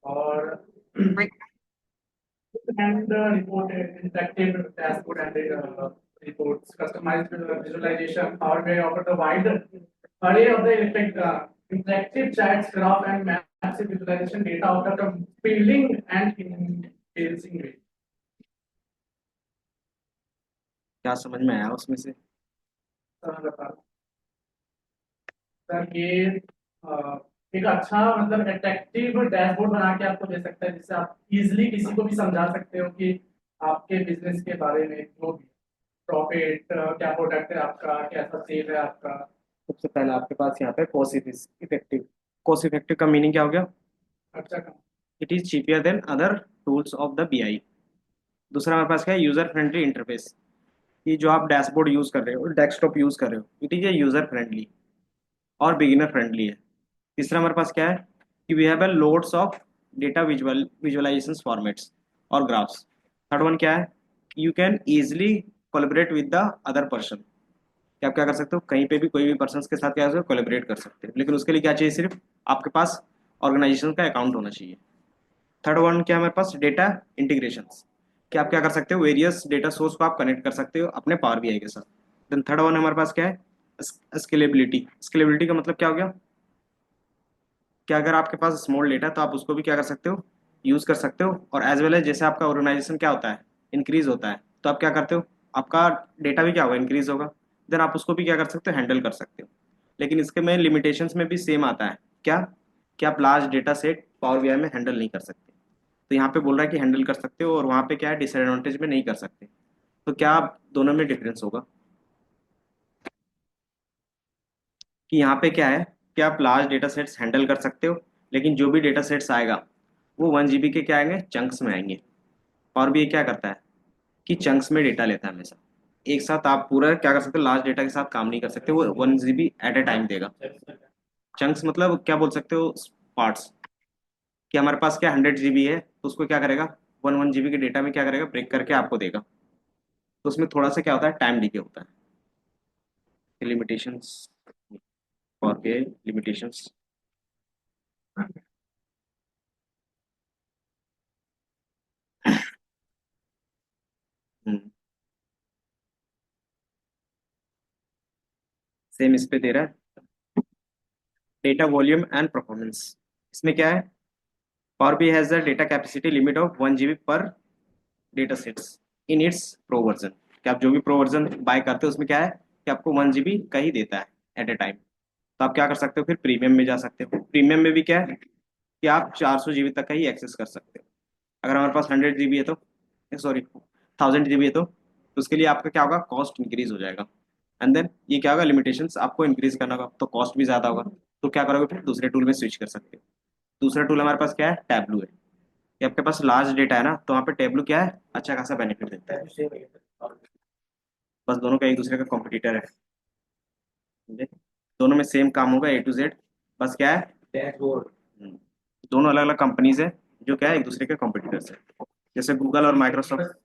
और and report interactive dashboard and reports, customized visualization. Power BI offer the wide array of the interactive charts, graph, and massive visualization data of the compelling and engaging way. क्या समझ में आया उसमें से? Sir ये एक अच्छा मतलब अट्रैक्टिव डैशबोर्ड बना के आपको दे सकता है, जिससे आप इजीली किसी को भी समझा सकते हो कि आपके बिजनेस के बारे में, जो भी प्रॉफिट, क्या प्रोडक्ट है आपका, कैसा सेल है आपका। सबसे पहले आपके पास यहाँ पे कॉस्ट इफेक्टिव। कॉस्ट इफेक्टिव का मीनिंग क्या हो गया? अच्छा काम। It is cheaper than other tools of the BI. दूसरा हमारे पास क्या है? User friendly interface. ये जो आप डैशबोर्ड यूज कर रहे हो, डेस्कटॉप यूज कर रहे हो, it is a user friendly और बिगिनर फ्रेंडली है। तीसरा हमारे पास क्या है? कि we have a loads of data visualisation formats और ग्राफ्स। थर्ड वन क्या है? You can easily collaborate with the other person. कि आप क्या कर सकते हो? कहीं पे भी कोई भी पर्सन के साथ क्या कोलेबरेट कर सकते हो, लेकिन उसके लिए क्या चाहिए? सिर्फ आपके पास ऑर्गेनाइजेशन का अकाउंट होना चाहिए। थर्ड वन क्या है हमारे पास? Data integration. कि आप क्या कर सकते हो? वेरियस डेटा सोर्स को आप कनेक्ट कर सकते हो अपने पावर बीआई के साथ। देन थर्ड वन हमारे पास क्या है? स्केलेबिलिटी। स्केलेबिलिटी का मतलब क्या हो गया? कि अगर आपके पास स्मॉल डेटा है तो आप उसको भी क्या कर सकते हो? यूज कर सकते हो। और एज वेल एज जैसे आपका ऑर्गेनाइजेशन क्या होता है? इंक्रीज होता है, तो आप क्या करते हो? आपका डेटा भी क्या होगा? इंक्रीज होगा। देन आप उसको भी क्या कर सकते हो? हैंडल कर सकते हो। लेकिन इसके में लिमिटेशंस में भी सेम आता है क्या? कि आप large data set power BI में हैंडल नहीं कर सकते। तो यहाँ पे बोल रहा है कि हैंडल कर सकते हो, और वहाँ पे क्या है? डिसएडवांटेज में नहीं कर सकते। तो क्या दोनों में डिफरेंस होगा? कि यहाँ पे क्या है कि आप लार्ज डेटा सेट्स हैंडल कर सकते हो, लेकिन जो भी डेटा सेट्स आएगा वो 1 GB के क्या आएंगे? चंक्स में आएंगे। और भी ये क्या करता है कि चंक्स में डेटा लेता है हमेशा। एक साथ आप पूरा क्या कर सकते हो? लार्ज डेटा के साथ काम नहीं कर सकते, वो 1 GB एट ए टाइम देगा। चंक्स मतलब क्या बोल सकते हो? पार्ट्स। कि हमारे पास क्या 100 GB है, तो उसको क्या करेगा? 1 1 GB के डेटा में क्या करेगा? ब्रेक करके आपको देगा। तो उसमें थोड़ा सा क्या होता है? टाइम डिले होता है। लिमिटेशंस और के लिमिटेशंस। सेम इस पे दे रहा है, डेटा वॉल्यूम एंड परफॉर्मेंस। इसमें क्या है? Power b has the data capacity limit of 1 GB पर data sets in its pro version. कि आप जो भी प्रो वर्जन बाय करते हो उसमें क्या है कि आपको 1 GB का ही देता है एट ए टाइम। तो आप क्या कर सकते हो? फिर प्रीमियम में जा सकते हो। प्रीमियम में भी क्या है कि आप 400 GB तक का ही एक्सेस कर सकते हो। अगर हमारे पास 100 GB है तो, सॉरी, 1000 GB है तो उसके लिए आपका क्या होगा? कॉस्ट इंक्रीज हो जाएगा। एंड देन ये क्या होगा? लिमिटेशंस आपको इंक्रीज करना होगा, तो कॉस्ट भी ज्यादा होगा। तो क्या करोगे? फिर दूसरे टूल में स्विच कर सकते हो। दूसरा टूल हमारे पास क्या है? टैबलू है। कि आपके पास लार्ज डेटा है ना, तो वहाँ पे टैबलू क्या है? अच्छा खासा बेनिफिट देता है। बस दोनों का एक दूसरे का कॉम्पिटिटर है, समझे? दोनों में सेम काम होगा A to Z। बस क्या है? डैशबोर्ड। दोनों अलग अलग कंपनीज है जो क्या है? एक दूसरे के कॉम्पिटिटर्स है, जैसे गूगल और माइक्रोसॉफ्ट।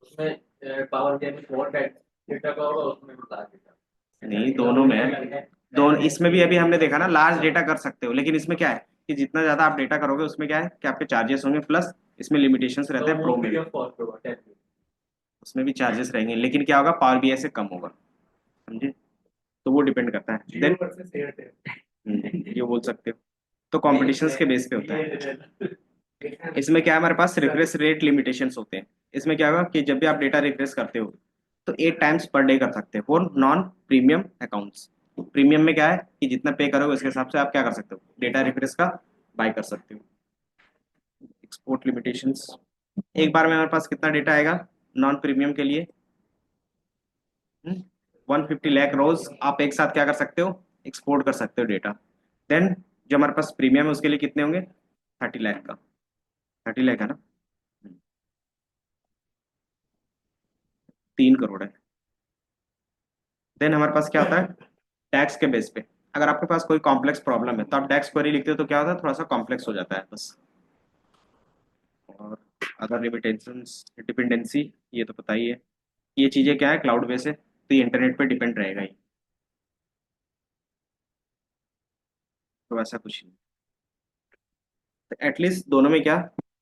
उसमें पावर बीआई में बहुत डेटा का होगा, उसमें बता देगा। नहीं, दोनों में है। दोनों इसमें भी अभी हमने देखा ना, लार्ज डेटा कर सकते हो, लेकिन इसमें क्या है कि जितना ज्यादा आप डेटा करोगे उसमें क्या है कि आपके चार्जेस होंगे, प्लस इसमें लिमिटेशंस रहते हैं प्रो में भी। उसमें भी चार्जेस रहेंगे, लेकिन क्या होगा? पावर बीआई से कम होगा, समझे? तो वो डिपेंड करता है देन। ये बोल सकते हो। तो कॉम्पिटिशन्स के बेस पे होता है। इसमें क्या है? हमारे पास रिफ्रेश रेट लिमिटेशंस होते हैं। इसमें क्या होगा कि जब भी आप डेटा रिफ्रेश करते हो तो 8 टाइम्स पर डे कर सकते हो for non premium accounts. Premium में क्या है कि जितना पे करोगे उसके हिसाब से आप क्या कर सकते हो? डेटा रिफ्रेश का बाय कर सकते हो। Export limitations. एक बार में हमारे पास कितना डेटा आएगा नॉन प्रीमियम के लिए? 150 लाख रोज आप एक साथ क्या कर सकते हो? एक्सपोर्ट कर सकते हो डेटा। देन जो हमारे पास प्रीमियम है उसके लिए कितने होंगे? 30 लाख का। 30 लाख है ना? 3 करोड़ है। देन हमारे पास क्या होता है? टैक्स के बेस पे। अगर आपके पास कोई कॉम्प्लेक्स प्रॉब्लम है तो आप टैक्स क्वेरी लिखते हो, तो क्या होता है? थोड़ा सा कॉम्प्लेक्स हो जाता है बस। और अदर लिमिटेशंस, डिपेंडेंसी, ये तो पता ही है। ये चीजें क्या है? क्लाउड बेस है, तो ये इंटरनेट पे डिपेंड रहेगा ही। तो ऐसा कुछ नहीं। तो एटलीस्ट दोनों में क्या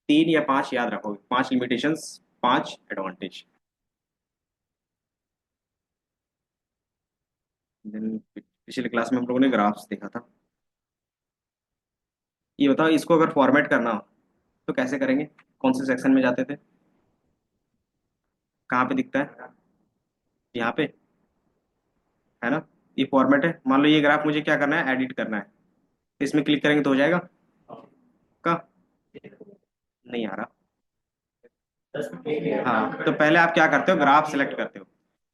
3 या 5 याद रखोगे, 5 लिमिटेशंस, 5 एडवांटेज। देन पिछले क्लास में हम लोगों ने ग्राफ्स देखा था। ये बताओ इसको अगर फॉर्मेट करना हो तो कैसे करेंगे, कौन से सेक्शन में जाते थे, कहाँ पे दिखता है, यहाँ पे है ना। ये फॉर्मेट है, मान लो ये ग्राफ मुझे क्या करना है, एडिट करना है, तो इसमें क्लिक करेंगे तो हो जाएगा का, नहीं आ रहा। हाँ, तो पहले आप क्या करते हो, ग्राफ सेलेक्ट करते हो,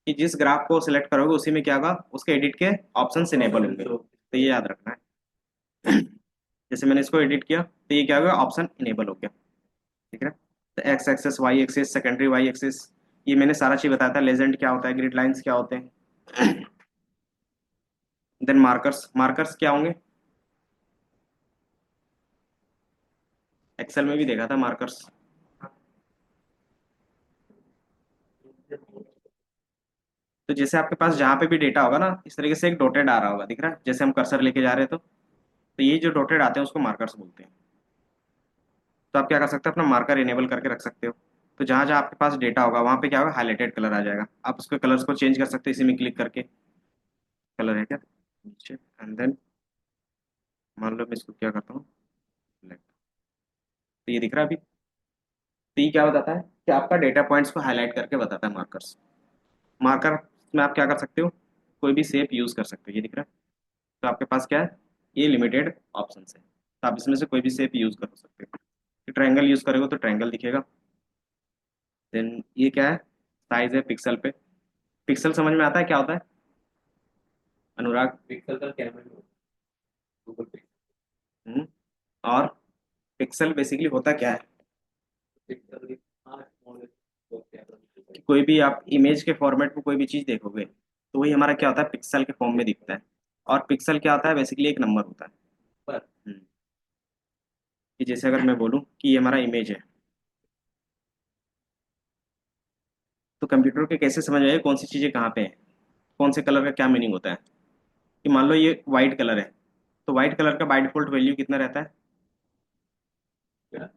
कि जिस ग्राफ को सिलेक्ट करोगे उसी में क्या होगा, उसके एडिट के ऑप्शन इनेबल होंगे, तो ये याद रखना है। जैसे मैंने इसको एडिट किया तो ये क्या हो गया, ऑप्शन इनेबल हो गया, ठीक है। तो x axis, y axis, secondary y axis, ये मैंने सारा चीज बताया था, लेजेंड क्या होता है, ग्रिड लाइंस क्या होते हैं। देन मार्कर्स, मार्कर्स क्या होंगे, एक्सेल में भी देखा था मार्कर्स। तो जैसे आपके पास जहाँ पे भी डेटा होगा ना, इस तरीके से एक डॉटेड आ रहा होगा, दिख रहा है, जैसे हम कर्सर लेके जा रहे हैं तो ये जो डॉटेड आते हैं उसको मार्कर्स बोलते हैं। तो आप क्या कर सकते हो, अपना मार्कर इनेबल करके रख सकते हो। तो जहाँ जहाँ आपके पास डेटा होगा वहाँ पे क्या होगा, हाईलाइटेड कलर आ जाएगा, आप उसके कलर्स को चेंज कर सकते हो इसी में क्लिक करके। कलर है क्या नीचे, एंड देन मान लो मैं इसको क्या करता हूँ, select। तो ये दिख रहा है अभी। तो ये क्या बताता है कि आपका डेटा पॉइंट्स को हाईलाइट करके बताता है मार्कर्स। मार्कर में आप क्या कर सकते हो, कोई भी शेप यूज कर सकते हो, ये दिख रहा है। तो आपके पास क्या है, ये लिमिटेड ऑप्शन है, तो आप इसमें से कोई भी शेप यूज कर सकते हो। ट्रायंगल यूज करोगे तो ट्रायंगल दिखेगा। देन ये क्या है, साइज है पिक्सल पे। पिक्सल समझ में आता है क्या होता है अनुराग, पिक्सल का क्या मतलब होता है? गूगल हम्म, और पिक्सल बेसिकली होता क्या है, पिक्सल, हाँ स्मॉल तो क्या कि कोई भी आप इमेज के फॉर्मेट में कोई भी चीज देखोगे तो वही हमारा क्या होता है, पिक्सल के फॉर्म में दिखता है। और पिक्सल क्या होता है, बेसिकली एक नंबर होता है। पर हम्म, कि जैसे अगर मैं बोलूँ कि ये हमारा इमेज है, तो कंप्यूटर के कैसे समझ आएगा कौन सी चीजें कहाँ पे है, कौन से कलर का क्या मीनिंग होता है। कि मान लो ये वाइट कलर है, तो वाइट कलर का बाय डिफॉल्ट वैल्यू कितना रहता है, क्या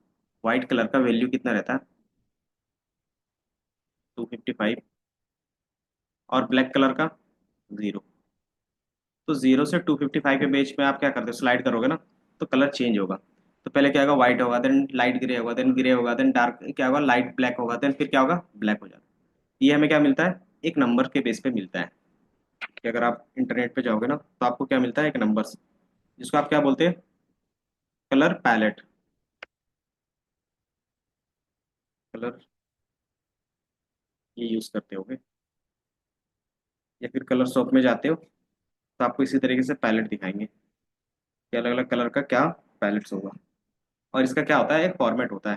व्हाइट कलर का वैल्यू कितना रहता है, 255। और ब्लैक कलर का 0। तो 0 से 255 के बीच में आप क्या करते हो, स्लाइड करोगे ना तो कलर चेंज होगा। तो पहले क्या होगा, व्हाइट होगा, देन लाइट ग्रे होगा, देन ग्रे होगा, देन डार्क क्या होगा, लाइट ब्लैक होगा, देन फिर क्या होगा, ब्लैक हो जाता है। ये हमें क्या मिलता है, एक नंबर के बेस पे मिलता है। कि अगर आप इंटरनेट पे जाओगे ना तो आपको क्या मिलता है, एक नंबर, जिसको आप क्या बोलते हैं, कलर पैलेट। कलर ये यूज करते होगे, या फिर कलर शॉप में जाते हो तो आपको इसी तरीके से पैलेट दिखाएंगे कि अलग अलग कलर का क्या पैलेट्स होगा। और इसका क्या होता है, एक फॉर्मेट होता है।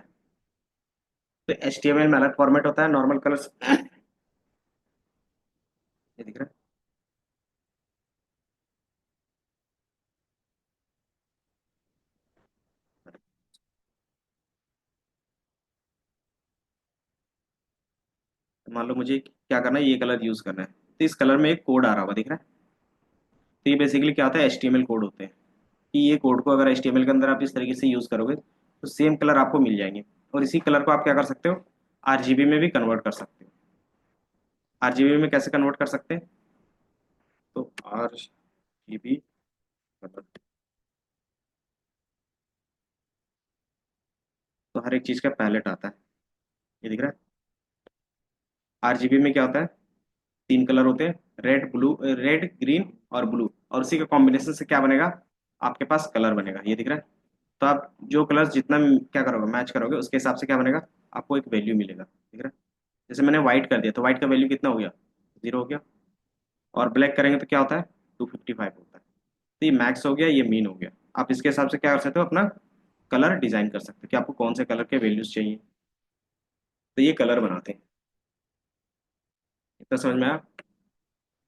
तो HTML में अलग फॉर्मेट होता है, नॉर्मल कलर्स, ये दिख रहा है। तो मान लो मुझे क्या करना है, ये कलर यूज करना है, तो इस कलर में एक कोड आ रहा होगा, दिख रहा है। तो ये बेसिकली क्या होता है, HTML कोड होते हैं। कि ये कोड को अगर HTML के अंदर आप इस तरीके से यूज करोगे तो सेम कलर आपको मिल जाएंगे। और इसी कलर को आप क्या कर सकते हो, RGB में भी कन्वर्ट कर सकते हो। RGB में कैसे कन्वर्ट कर सकते हैं, तो RGB कलर, तो हर एक चीज का पैलेट आता है, ये दिख रहा है। RGB में क्या होता है, 3 कलर होते हैं, रेड ब्लू, रेड ग्रीन और ब्लू, और उसी के कॉम्बिनेशन से क्या बनेगा, आपके पास कलर बनेगा, ये दिख रहा है। तो आप जो कलर जितना क्या करोगे, मैच करोगे, उसके हिसाब से क्या बनेगा, आपको एक वैल्यू मिलेगा, ठीक है। जैसे मैंने व्हाइट कर दिया तो व्हाइट का वैल्यू कितना हो गया, 0 हो गया। और ब्लैक करेंगे तो क्या होता है, 255 होता है। तो ये मैक्स हो गया, ये मीन हो गया। आप इसके हिसाब से क्या कर सकते हो, अपना कलर डिजाइन कर सकते हो कि आपको कौन से कलर के वैल्यूज चाहिए। तो ये कलर बनाते हैं। इतना समझ में आया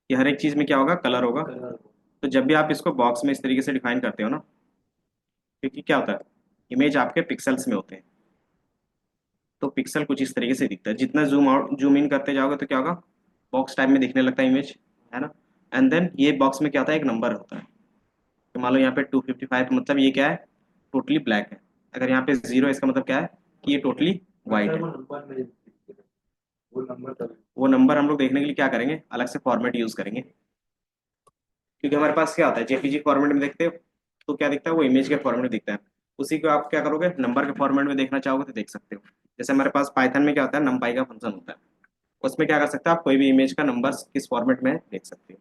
कि हर एक चीज में क्या होगा, कलर होगा। कलर तो जब भी आप इसको बॉक्स में इस तरीके से डिफाइन करते हो ना, क्योंकि क्या होता है, इमेज आपके पिक्सल्स में होते हैं, तो पिक्सल कुछ इस तरीके से दिखता है। जितना जूम आउट जूम इन करते जाओगे तो क्या होगा, बॉक्स टाइप में दिखने लगता है इमेज, है ना। एंड देन ये बॉक्स में क्या होता है, एक नंबर होता है। तो मान लो यहाँ पे 255, मतलब ये क्या है, टोटली ब्लैक है। अगर यहाँ पे 0 इसका मतलब क्या है कि ये टोटली वाइट है। वो नंबर में वो नंबर तब वो नंबर हम लोग देखने के लिए क्या करेंगे, अलग से फॉर्मेट यूज करेंगे, क्योंकि हमारे पास क्या होता है जेपीजी फॉर्मेट में देखते हो तो क्या दिखता है, वो इमेज के फॉर्मेट में दिखता है। उसी को आप क्या करोगे, नंबर के फॉर्मेट में देखना चाहोगे तो देख सकते हो। जैसे हमारे पास पाइथन में क्या होता है, नंपाई का फंक्शन होता है, उसमें क्या कर सकते हो आप, कोई भी इमेज का नंबर किस फॉर्मेट में है देख सकते हो।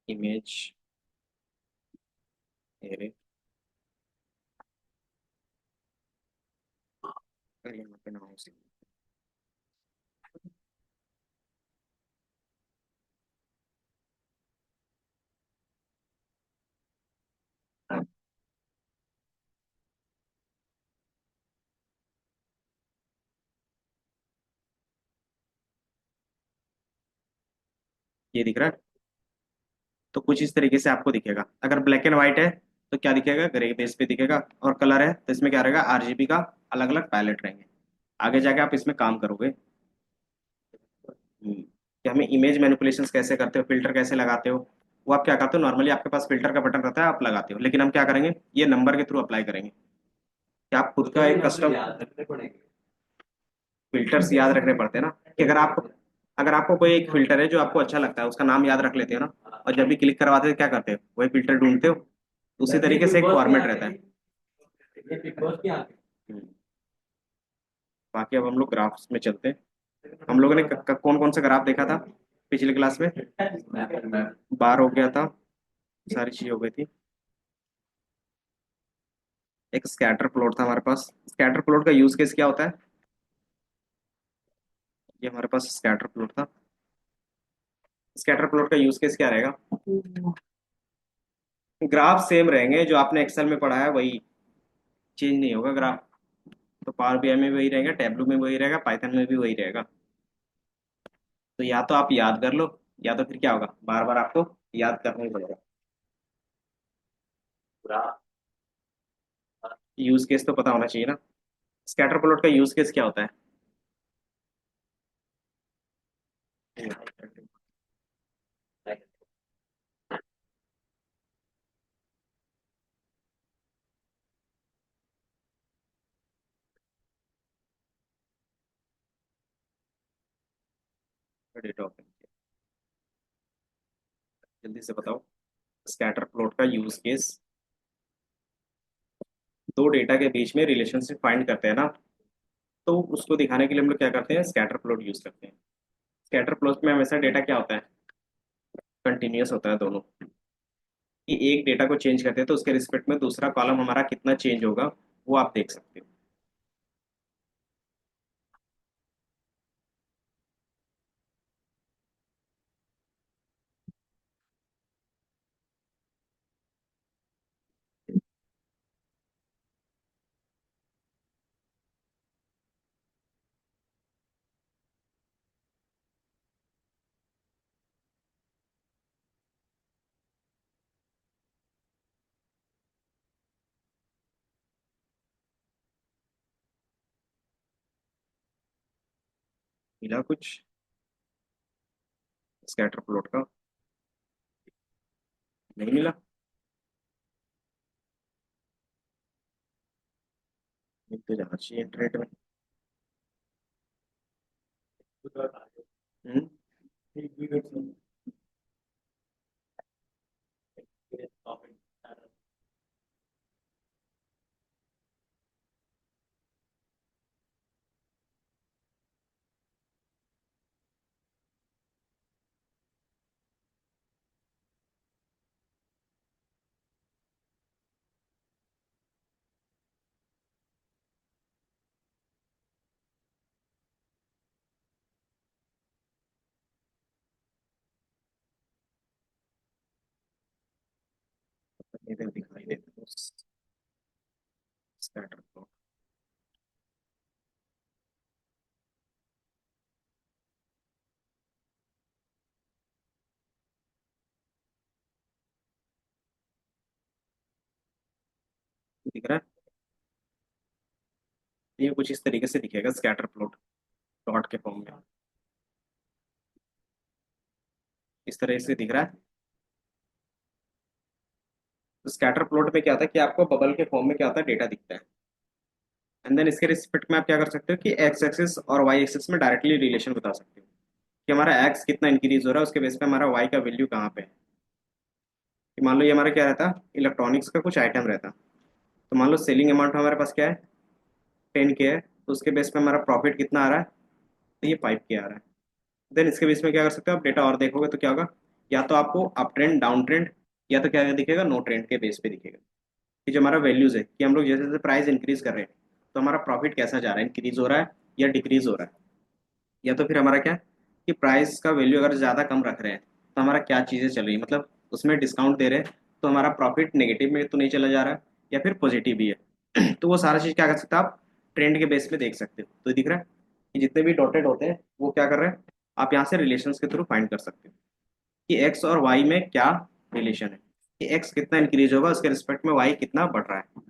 इमेज एरे, यहाँ पे नाम से ये दिख रहा है। तो कुछ इस तरीके से आपको दिखेगा। अगर ब्लैक एंड व्हाइट है तो क्या दिखेगा, ग्रे बेस पे दिखेगा। और कलर है तो इसमें क्या रहेगा, आरजीबी का अलग अलग पैलेट रहेंगे। आगे जाके आप इसमें काम करोगे। कि हमें इमेज मैनिपुलेशंस कैसे करते हो, फिल्टर कैसे लगाते हो, वो आप क्या करते हो, नॉर्मली आपके पास फिल्टर का बटन रहता है, आप लगाते हो, लेकिन हम क्या करेंगे, ये नंबर के थ्रू अप्लाई करेंगे कि आप खुद का एक कस्टम याद रखने पड़ेंगे। फिल्टर्स याद रखने पड़ते हैं ना। कि अगर आपको कोई एक फिल्टर है जो आपको अच्छा लगता है, उसका नाम याद रख लेते हो ना, और जब भी क्लिक करवाते हो क्या करते हो, वही फिल्टर ढूंढते हो। उसी तरीके से एक फॉर्मेट रहता है। ये बिग बॉस की आगे हम्म, बाकी अब हम लोग ग्राफ्स में चलते हैं। हम लोगों ने कौन कौन सा ग्राफ देखा था पिछले क्लास में, बार हो गया था, सारी चीज हो गई थी। एक स्कैटर प्लॉट था हमारे पास। स्कैटर प्लॉट का यूज केस क्या होता है, ये हमारे पास स्कैटर प्लॉट था। स्कैटर प्लॉट का यूज केस क्या रहेगा, ग्राफ सेम रहेंगे, जो आपने एक्सेल में पढ़ा है वही, चेंज नहीं होगा ग्राफ। तो पावर बीआई में भी वही रहेगा, टैबलू में वही रहेगा, पाइथन में भी वही रहेगा। तो या तो आप याद कर लो, या तो फिर क्या होगा, बार बार आपको याद करना ही पड़ेगा। पूरा यूज केस तो पता होना चाहिए ना। स्कैटर प्लॉट का यूज केस क्या होता है, डेटा ऑफ, जल्दी से बताओ। स्कैटर प्लॉट का यूज केस, दो डेटा के बीच में रिलेशनशिप फाइंड करते हैं ना, तो उसको दिखाने के लिए हम लोग क्या करते हैं, स्कैटर प्लॉट यूज करते हैं। स्कैटर प्लॉट में हमेशा डेटा क्या होता है, कंटिन्यूअस होता है दोनों। कि एक डेटा को चेंज करते हैं तो उसके रिस्पेक्ट में दूसरा कॉलम हमारा कितना चेंज होगा, वो आप देख सकते हो। मिला कुछ स्कैटर प्लॉट का, नहीं मिला। मिल तो जाना चाहिए इंटरनेट में। हम्म, इधर दिखाई देता है स्कैटर प्लॉट, दिख रहा है। ये कुछ इस तरीके से दिखेगा स्कैटर प्लॉट, डॉट के फॉर्म में, इस तरह से दिख रहा है। तो स्कैटर प्लॉट में क्या होता है कि आपको बबल के फॉर्म में क्या होता है, डेटा दिखता है। एंड देन इसके रिस्पेक्ट में आप क्या कर सकते हो कि एक्स एक्सिस और वाई एक्सिस में डायरेक्टली रिलेशन बता सकते हो कि हमारा एक्स कितना इंक्रीज हो रहा है, उसके बेस पे हमारा वाई का वैल्यू कहाँ पे है। कि मान लो ये हमारा क्या रहता, इलेक्ट्रॉनिक्स का कुछ आइटम रहता, तो मान लो सेलिंग अमाउंट हमारे पास क्या है, 10K है, तो उसके बेस पे हमारा प्रॉफिट कितना आ रहा है, तो ये 5K आ रहा है। देन इसके बेस में क्या कर सकते हो आप, डेटा और देखोगे तो क्या होगा, या तो आपको अप ट्रेंड डाउन ट्रेंड, या तो क्या दिखेगा, नो ट्रेंड के बेस पे दिखेगा कि जो हमारा वैल्यूज है कि हम लोग जैसे जैसे प्राइस इंक्रीज कर रहे हैं तो हमारा प्रॉफिट कैसा जा रहा है, इंक्रीज हो रहा है या डिक्रीज हो रहा है। या तो फिर हमारा क्या कि प्राइस का वैल्यू अगर ज़्यादा कम रख रहे हैं तो हमारा क्या चीज़ें चल रही है, मतलब उसमें डिस्काउंट दे रहे हैं तो हमारा प्रॉफिट नेगेटिव में तो नहीं चला जा रहा है या फिर पॉजिटिव भी है। तो वो सारा चीज़ क्या कर सकते हो आप, ट्रेंड के बेस पे देख सकते हो। तो दिख रहा है कि जितने भी डॉटेड होते हैं वो क्या कर रहे हैं, आप यहाँ से रिलेशंस के थ्रू फाइंड कर सकते हो कि एक्स और वाई में क्या रिलेशन है, कि एक्स कितना इंक्रीज होगा उसके रिस्पेक्ट में वाई कितना बढ़ रहा है।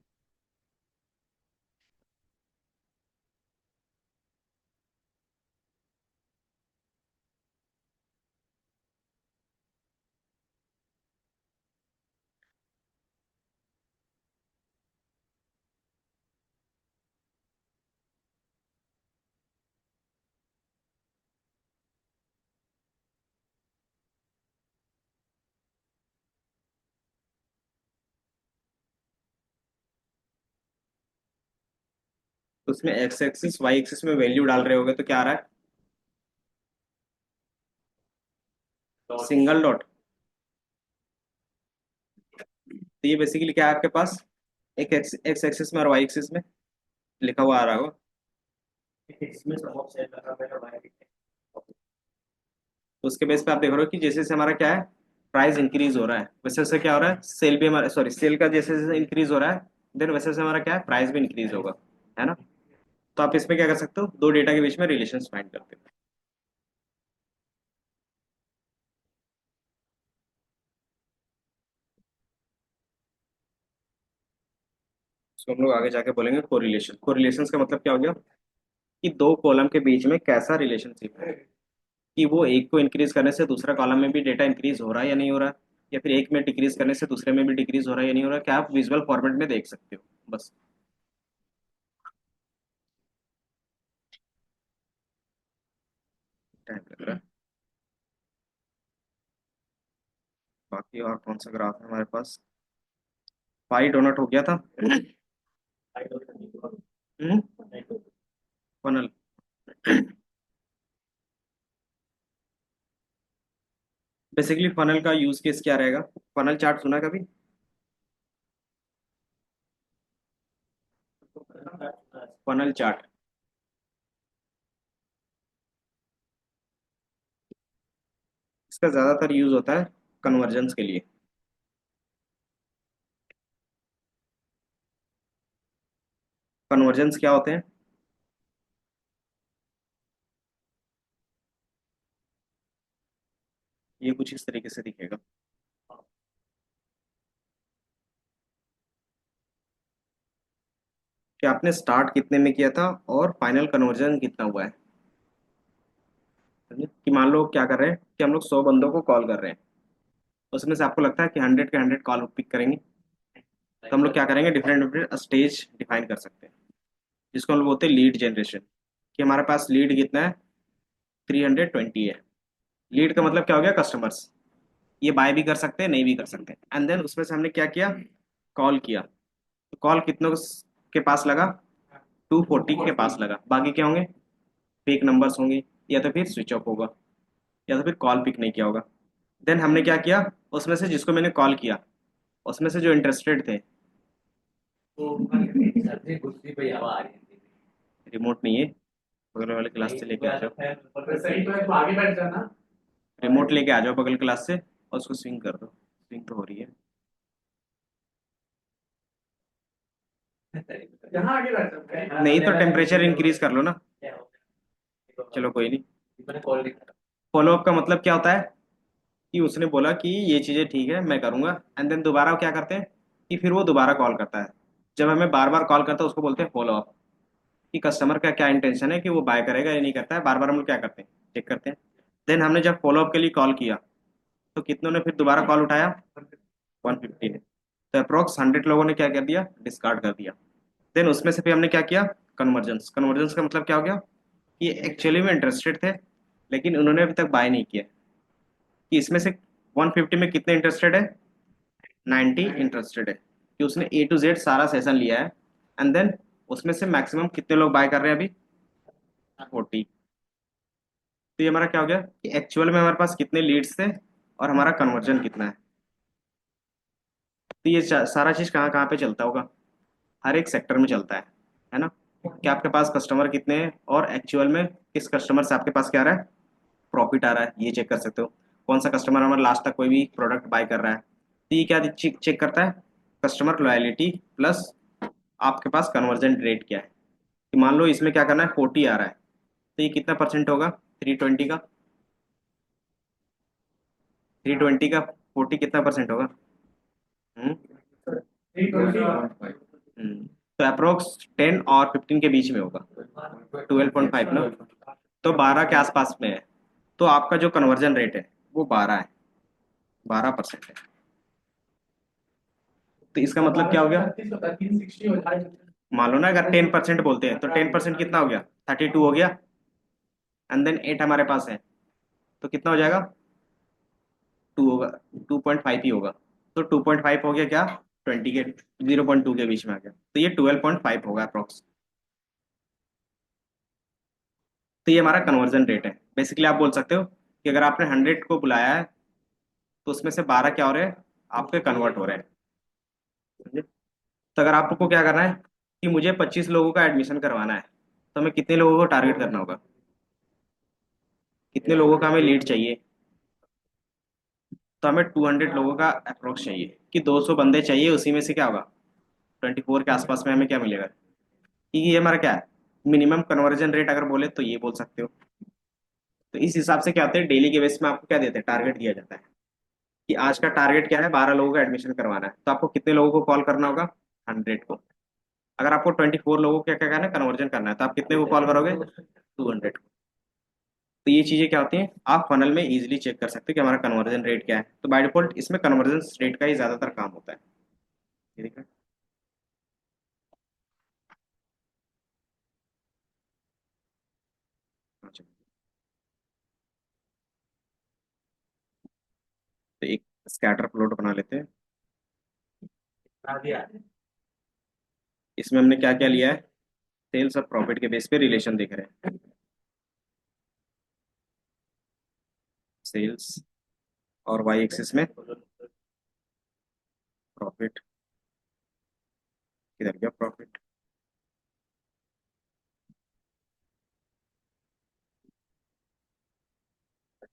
तो उसमें एक्स एक्सिस वाई एक्सिस में वैल्यू डाल रहे होगे तो क्या आ रहा है, सिंगल डॉट। तो ये बेसिकली क्या है आपके पास, एक एक्स एक्स एक्सिस में और वाई एक्सिस में लिखा हुआ आ रहा होगा। इसमें सब ऑप्शन लगा हुआ है वाई। तो उसके बेस पे आप देख रहे हो कि जैसे जैसे हमारा क्या है, प्राइस इंक्रीज हो रहा है वैसे वैसे क्या हो रहा है, सेल भी हमारा, सॉरी सेल का जैसे जैसे इंक्रीज हो रहा है देन वैसे वैसे हमारा क्या है, प्राइस भी इंक्रीज होगा, है ना। तो आप इसमें क्या कर सकते हो, दो डेटा के बीच में रिलेशन फाइंड करते हो। इसको हम लोग आगे जाके बोलेंगे कोरिलेशन। कोरिलेशन का मतलब क्या हो गया कि दो कॉलम के बीच में कैसा रिलेशनशिप है, कि वो एक को इंक्रीज करने से दूसरा कॉलम में भी डेटा इंक्रीज हो रहा है या नहीं हो रहा है, या फिर एक में डिक्रीज करने से दूसरे में भी डिक्रीज हो रहा है या नहीं हो रहा है, क्या आप विजुअल फॉर्मेट में देख सकते हो बस। टाइम लग रहा है। बाकी और कौन सा ग्राफ है हमारे पास, पाई डोनट हो गया था। I don't know. Hmm, I don't. Funnel. Basically funnel का यूज केस क्या रहेगा, फनल चार्ट सुना कभी, फनल चार्ट। इसका ज्यादातर यूज होता है कन्वर्जन्स के लिए। कन्वर्जन्स क्या होते हैं, ये कुछ इस तरीके से दिखेगा कि आपने स्टार्ट कितने में किया था और फाइनल कन्वर्जन कितना हुआ है। समझे? कि मान लो क्या कर रहे हैं कि हम लोग 100 बंदों को कॉल कर रहे हैं, उसमें से आपको लगता है कि 100 के 100 कॉल पिक करेंगे, तो हम लोग क्या करेंगे, डिफरेंट डिफरेंट स्टेज डिफाइन कर सकते हैं जिसको हम लोग बोलते हैं लीड जनरेशन। कि हमारे पास लीड कितना है, 320 है। लीड का मतलब क्या हो गया, कस्टमर्स, ये बाय भी कर सकते हैं नहीं भी कर सकते हैं। एंड देन उसमें से हमने क्या किया, कॉल किया, तो कॉल कितनों के पास लगा, 240 के पास लगा, बाकी क्या होंगे, फेक नंबर्स होंगे, या तो फिर स्विच ऑफ होगा, या तो फिर कॉल पिक नहीं किया होगा। देन हमने क्या किया, उसमें से जिसको मैंने कॉल किया उसमें से जो इंटरेस्टेड थे, तो सर्दी गुस्सी पे हवा आ रही थी। रिमोट नहीं है, बगल वाले क्लास नहीं से लेके आ पूरा तो जाओ, खैर ऊपर से सही तो है, तो आगे बैठ जाना। रिमोट लेके आ जाओ बगल क्लास से और उसको स्विंग कर दो, स्विंग तो हो रही है। यहाँ आगे बैठ सकते हैं। नहीं तो टेम्परेचर इंक्रीज कर लो ना। क्या होता है? चलो कोई नहीं। मैंने कॉल लिखा। फॉलोअप का मतलब क्या होता है कि उसने बोला कि ये चीज़ें ठीक है मैं करूंगा, एंड देन दोबारा वो क्या करते हैं कि फिर वो दोबारा कॉल करता है। जब हमें बार बार कॉल करता है उसको बोलते हैं फॉलो अप, कि कस्टमर का क्या इंटेंशन है कि वो बाय करेगा या नहीं करता है, बार बार हम लोग क्या करते हैं, चेक करते हैं। देन हमने जब फॉलो अप के लिए कॉल किया तो कितनों ने फिर दोबारा कॉल उठाया, 150 ने। तो अप्रोक्स 100 लोगों ने क्या कर दिया, डिस्कार्ड कर दिया। देन उसमें से फिर हमने क्या किया, कन्वर्जेंस। कन्वर्जेंस का मतलब क्या हो गया कि एक्चुअली में इंटरेस्टेड थे लेकिन उन्होंने अभी तक बाय नहीं किया। कि इसमें से 150 में कितने इंटरेस्टेड है, 90 इंटरेस्टेड है, कि उसने ए टू जेड सारा सेशन लिया है। एंड देन उसमें से मैक्सिमम कितने लोग बाय कर रहे हैं अभी, 40। तो ये हमारा क्या हो गया कि एक्चुअल में हमारे पास कितने लीड्स थे और हमारा कन्वर्जन कितना है। तो ये सारा चीज कहाँ कहाँ पे चलता होगा, हर एक सेक्टर में चलता है ना। कि आपके पास कस्टमर कितने हैं और एक्चुअल में किस कस्टमर से आपके पास क्या आ रहा है, प्रॉफिट आ रहा है, ये चेक कर सकते हो। कौन सा कस्टमर हमारा लास्ट तक कोई भी प्रोडक्ट बाय कर रहा है, तो ये क्या चेक करता है, कस्टमर लॉयलिटी प्लस आपके पास कन्वर्जन रेट क्या है। कि मान लो इसमें क्या करना है, 40 आ रहा है, तो ये कितना परसेंट होगा 320 का, 320 का 40 कितना परसेंट होगा। हम्म 320। तो अप्रोक्स 10 और 15 के बीच में होगा, 12.5 ना, तो 12 के आसपास में है। तो आपका जो कन्वर्जन रेट है वो 12 है, 12% है। तो इसका मतलब क्या हो गया, 360 हो जाएगा। मान लो ना अगर 10% बोलते हैं तो 10% कितना हो गया, 32 हो गया। एंड देन 8 हमारे पास है, तो कितना हो जाएगा, 2 होगा, 2.5 ही होगा। तो 2.5 हो गया क्या, 20 के 0.2 के बीच में आ गया, तो ये 12.5 होगा अप्रोक्स। तो ये हमारा कन्वर्जन रेट है। बेसिकली आप बोल सकते हो कि अगर आपने 100 को बुलाया है तो उसमें से 12 क्या हो रहे हैं, आपके कन्वर्ट हो रहे हैं। समझे? तो अगर आपको क्या करना है कि मुझे 25 लोगों का एडमिशन करवाना है, तो हमें कितने लोगों को टारगेट करना होगा, कितने लोगों का हमें लीड चाहिए। तो हमें 200 लोगों का अप्रोक्स चाहिए, कि 200 बंदे चाहिए, उसी में से क्या होगा 24 के आसपास में हमें क्या मिलेगा। कि ये हमारा क्या है, मिनिमम कन्वर्जन रेट अगर बोले तो ये बोल सकते हो। तो इस हिसाब से क्या होता है, डेली के बेस में आपको क्या देते हैं, टारगेट दिया जाता है कि आज का टारगेट क्या है, 12 लोगों का एडमिशन करवाना है, तो आपको कितने लोगों को कॉल करना होगा, 100 को। अगर आपको 24 लोगों को क्या क्या करना है, कन्वर्जन करना है, तो आप कितने को कॉल करोगे, 200 को। तो ये चीजें क्या होती हैं, आप फनल में इजीली चेक कर सकते हो कि हमारा कन्वर्जन रेट क्या है। तो बाय डिफॉल्ट इसमें कन्वर्जन रेट का ही ज्यादातर काम होता है। ये देखा। अच्छा, तो एक स्कैटर प्लॉट बना लेते हैं। आ गया। इसमें हमने क्या क्या लिया है, सेल्स और प्रॉफिट के बेस पे रिलेशन देख रहे हैं। सेल्स और वाई एक्सिस में प्रॉफिट, किधर गया प्रॉफिट,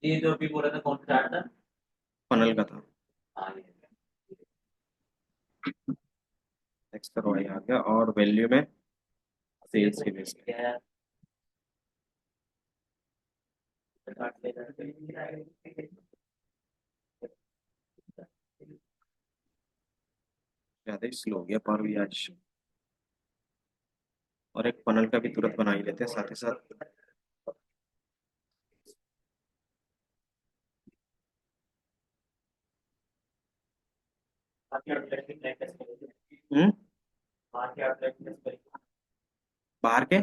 ये जो भी बोला था कौन सा चार्ट था? फनल का था। हाँ ये एक्स पर वाई आ गया, और वैल्यू में सेल्स के बेस पे। क्या है? चार्ट ले रहा ज्यादा ही स्लो हो गया पर भी आज। और एक फनल का भी तुरंत बना ही लेते हैं साथ ही साथ। हम्म बाहर के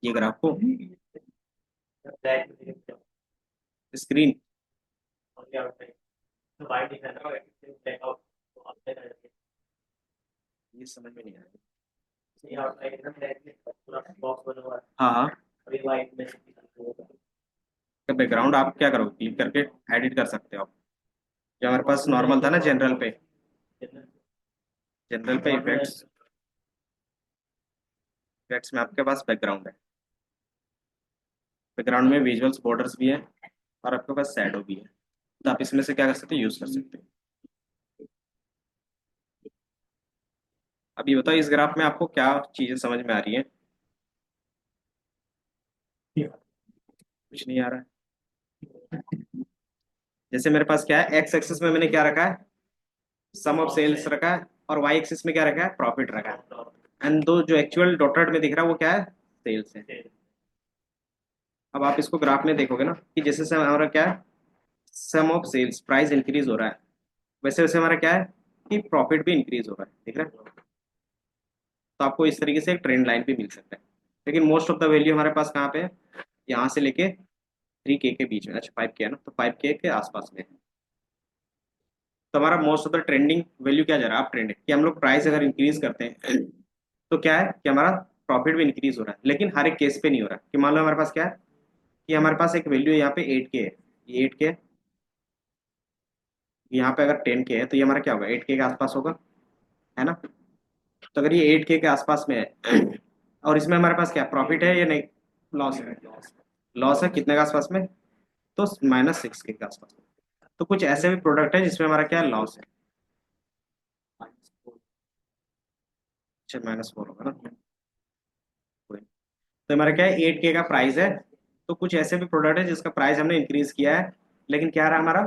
ये ग्राफ को स्क्रीन, ये समझ में नहीं आया। हाँ हाँ, तो बैकग्राउंड आप क्या करोगे, क्लिक करके एडिट कर सकते हो आप। जो हमारे पास नॉर्मल था ना जनरल पे, जनरल पे इफेक्ट्स, इफेक्ट्स में आपके पास बैकग्राउंड है। बैकग्राउंड में विजुअल्स बॉर्डर्स भी है और आपके पास शैडो भी है। तो आप इसमें से क्या कर सकते हो, यूज कर सकते हो। अभी बताओ इस ग्राफ में आपको क्या चीजें समझ में आ रही है, कुछ नहीं आ रहा है। जैसे मेरे पास क्या है, एक्स एक्सिस में मैंने क्या रखा है, सम ऑफ सेल्स रखा है, और वाई एक्सिस में क्या रखा है, प्रॉफिट रखा है। एंड दो जो एक्चुअल डॉटेड में दिख रहा है वो क्या है, सेल्स है। अब आप इसको ग्राफ में देखोगे ना कि जैसे से हमारा क्या है, सम ऑफ सेल्स प्राइस इंक्रीज हो रहा है, वैसे वैसे हमारा क्या है कि प्रॉफिट भी इंक्रीज हो रहा है, ठीक है। तो आपको इस तरीके से एक ट्रेंड लाइन भी मिल सकता है। लेकिन मोस्ट ऑफ द वैल्यू हमारे पास कहाँ पे है, यहाँ से लेके 3K के बीच में, अच्छा 5K है ना, तो 5K के आसपास में है। तो हमारा most of the trending value क्या जा रहा है, आप ट्रेंड कि हम लोग प्राइस अगर इंक्रीज करते हैं तो क्या है कि हमारा प्रॉफिट भी इंक्रीज हो रहा है, लेकिन हर एक केस पे नहीं हो रहा है। कि मान लो हमारे पास क्या है कि हमारे पास एक वैल्यू यहाँ पे 8K है, ये 8K है, यहाँ पे अगर 10K है तो ये हमारा क्या होगा, 8K के आसपास होगा, है ना। तो अगर ये 8K के आसपास में है और इसमें हमारे पास क्या प्रॉफिट है या नहीं, लॉस है, लॉस है कितने के आसपास में, तो -6K के आसपास में। तो कुछ ऐसे भी प्रोडक्ट है जिसमें हमारा क्या लॉस है, अच्छा -4 होगा ना, कोई। तो हमारा क्या है 8K का प्राइस है। तो कुछ ऐसे भी प्रोडक्ट है जिसका प्राइस हमने इंक्रीज किया है, लेकिन क्या रहा हमारा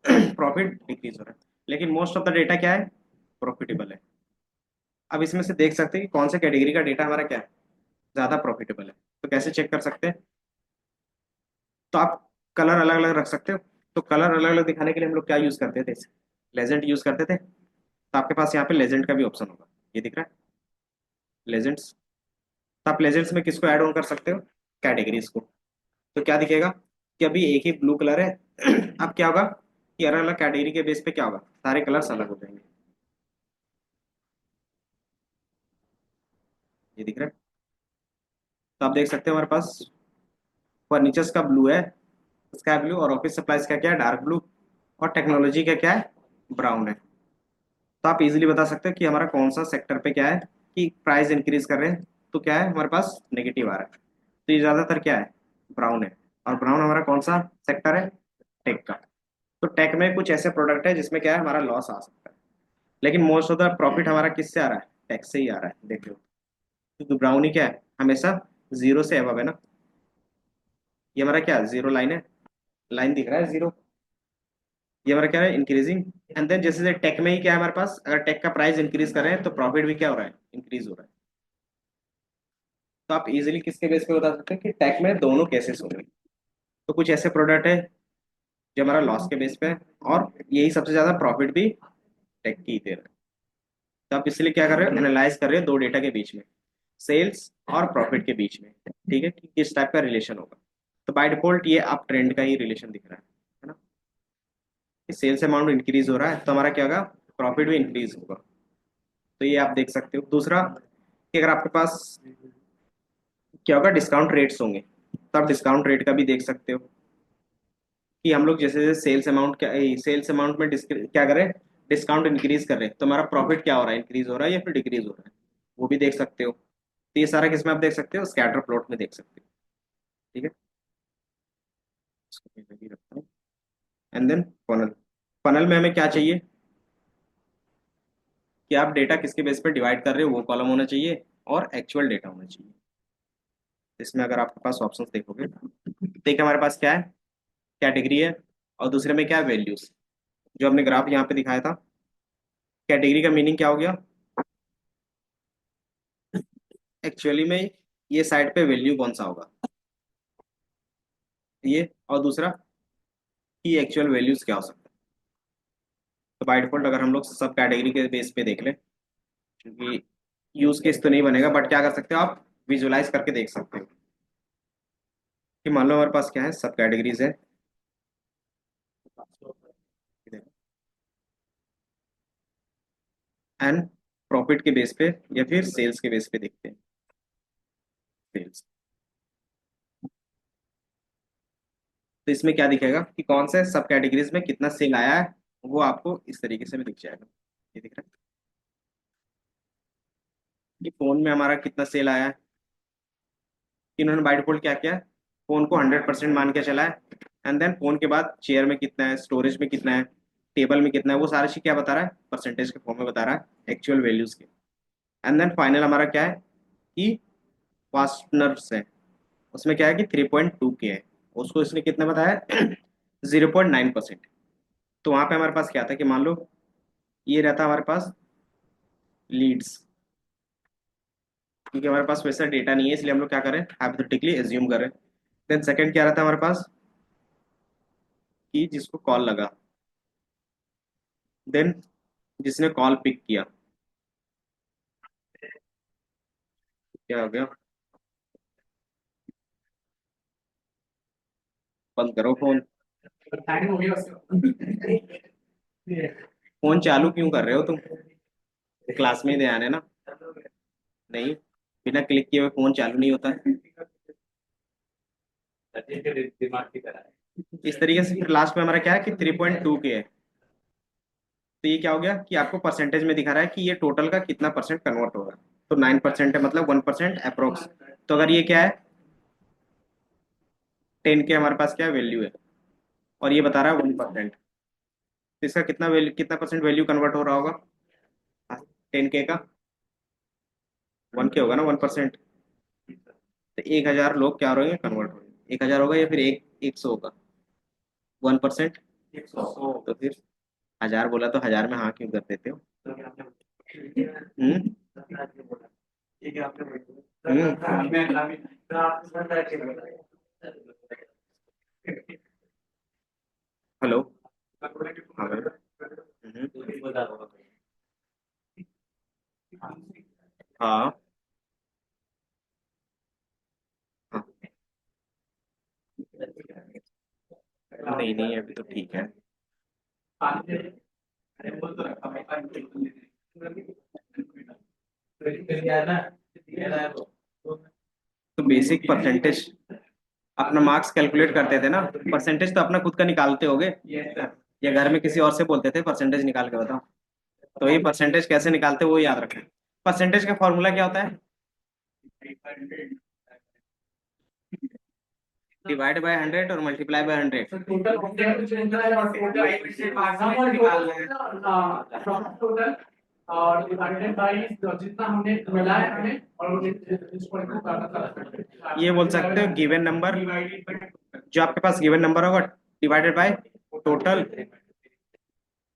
प्रॉफिट डिक्रीज हो रहा है। लेकिन मोस्ट ऑफ द डेटा क्या है, प्रॉफिटेबल है। अब इसमें से देख सकते हैं कि कौन से कैटेगरी का डेटा हमारा क्या है, ज्यादा प्रॉफिटेबल है। तो कैसे चेक कर सकते हैं, तो आप कलर अलग अलग रख सकते हो। तो कलर अलग अलग दिखाने के लिए हम लोग क्या यूज करते थे, लेजेंड यूज करते थे। तो आपके पास यहाँ पे लेजेंड का भी ऑप्शन होगा, ये दिख रहा है लेजेंड्स। तो आप लेजेंड्स में किसको ऐड ऑन कर सकते हो, कैटेगरीज को। तो क्या दिखेगा कि अभी एक ही ब्लू कलर है अब क्या होगा कि अलग अलग कैटेगरी के बेस पे क्या होगा, सारे कलर्स अलग हो जाएंगे, ये दिख रहा है। तो आप देख सकते हैं हमारे पास फर्नीचर्स का ब्लू है, स्काई ब्लू, और ऑफिस सप्लाईज का क्या है डार्क ब्लू, और टेक्नोलॉजी का क्या है ब्राउन है। तो आप इजीली बता सकते हैं कि हमारा कौन सा सेक्टर पे क्या है कि प्राइस इंक्रीज कर रहे हैं, तो क्या है हमारे पास नेगेटिव आ रहा है। तो ये ज्यादातर क्या है, ब्राउन है। और ब्राउन हमारा कौन सा सेक्टर है, टेक का। तो टेक में कुछ ऐसे प्रोडक्ट है जिसमें क्या है हमारा लॉस आ सकता है, लेकिन मोस्ट ऑफ द प्रॉफिट हमारा किससे आ रहा है, टैक्स से ही आ रहा है, देख लो। क्योंकि ब्राउन ही क्या है हमेशा जीरो से अबव है ना, ये हमारा क्या जीरो लाइन है, लाइन दिख रहा है जीरो, ये हमारा क्या है इंक्रीजिंग। एंड देन जैसे टेक में ही क्या है हमारे पास, अगर टेक का प्राइस इंक्रीज कर रहे हैं तो प्रॉफिट भी क्या हो रहा है, इंक्रीज हो रहा है। तो आप इजीली किसके बेस पे बता सकते हैं कि टेक में दोनों केसेस हो रहे हैं। तो कुछ ऐसे प्रोडक्ट है जो हमारा लॉस के बेस पे है, और यही सबसे ज्यादा प्रॉफिट भी टेक की दे रहा है। तो आप इसलिए क्या कर रहे हो, एनालाइज कर रहे हो दो डेटा के बीच में, सेल्स और प्रॉफिट के बीच में, ठीक है कि किस टाइप का रिलेशन होगा। तो बाय डिफॉल्ट ये आप ट्रेंड का ही रिलेशन दिख रहा है ना, कि सेल्स अमाउंट इंक्रीज हो रहा है तो हमारा क्या होगा, प्रॉफिट भी इंक्रीज होगा। तो ये आप देख सकते हो। दूसरा कि अगर आपके पास क्या होगा, डिस्काउंट रेट्स होंगे, तो आप डिस्काउंट रेट का भी देख सकते हो कि हम लोग जैसे जैसे सेल्स अमाउंट में क्या करें, डिस्काउंट इंक्रीज कर रहे हैं तो हमारा प्रॉफिट क्या हो रहा है, इंक्रीज हो रहा है या फिर डिक्रीज हो रहा है, वो भी देख सकते हो। तो ये सारा किस में आप देख सकते हो, स्कैटर प्लॉट में देख सकते हो, ठीक है। इसको मैं लगी रखता हूँ। एंड देन फनल, फनल में हमें क्या चाहिए कि आप डेटा किसके बेस पे डिवाइड कर रहे हो वो कॉलम होना चाहिए, और एक्चुअल डेटा होना चाहिए। इसमें अगर आपके पास ऑप्शंस देखोगे, देखिए हमारे पास क्या है, कैटेगरी है, और दूसरे में क्या है, वैल्यूज। जो हमने ग्राफ यहाँ पे दिखाया था, कैटेगरी का मीनिंग क्या हो गया, एक्चुअली में ये साइड पे वैल्यू कौन सा होगा, ये, और दूसरा कि एक्चुअल वैल्यूज क्या हो सकता है। तो बाय डिफॉल्ट अगर हम लोग सब कैटेगरी के बेस पे देख लें, क्योंकि यूज केस तो नहीं बनेगा, बट क्या कर सकते हो आप विजुलाइज करके देख सकते हो कि मान लो हमारे पास क्या है, सब कैटेगरीज है, एंड प्रॉफिट के बेस पे या फिर सेल्स के बेस पे देखते हैं, सेल्स। तो इसमें क्या दिखेगा कि कौन से सब कैटेगरीज में कितना सेल आया है, वो आपको इस तरीके से भी दिख जाएगा, ये दिख रहा है कि फोन में हमारा कितना सेल आया है। कि इन्होंने बाय डिफॉल्ट क्या किया, फोन को 100% मान के चला है। एंड देन फोन के बाद चेयर में कितना है, स्टोरेज में कितना है, टेबल में कितना है, वो सारा चीज क्या बता रहा है, परसेंटेज के फॉर्म में बता रहा है एक्चुअल वैल्यूज के। एंड देन फाइनल हमारा क्या है कि फास्टनर्स है, उसमें क्या है कि 3.2 के है, उसको इसने कितना बताया 0.9%। तो वहां पे हमारे पास क्या था कि मान लो ये रहता हमारे पास लीड्स, क्योंकि हमारे पास वैसा डेटा नहीं है इसलिए हम लोग क्या करें, हाइपोथेटिकली एज्यूम करें। देन सेकंड क्या रहता है हमारे पास कि जिसको कॉल लगा, देन जिसने कॉल पिक किया, क्या हो गया? बंद करो फोन। टाइम हो गया उसका। फोन चालू क्यों कर रहे हो तुम? क्लास में ही ध्यान है ना? नहीं, बिना क्लिक किए हुए फोन चालू नहीं होता है। दिमाग की तरह है। इस तरीके से फिर लास्ट में हमारा क्या है कि 3.2 के है। तो ये क्या हो गया कि आपको परसेंटेज में दिखा रहा है कि ये टोटल का कितना परसेंट कन्वर्ट होगा। तो 9% है, मतलब 1% अप्रोक्स। तो अगर ये क्या है, 10 के हमारे पास क्या वैल्यू है, और ये बता रहा है 1%, तो इसका कितना वैल्यू, कितना परसेंट वैल्यू कन्वर्ट हो रहा होगा? 10 के का 1 के होगा ना 1%। तो 1,000 लोग क्या हो रहे हैं, कन्वर्ट हो रहे हैं। 1,000 होगा या फिर 100 होगा? 1%। तो फिर 1,000 बोला तो 1,000 में हाँ क्यों कर देते हो? हम्म। हेलो। हाँ भाई। हाँ हाँ। नहीं नहीं, अभी तो ठीक है। तो बेसिक परसेंटेज अपना मार्क्स कैलकुलेट करते थे ना, परसेंटेज तो अपना खुद का निकालते होगे, या घर में किसी और से बोलते थे परसेंटेज निकाल के बताओ? तो ये परसेंटेज कैसे निकालते हैं वो याद रखें। परसेंटेज का फॉर्मूला क्या होता है? डिवाइड बाय 100 और मल्टीप्लाई बाय 100। टोटल हो गया कुछ नहीं है, और टोटल और डिवाइडेड बाय जितना हमने मिला है हमें, और इस पॉइंट को काटा था। ये बोल सकते हो गिवन नंबर, जो आपके पास गिवन नंबर होगा डिवाइडेड बाय टोटल,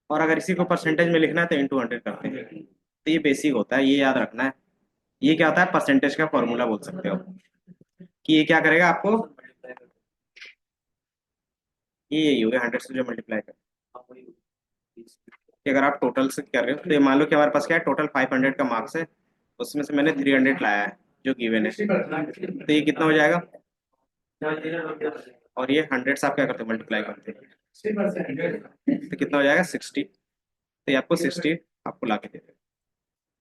और अगर इसी को परसेंटेज में लिखना है तो इंटू 100 करते हैं। तो ये बेसिक होता है, ये याद रखना है। ये क्या होता है, परसेंटेज का फॉर्मूला बोल सकते हो कि ये क्या करेगा आपको, ये यही हो गया 100 से जो मल्टीप्लाई कर, कि अगर आप टोटल से कर रहे हो तो ये मान लो कि हमारे पास क्या है, टोटल 500 का मार्क्स है, उसमें से मैंने 300 लाया है जो गिवन है, तो ये कितना हो जाएगा? और ये 100 से आप क्या करते हो, मल्टीप्लाई करते हो, तो कितना हो जाएगा 60। तो ये आपको 60 आपको ला के देते,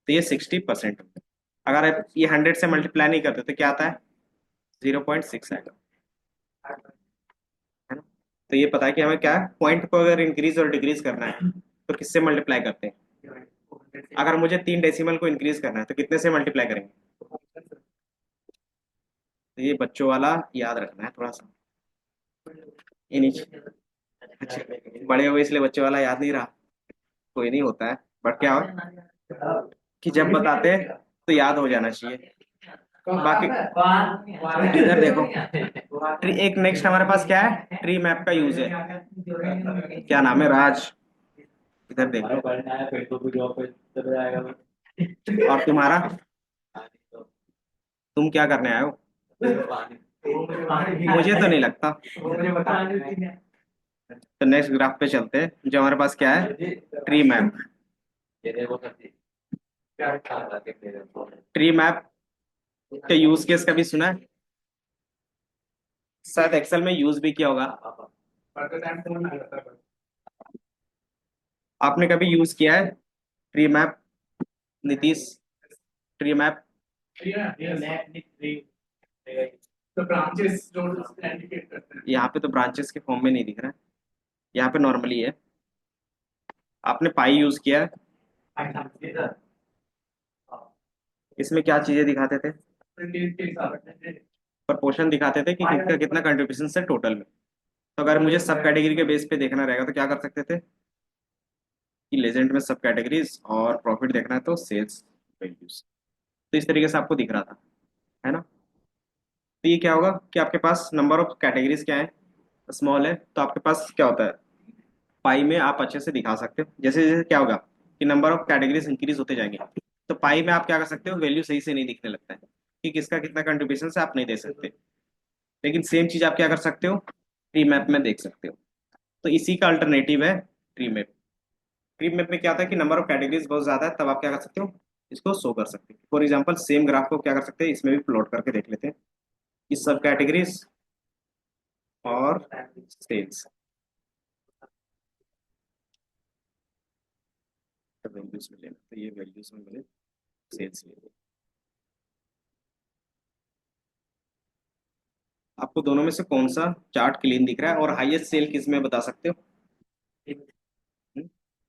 तो ये 60%। अगर आप ये 100 से मल्टीप्लाई नहीं करते तो क्या आता है, 0.6 आएगा, है ना? तो ये पता है कि हमें क्या है, पॉइंट को अगर इंक्रीज और डिक्रीज करना है तो किससे मल्टीप्लाई करते हैं? अगर मुझे 3 डेसिमल को इंक्रीज करना है तो कितने से मल्टीप्लाई करेंगे? तो ये बच्चों वाला याद रखना है थोड़ा सा। ये नीचे, अच्छा, बड़े हुए इसलिए बच्चों वाला याद नहीं रहा, कोई नहीं होता है, बट क्या हो कि जब बताते हैं तो याद हो जाना चाहिए। बाकी इधर देखो, ट्री, एक नेक्स्ट हमारे पास क्या है, ट्री मैप का यूज है। क्या नाम है, राज। इधर देखो, पढ़ना है फिर तो भी जॉब पे चला जाएगा। और तुम्हारा, तुम क्या करने आए हो? मुझे तो नहीं लगता। तो नेक्स्ट ग्राफ पे चलते हैं, जो हमारे पास क्या है, ट्री मैप। ट्री मैप के यूज केस कभी सुना है? शायद एक्सेल में यूज भी किया होगा। आपने कभी यूज किया है tree map, Nitish? Tree map, तो ब्रांचेस जो इंडिकेट करते हैं। यहाँ पे तो ब्रांचेस के फॉर्म में नहीं दिख रहा है, यहाँ पे नॉर्मली है। आपने पाई यूज किया है? इसमें क्या चीजें दिखाते थे? प्रपोर्शन दिखाते थे कि किसका कितना कंट्रीब्यूशन है टोटल में। तो अगर मुझे सब कैटेगरी के बेस पे देखना रहेगा तो क्या कर सकते थे कि लेजेंड में सब कैटेगरीज, और प्रॉफिट देखना है तो सेल्स वैल्यूज। तो इस तरीके से आपको दिख रहा था, है ना? तो ये क्या होगा कि आपके पास नंबर ऑफ कैटेगरीज क्या है, स्मॉल है, तो आपके पास क्या होता है, पाई में आप अच्छे से दिखा सकते हो। जैसे जैसे क्या होगा कि नंबर ऑफ कैटेगरीज इंक्रीज होते जाएंगे, तो पाई में आप क्या कर सकते हो, वैल्यू सही से नहीं दिखने लगता है कि किसका कितना कंट्रीब्यूशन से आप नहीं दे सकते। लेकिन सेम चीज आप क्या कर सकते हो, ट्री मैप में देख सकते हो। तो इसी का अल्टरनेटिव है ट्री मैप। ट्री मैप में क्या होता है कि नंबर ऑफ कैटेगरीज बहुत ज्यादा है, तब आप क्या कर सकते हो, इसको शो कर सकते हो। फॉर एग्जाम्पल सेम ग्राफ को क्या कर सकते हैं, इसमें भी प्लॉट करके देख लेते हैं कि सब कैटेगरीज और सेल्स वैल्यूज में लेना, तो ये वैल्यूज में मिले सेल्स ले। आपको दोनों में से कौन सा चार्ट क्लीन दिख रहा है और हाईएस्ट सेल किस में बता सकते हो?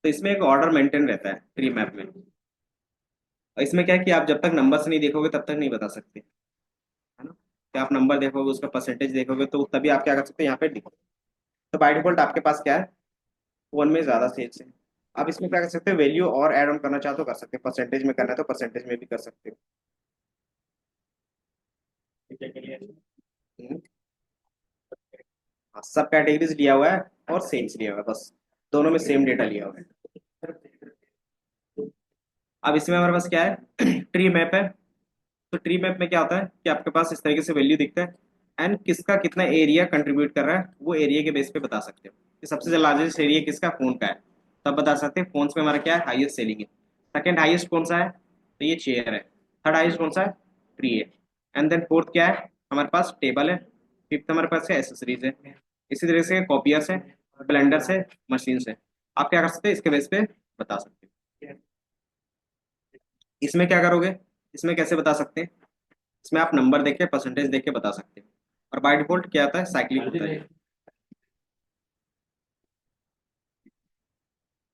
तो इसमें एक ऑर्डर मेंटेन रहता है ट्री मैप में, और इसमें क्या है कि आप जब तक नंबर्स नहीं देखोगे तब तक नहीं बता सकते, है ना। कि आप नंबर देखोगे, उसका परसेंटेज देखोगे, तो तभी आप क्या कर सकते हैं, यहाँ पे लिखो। तो बाय डिफॉल्ट आपके पास क्या है, वन में ज्यादा सेल्स है। आप इसमें क्या कर सकते हो, वैल्यू और ऐड ऑन करना चाहो तो कर सकते हो, परसेंटेज में करना है तो परसेंटेज में भी कर सकते हो। हम्म, हाँ, सब कैटेगरीज लिया हुआ है और सेल्स लिया हुआ है, बस दोनों में सेम डेटा लिया हुआ है। अब इसमें हमारे पास क्या है, ट्री मैप है। तो ट्री मैप में क्या होता है कि आपके पास इस तरीके से वैल्यू दिखता है, एंड किसका कितना एरिया कंट्रीब्यूट कर रहा है वो एरिया के बेस पे बता सकते हो कि सबसे लार्जेस्ट एरिया किसका, फोन का है। तब बता सकते हैं फोन में हमारा क्या है, हाईएस्ट सेलिंग है। सेकंड हाईएस्ट कौन सा है, तो ये चेयर है। थर्ड हाईएस्ट कौन सा है, ट्री है। एंड देन फोर्थ क्या है, हमारे पास टेबल है। फिफ्थ हमारे पास क्या, एसेसरीज है। इसी तरीके से कॉपियर्स है, ब्लेंडर्स है, मशीन्स है। आप क्या कर सकते हैं, इसके बेस पे बता सकते हो। इसमें क्या करोगे, इसमें कैसे बता सकते हैं, इसमें आप नंबर देख के परसेंटेज देख के बता सकते हैं। और बाय डिफॉल्ट क्या आता है, साइक्लिक होता है।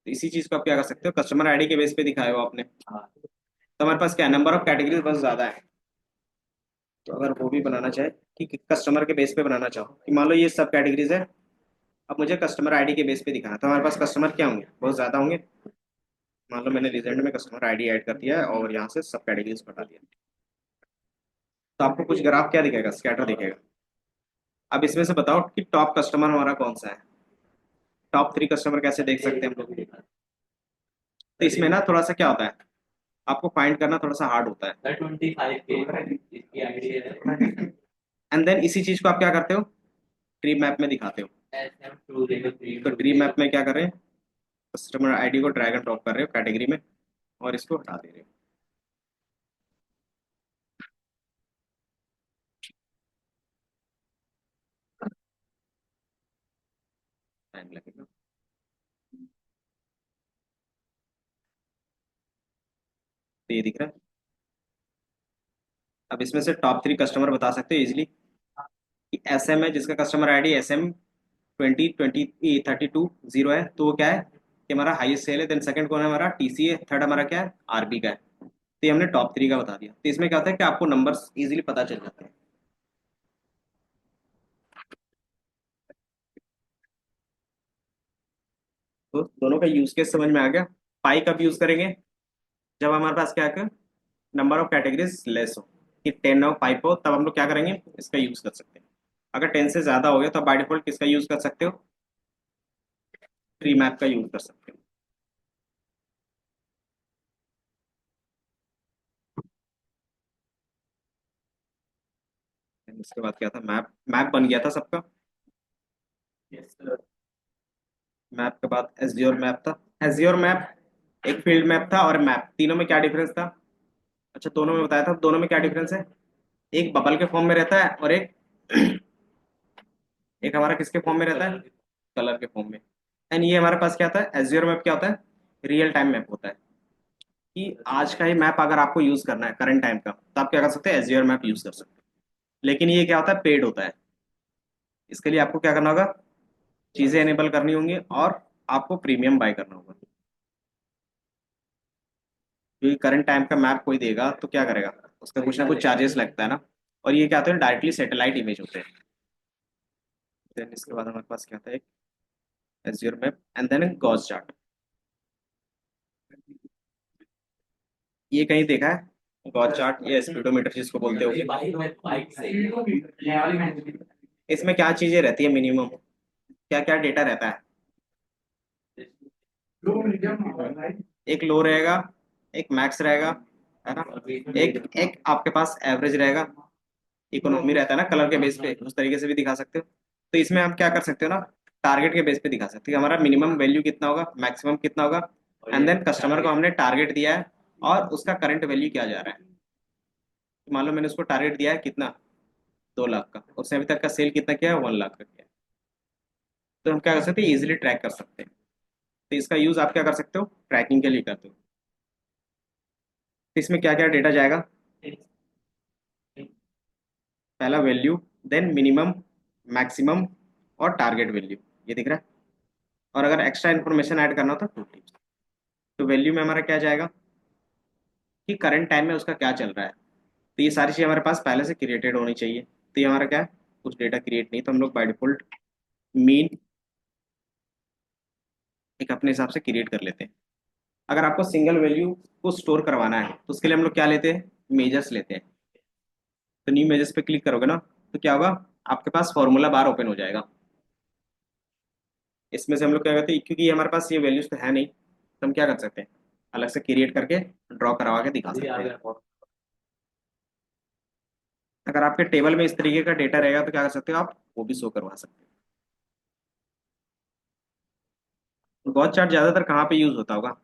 तो इसी चीज को आप क्या कर सकते हो, कस्टमर आईडी के बेस पे दिखाए हो आपने, तो हमारे पास क्या है, नंबर ऑफ कैटेगरीज बहुत ज्यादा है। तो अगर वो भी बनाना चाहे कि कस्टमर के बेस पे बनाना चाहो कि मान लो ये सब कैटेगरीज है, अब मुझे कस्टमर आईडी के बेस पे दिखाना है, तो हमारे पास कस्टमर क्या होंगे, बहुत ज्यादा होंगे। मान लो मैंने रिजल्ट में कस्टमर आईडी ऐड कर दिया है और यहाँ से सब कैटेगरीज हटा दिया, तो आपको कुछ ग्राफ क्या दिखेगा, स्कैटर दिखेगा। अब इसमें से बताओ कि टॉप कस्टमर हमारा कौन सा है, टॉप 3 कस्टमर कैसे देख सकते हैं हम लोग। तो इसमें ना थोड़ा सा क्या होता है, आपको फाइंड करना थोड़ा सा हार्ड होता है। 25 के इसकी आईडिया है। एंड देन इसी चीज को आप क्या करते हो, ट्री मैप में दिखाते हो। तो ट्री मैप में क्या कर रहे हैं, कस्टमर आईडी को ड्रैग एंड ड्रॉप कर रहे हो कैटेगरी में और इसको हटा दे रहे हो। टाइम लगेगा। तो ये दिख रहा है। अब इसमें से टॉप 3 कस्टमर बता सकते हो इजिली कि एस एम है, जिसका कस्टमर आईडी SM 20 32 है, तो वो क्या है कि हमारा हाईएस्ट सेल है। देन सेकंड कौन है, हमारा TC है। थर्ड हमारा क्या है, RB का है। तो ये हमने टॉप 3 का बता दिया। तो इसमें क्या होता है कि आपको नंबर्स इजीली पता चल जाते हैं। तो दोनों का यूज केस समझ में आ गया। पाई कब यूज करेंगे, जब हमारे पास क्या है, नंबर ऑफ कैटेगरीज लेस हो, कि 10 हो, 5 हो, तब हम लोग क्या करेंगे, इसका यूज कर सकते हैं। अगर 10 से ज्यादा हो गया तो बाय डिफॉल्ट किसका यूज कर सकते हो, ट्री मैप का यूज कर सकते हो। Then इसके बाद क्या था, मैप मैप बन गया था सबका। मैप के बाद एज्योर मैप था। एज्योर मैप एक फील्ड मैप था और मैप, तीनों में क्या डिफरेंस था, अच्छा दोनों में बताया था, दोनों में क्या डिफरेंस है, एक बबल के फॉर्म में रहता है और एक एक हमारा किसके फॉर्म में रहता है, कलर के फॉर्म में। एंड ये हमारे पास क्या था, एज्योर मैप क्या होता है, रियल टाइम मैप होता है। कि आज का ही मैप अगर आपको यूज करना है करंट टाइम का, तो आप क्या कर सकते हैं, एज्योर मैप यूज कर सकते हैं। लेकिन ये क्या होता है, पेड होता है। इसके लिए आपको क्या करना होगा, चीजें एनेबल करनी होंगी और आपको प्रीमियम बाय करना होगा। क्योंकि करंट टाइम का मैप कोई देगा तो क्या करेगा, उसका कुछ ना कुछ चार्जेस लगता है ना। और ये क्या होता है, डायरेक्टली सैटेलाइट इमेज होते हैं। देन इसके बाद हमारे पास क्या था, एक Azure map and then gauge chart. ये कहीं देखा है गॉस चार्ट या स्पीडोमीटर जिसको बोलते हो। बाइक से इसमें क्या चीजें रहती है मिनिमम, क्या क्या डेटा रहता है, एक लो रहेगा, एक मैक्स रहेगा, है ना। एक एक आपके पास एवरेज रहेगा, इकोनॉमी रहता है ना, कलर के बेस पे उस तरीके से भी दिखा सकते हो। तो इसमें हम क्या कर सकते हो ना, टारगेट के बेस पे दिखा सकते हो कि हमारा मिनिमम वैल्यू कितना होगा, मैक्सिमम कितना होगा, एंड देन कस्टमर को हमने टारगेट दिया है और उसका करंट वैल्यू क्या जा रहा है। तो मान लो मैंने उसको टारगेट दिया है कितना, 2 लाख का, उसने अभी तक का सेल कितना किया है, 1 लाख का किया है। तो हम क्या कर सकते हैं, इजिली ट्रैक कर सकते हैं। तो इसका यूज आप क्या कर सकते हो, ट्रैकिंग के लिए करते हो। तो इसमें क्या क्या डेटा जाएगा, पहला वैल्यू, देन मिनिमम, मैक्सिमम और टारगेट वैल्यू, ये दिख रहा है। और अगर एक्स्ट्रा इन्फॉर्मेशन ऐड करना हो तो 2 टिप्स। तो वैल्यू में हमारा क्या जाएगा कि करंट टाइम में उसका क्या चल रहा है। तो ये सारी चीज़ हमारे पास पहले से क्रिएटेड होनी चाहिए। तो ये हमारा क्या है, कुछ डेटा क्रिएट नहीं, तो हम लोग बाय डिफॉल्ट मीन एक अपने हिसाब से क्रिएट कर लेते हैं। अगर आपको सिंगल वैल्यू को स्टोर करवाना है तो उसके लिए हम लोग क्या लेते हैं, मेजर्स लेते हैं। तो न्यू मेजर्स पे क्लिक करोगे ना, तो क्या होगा, आपके पास फॉर्मूला बार ओपन हो जाएगा। इसमें से हम लोग क्या करते हैं, क्योंकि ये हमारे पास ये वैल्यूज तो है नहीं, तो हम क्या कर सकते हैं, अलग से क्रिएट करके ड्रॉ करवा के दिखा सकते हैं। अगर आपके टेबल में इस तरीके का डेटा रहेगा तो क्या कर सकते हो आप, वो भी शो करवा सकते हो। गॉस चार्ट ज्यादातर कहाँ पे यूज होता होगा,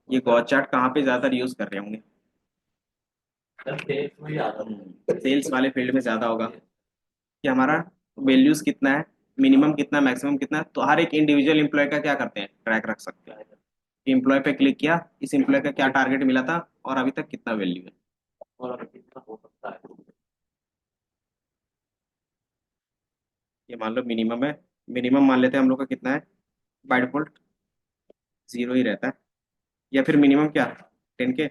ये गॉस चार्ट कहाँ पे ज्यादातर यूज कर रहे होंगे, सेल्स वाले फील्ड में ज्यादा होगा कि हमारा वैल्यूज कितना है, मिनिमम कितना, मैक्सिमम कितना है। तो हर एक इंडिविजुअल एम्प्लॉय का क्या करते हैं, ट्रैक रख सकते हैं। एम्प्लॉय पे क्लिक किया, इस एम्प्लॉय का क्या टारगेट मिला था और अभी तक कितना वैल्यू है। और कितना हो सकता है। ये मान लो मिनिमम है, मिनिमम मान लेते हैं हम लोग का कितना है, बाय डिफॉल्ट 0 ही रहता है। या फिर मिनिमम क्या, 10K,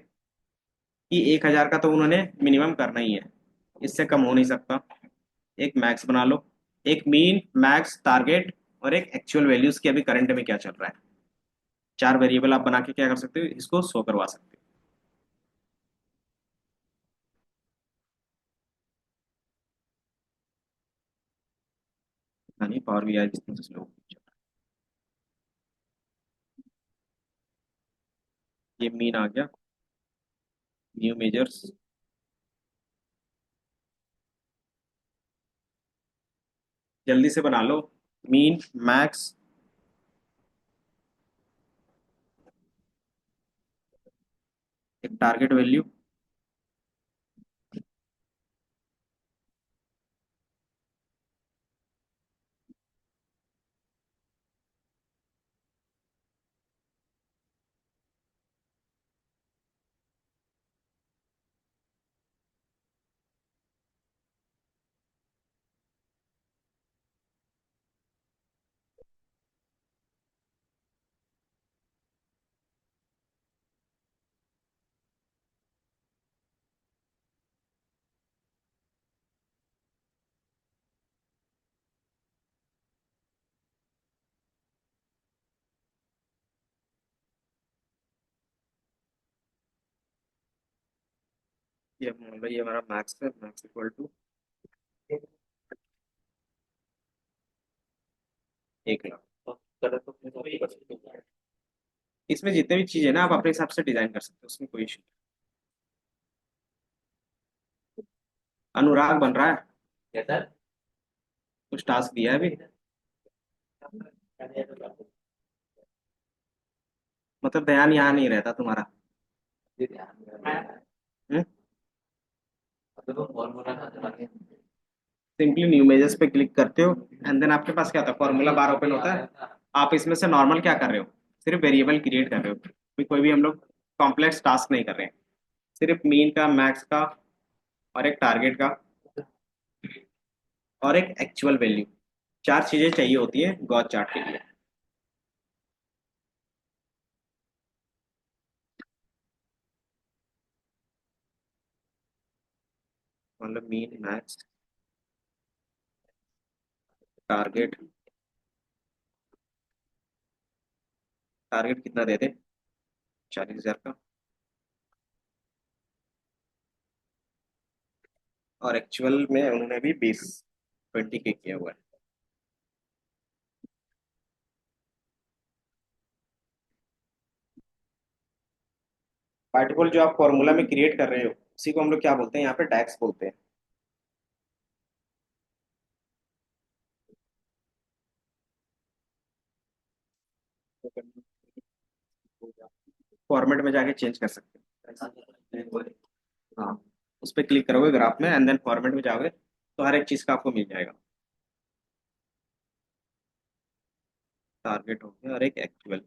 कि 1,000 का तो उन्होंने मिनिमम करना ही है, इससे कम हो नहीं सकता। एक मैक्स बना लो, एक मीन, मैक्स, टारगेट और एक एक्चुअल वैल्यूज की अभी करंट में क्या चल रहा है। 4 वेरिएबल आप बना के क्या कर सकते हो, इसको शो करवा सकते हो। यानी पावर बीआई जितना से slow चल रहा है। ये मीन आ गया, न्यू मेजर्स, जल्दी से बना लो, मीन, मैक्स, एक टारगेट वैल्यू। ये मान लो ये हमारा मैक्स है, max equal to 1 lakh. Colour तो अपने हिसाब से कर सकते हैं। इसमें जितने भी चीजें ना आप अपने हिसाब से डिजाइन कर सकते हो, उसमें कोई इशू। अनुराग बन रहा है, क्या सर? कुछ टास्क दिया है अभी, मतलब ध्यान यहाँ नहीं रहता तुम्हारा। ये ध्यान में रखना। हम्म? अब तो फॉर्मूला ना चला के सिंपली न्यू मेजर्स पे क्लिक करते हो एंड देन आपके पास क्या होता है, फॉर्मूला बार ओपन होता है। आप इसमें से नॉर्मल क्या कर रहे हो, सिर्फ वेरिएबल क्रिएट कर रहे हो, कोई भी हम लोग कॉम्प्लेक्स टास्क नहीं कर रहे हैं। सिर्फ मीन का, मैक्स का और एक टारगेट का और एक एक्चुअल वैल्यू, 4 चीजें चाहिए होती है गॉस चार्ट के लिए। मतलब मीन, मैक्स, टारगेट। टारगेट कितना दे दे, 40,000 का, और एक्चुअल में उन्होंने भी 20 के किया हुआ है। पार्टिकल जो आप फॉर्मूला में क्रिएट कर रहे हो उसी को हम लोग क्या बोलते हैं, यहाँ पे डैक्स बोलते हैं। फॉर्मेट में जाके चेंज कर सकते हो। हाँ, उस पर क्लिक करोगे ग्राफ में एंड देन फॉर्मेट में जाओगे तो हर एक चीज़ का आपको मिल जाएगा। टारगेट हो गया और एक एक्चुअल।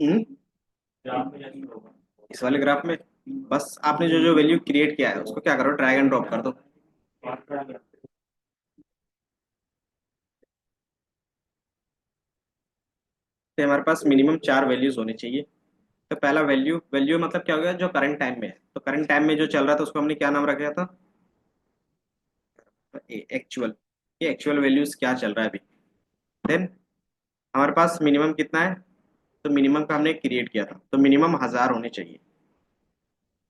हम्म, इस वाले ग्राफ में बस आपने जो जो वैल्यू क्रिएट किया है उसको क्या करो, ड्रैग एंड ड्रॉप कर दो। तो हमारे पास मिनिमम 4 वैल्यूज होनी चाहिए। तो पहला वैल्यू, वैल्यू मतलब क्या हो गया, जो करंट टाइम में है। तो करंट टाइम में जो चल रहा था उसको हमने क्या नाम रखा था, एक्चुअल। ये एक्चुअल वैल्यूज क्या चल रहा है अभी। देन हमारे पास मिनिमम कितना है, तो मिनिमम का हमने क्रिएट किया था, तो मिनिमम 1000 होने चाहिए।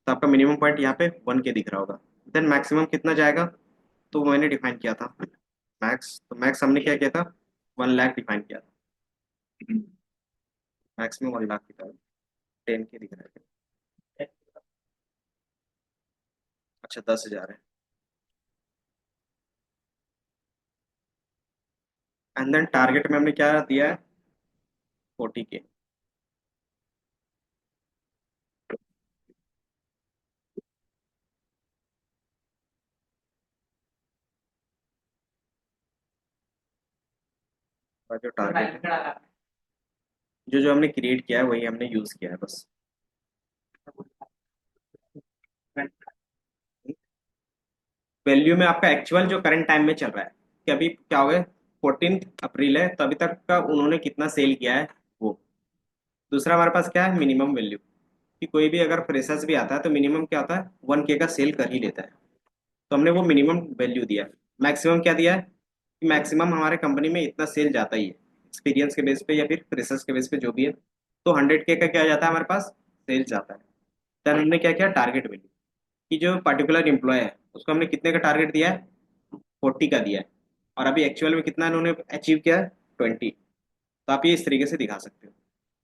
तो आपका मिनिमम पॉइंट यहाँ पे 1 के दिख रहा होगा। देन मैक्सिमम कितना जाएगा, तो वो मैंने डिफाइन किया था मैक्स। तो मैक्स हमने क्या किया था, 1 लाख डिफाइन किया था। मैक्सिमम 1 लाख की था, 10 के दिख रहा है। अच्छा, 10,000 है। एंड देन टारगेट में हमने क्या दिया है, 40 के। और जो टारगेट है, जो जो हमने क्रिएट किया है वही हमने यूज किया है बस। वैल्यू में आपका एक्चुअल जो करंट टाइम में चल रहा है कि अभी क्या हो गया, 14 अप्रैल है तो अभी तक का उन्होंने कितना सेल किया है वो। दूसरा हमारे पास क्या है, मिनिमम वैल्यू, कि कोई भी अगर फ्रेशर्स भी आता है तो मिनिमम क्या होता है, 1 के का सेल कर ही लेता है। तो हमने वो मिनिमम वैल्यू दिया। मैक्सिमम क्या दिया है, कि मैक्सिमम हमारे कंपनी में इतना सेल जाता ही है, एक्सपीरियंस के बेस पे या फिर फ्रेशर्स के बेस पे जो भी है। तो 100 के का क्या जाता है हमारे पास, सेल जाता है। देन हमने क्या किया, टारगेट वैल्यू, कि जो पर्टिकुलर एम्प्लॉय है उसको हमने कितने का टारगेट दिया है, 40 का दिया है। और अभी एक्चुअल में कितना इन्होंने अचीव किया है, 20। तो आप ये इस तरीके से दिखा सकते हो।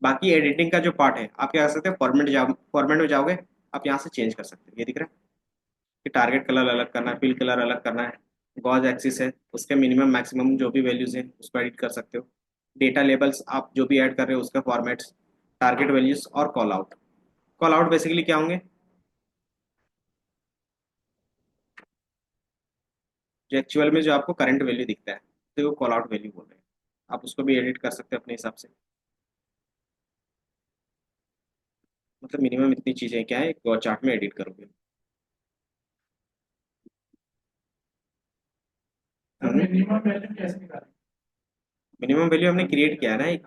बाकी एडिटिंग का जो पार्ट है आप क्या कर सकते हो, फॉर्मेट में जाओगे, आप यहाँ से चेंज कर सकते हो। ये दिख रहा है कि टारगेट कलर अलग करना है, फिल कलर अलग करना है। गॉज एक्सिस है, उसके मिनिमम मैक्सिमम जो भी वैल्यूज हैं उसको एडिट कर सकते हो। डेटा लेबल्स आप जो भी ऐड कर रहे हो उसका फॉर्मेट्स, टारगेट वैल्यूज और call out. Call out basically क्या होंगे, जो एक्चुअल में जो आपको करंट वैल्यू दिखता है तो वो कॉल आउट वैल्यू बोल रहे हैं। आप उसको भी एडिट कर सकते हो अपने हिसाब से। मतलब मिनिमम इतनी चीजें क्या है, गॉ चार्ट में एडिट करोगे। मिनिमम वैल्यू कैसे निकालें? मिनिमम वैल्यू हमने क्रिएट किया है ना एक,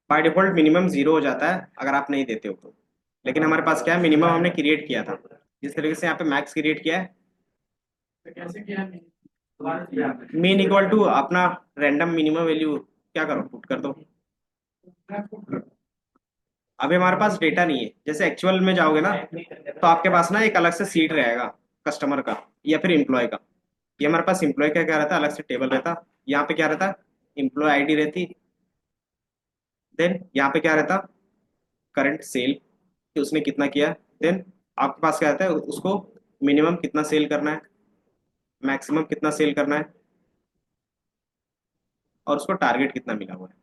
बाय डिफॉल्ट मिनिमम 0 हो जाता है अगर आप नहीं देते हो तो। लेकिन हमारे पास क्या है, मिनिमम हमने क्रिएट किया था। जिस तरीके से यहाँ पे मैक्स क्रिएट किया है, तो कैसे किया? मीन इक्वल टू अपना रैंडम मिनिमम वैल्यू क्या करो, पुट कर दो। अभी हमारे पास डेटा नहीं है, जैसे एक्चुअल में जाओगे ना तो आपके पास ना एक अलग से सीट रहेगा कस्टमर का या फिर एम्प्लॉय का। ये हमारे पास एम्प्लॉय का क्या रहता है, अलग से टेबल रहता। यहाँ पे क्या रहता, एम्प्लॉय आईडी रहती। देन यहाँ पे क्या रहता, करंट सेल, कि उसने कितना किया। देन आपके पास क्या रहता है, उसको मिनिमम कितना सेल करना है, मैक्सिमम कितना सेल करना है, और उसको टारगेट कितना मिला हुआ है।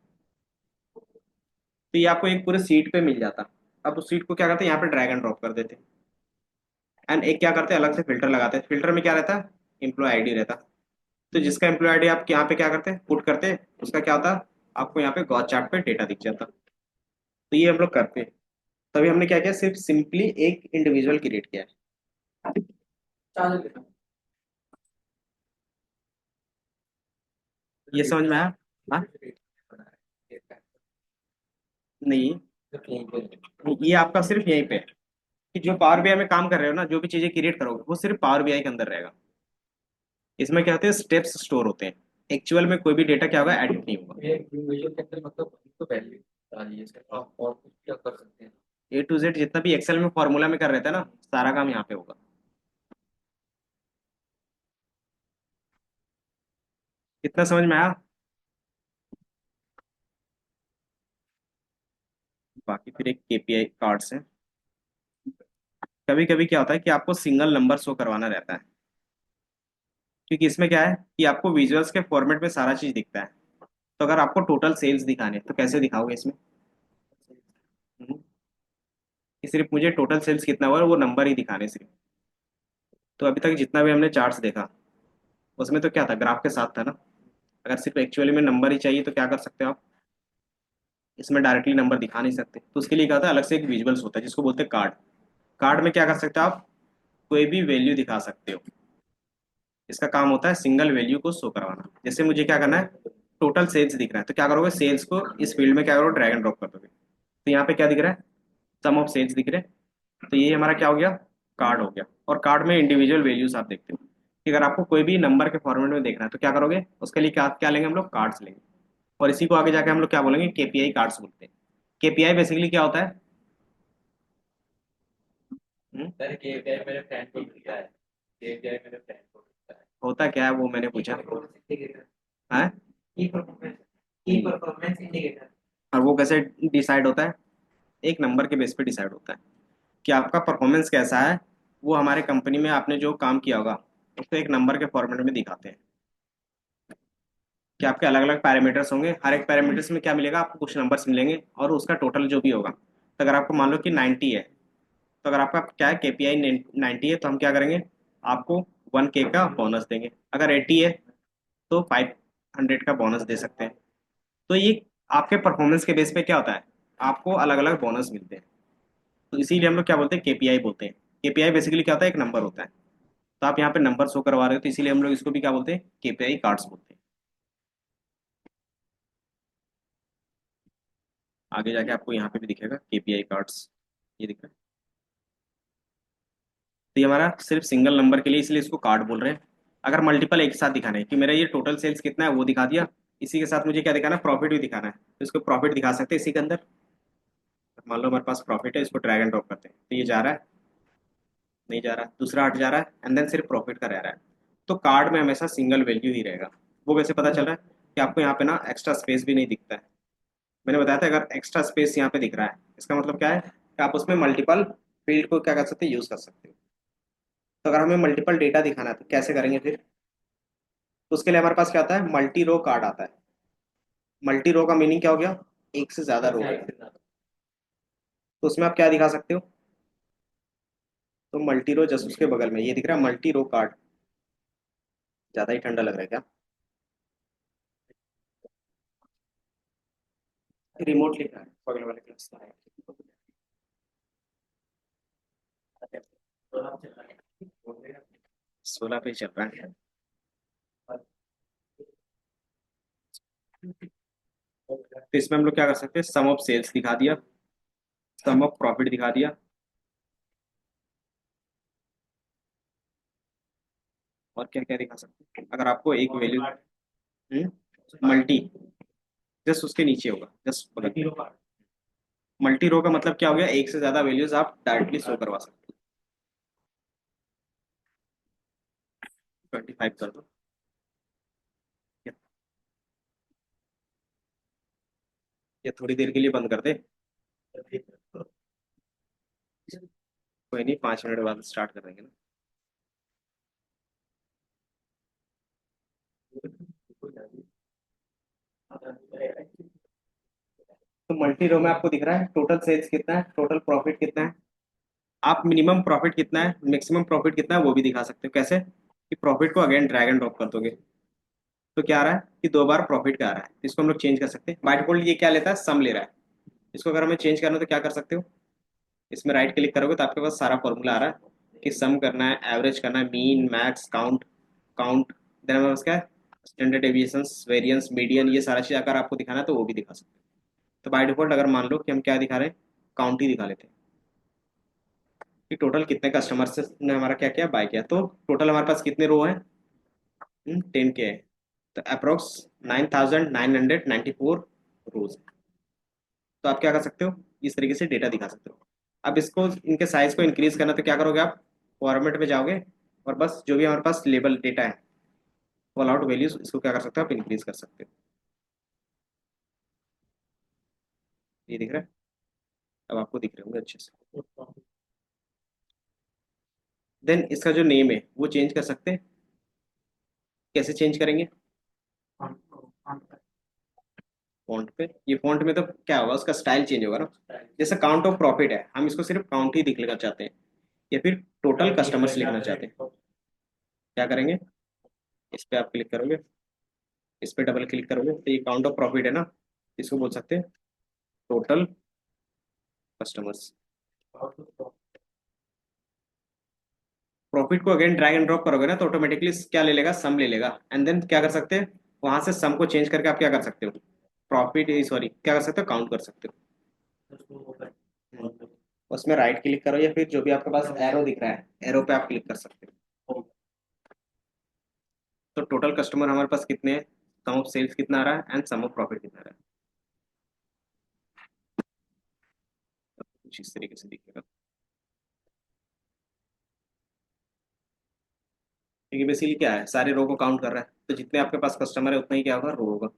तो ये आपको एक पूरे सीट पे मिल जाता। अब उस सीट को क्या करते हैं, यहाँ पे ड्रैग एंड ड्रॉप कर देते हैं। एंड एक क्या करते हैं, अलग से फिल्टर लगाते हैं। फिल्टर में क्या रहता है, एम्प्लॉय आईडी रहता। तो जिसका एम्प्लॉय आईडी आप यहाँ पे क्या करते हैं, पुट करते हैं, उसका क्या होता है, आपको यहाँ पे गॉस चार्ट पे डेटा दिख जाता। तो ये हम लोग करते हैं। तभी हमने क्या किया, सिर्फ सिंपली एक इंडिविजुअल क्रिएट किया है। ये समझ में आया। हाँ, नहीं, ये आपका सिर्फ यहीं पे है कि जो पावर बीआई में काम कर रहे हो ना, जो भी चीजें क्रिएट करोगे वो सिर्फ पावर बीआई के अंदर रहेगा। इसमें क्या होते हैं, स्टेप्स स्टोर होते हैं। एक्चुअल में कोई भी डेटा क्या होगा, एडिट नहीं होगा। ये विजुअल के अंदर मतलब तो वैल्यू डालिए है सर, आप और कुछ क्या कर सकते हैं। ए टू जेड जितना भी एक्सेल में फॉर्मूला में कर रहे थे ना, सारा काम यहाँ पे होगा। कितना समझ में आया? बाकी फिर एक केपीआई कार्ड्स है। कभी कभी क्या होता है कि आपको सिंगल नंबर शो करवाना रहता है, क्योंकि इसमें क्या है कि आपको विजुअल्स के फॉर्मेट में सारा चीज दिखता है। तो अगर आपको टोटल सेल्स दिखाने तो कैसे दिखाओगे इसमें? हम्म, कि सिर्फ मुझे टोटल सेल्स कितना हुआ है वो नंबर ही दिखाने सिर्फ। तो अभी तक जितना भी हमने चार्ट्स देखा उसमें तो क्या था, ग्राफ के साथ था ना। अगर सिर्फ एक्चुअली में नंबर ही चाहिए तो क्या कर सकते हो आप, इसमें डायरेक्टली नंबर दिखा नहीं सकते, तो उसके लिए क्या होता है, अलग से एक विजुअल्स होता है जिसको बोलते हैं कार्ड। कार्ड में क्या कर सकते हो आप, कोई भी वैल्यू दिखा सकते हो। इसका काम होता है सिंगल वैल्यू को शो करवाना। जैसे मुझे क्या करना है, टोटल सेल्स दिख रहा है, तो क्या करोगे, सेल्स को इस फील्ड में क्या करोगे, ड्रैग एंड ड्रॉप कर दोगे। तो यहाँ पे क्या दिख रहा है, सम ऑफ सेल्स दिख रहे हैं। तो ये हमारा क्या हो गया, कार्ड हो गया। और कार्ड में इंडिविजुअल वैल्यूज आप देखते हो कि अगर आपको कोई भी नंबर के फॉर्मेट में देखना है तो क्या करोगे, उसके लिए क्या क्या लेंगे हम लोग, कार्ड्स लेंगे। और इसी को आगे जाके हम लोग क्या बोलेंगे, केपीआई कार्ड्स बोलते हैं। केपीआई बेसिकली क्या होता है? हम्म, सर केपीआई मेरे फ्रेंड को मिलता है। केपीआई मेरे फ्रेंड को मिलता है। होता क्या है वो मैंने पूछा। है? की परफॉर्मेंस इंडिकेटर। और वो कैसे डिसाइड होता है? एक नंबर के बेस पे डिसाइड होता है कि आपका परफॉर्मेंस कैसा है। वो हमारे कंपनी में आपने जो काम किया होगा उसको एक नंबर के फॉर्मेट में दिखाते हैं कि आपके अलग अलग पैरामीटर्स होंगे, हर एक पैरामीटर्स में क्या मिलेगा, आपको कुछ नंबर्स मिलेंगे और उसका टोटल जो भी होगा। तो अगर आपको मान लो कि 90 है, तो अगर आपका क्या है, केपीआई 90 है, तो हम क्या करेंगे, आपको 1K का बोनस देंगे। अगर 80 है तो 500 का बोनस दे सकते हैं। तो ये आपके परफॉर्मेंस के बेस पे क्या होता है, आपको अलग अलग बोनस मिलते हैं। तो इसीलिए हम लोग क्या बोलते हैं, केपीआई बोलते हैं। केपीआई बेसिकली क्या होता है, एक नंबर होता है। तो आप यहाँ पे नंबर शो करवा रहे हो तो इसीलिए हम लोग इसको भी क्या बोलते हैं, केपीआई कार्ड्स बोलते हैं। आगे जाके आपको यहाँ पे भी दिखेगा केपीआई कार्ड्स, ये दिख रहा है। तो ये हमारा सिर्फ सिंगल नंबर के लिए इसलिए इसको कार्ड बोल रहे हैं। अगर मल्टीपल एक साथ दिखाना है कि मेरा ये टोटल सेल्स कितना है वो दिखा दिया, इसी के साथ मुझे क्या दिखाना है, प्रॉफिट भी दिखाना है, तो इसको प्रॉफिट दिखा सकते हैं इसी के अंदर। मान लो हमारे पास प्रॉफिट है, इसको ड्रैग एंड ड्रॉप करते हैं तो ये जा रहा है, नहीं जा रहा, दूसरा हट जा रहा है, एंड देन सिर्फ प्रॉफिट का रह रहा है। तो कार्ड में हमेशा सिंगल वैल्यू ही रहेगा। वो कैसे पता चल रहा है कि आपको यहाँ पे ना एक्स्ट्रा स्पेस भी नहीं दिखता है। मैंने बताया था अगर एक्स्ट्रा स्पेस यहाँ पे दिख रहा है इसका मतलब क्या है कि आप उसमें मल्टीपल फील्ड को क्या कर सकते हैं, यूज कर सकते हो। तो अगर हमें मल्टीपल डेटा दिखाना है तो कैसे करेंगे फिर, तो उसके लिए हमारे पास क्या आता है, मल्टी रो कार्ड आता है। मल्टी रो का मीनिंग क्या हो गया, एक से ज्यादा रो है। तो उसमें आप क्या दिखा सकते हो, तो मल्टी रो जस्ट उसके बगल में ये दिख रहा है, मल्टी रो कार्ड। ज्यादा ही ठंडा लग रहा है क्या, रिमोट लिख रहा है बगल वाले क्लास का। 16 पे चल रहा है। तो इसमें हम लोग क्या कर सकते हैं, सम ऑफ सेल्स दिखा दिया, सम ऑफ प्रॉफिट दिखा दिया, और क्या क्या दिखा सकते हैं अगर आपको एक वैल्यू, मल्टी, जस्ट उसके नीचे होगा, जस्ट बगल। मल्टी रो का मतलब क्या हो गया, एक से ज्यादा वैल्यूज आप डायरेक्टली शो करवा सकते 25 कर दो, या थोड़ी देर के लिए बंद कर दे, कोई नहीं, 5 मिनट बाद स्टार्ट कर देंगे ना। तो मल्टी रो में आपको दिख रहा है टोटल सेल्स कितना है, टोटल प्रॉफिट कितना है, आप मिनिमम प्रॉफिट कितना है, मैक्सिमम प्रॉफिट कितना है वो भी दिखा सकते हो। कैसे, कि प्रॉफिट को अगेन ड्रैग एंड ड्रॉप कर दोगे तो क्या आ रहा है कि 2 बार प्रॉफिट का आ रहा है। इसको हम लोग चेंज कर सकते हैं। बाय डिफॉल्ट ये क्या लेता है, सम ले रहा है। इसको अगर हमें चेंज करना है तो क्या कर सकते हो, इसमें राइट क्लिक करोगे तो आपके पास सारा फॉर्मूला आ रहा है कि सम करना है, एवरेज करना है, mean, max, count, count, then हमारे पास क्या है, स्टैंडर्ड डेविएशंस, वेरिएंस, मीडियन, ये सारा चीज अगर आपको दिखाना है तो वो भी दिखा सकते हैं। तो बाय डिफॉल्ट अगर मान लो कि हम क्या दिखा रहे हैं, काउंट ही दिखा लेते हैं कि टोटल कितने कस्टमर्स ने हमारा क्या किया, बाय किया। तो टोटल हमारे पास कितने रो हैं, 10K है। तो अप्रोक्स 9,994 रोज। तो आप क्या कर सकते हो, इस तरीके से डेटा दिखा सकते हो। अब इसको, इनके साइज को इंक्रीज करना तो क्या करोगे आप, फॉर्मेट में जाओगे और बस जो भी हमारे पास लेबल डेटा है कॉल आउट वैल्यूज इसको क्या कर सकते हो आप, इंक्रीज कर सकते हो। ये दिख रहा है, अब आपको दिख रहे होंगे अच्छे से। देन इसका जो नेम है वो चेंज कर सकते हैं। कैसे चेंज करेंगे? फॉन्ट पे, ये फॉन्ट में तो क्या होगा, उसका स्टाइल चेंज होगा ना। जैसे काउंट ऑफ प्रॉफिट है, हम इसको सिर्फ काउंट ही दिखना चाहते हैं, या फिर टोटल कस्टमर्स लिखना चाहते हैं। क्या करेंगे, इस पे आप क्लिक करोगे, इस पे डबल क्लिक करोगे तो ये काउंट ऑफ प्रॉफिट है ना, इसको बोल सकते हैं टोटल कस्टमर्स। प्रॉफिट को अगेन ड्रैग एंड ड्रॉप करोगे ना तो ऑटोमेटिकली क्या ले लेगा, सम ले लेगा। एंड देन क्या कर सकते हैं, वहां से सम को चेंज करके आप क्या कर सकते हो, प्रॉफिट सॉरी क्या कर सकते हो, काउंट कर सकते हो। उसमें राइट क्लिक करो, या फिर जो भी आपके पास एरो दिख रहा है, एरो पे आप क्लिक कर सकते हो। तो टोटल कस्टमर हमारे पास कितने हैं, सम ऑफ सेल्स कितना आ रहा है, एंड सम ऑफ प्रॉफिट कितना आ रहा है। तो कुछ इस तरीके से दिखेगा। क्योंकि बेसिकली क्या है, सारे रो को काउंट कर रहा है, तो जितने आपके पास कस्टमर है उतना ही क्या होगा, रो होगा।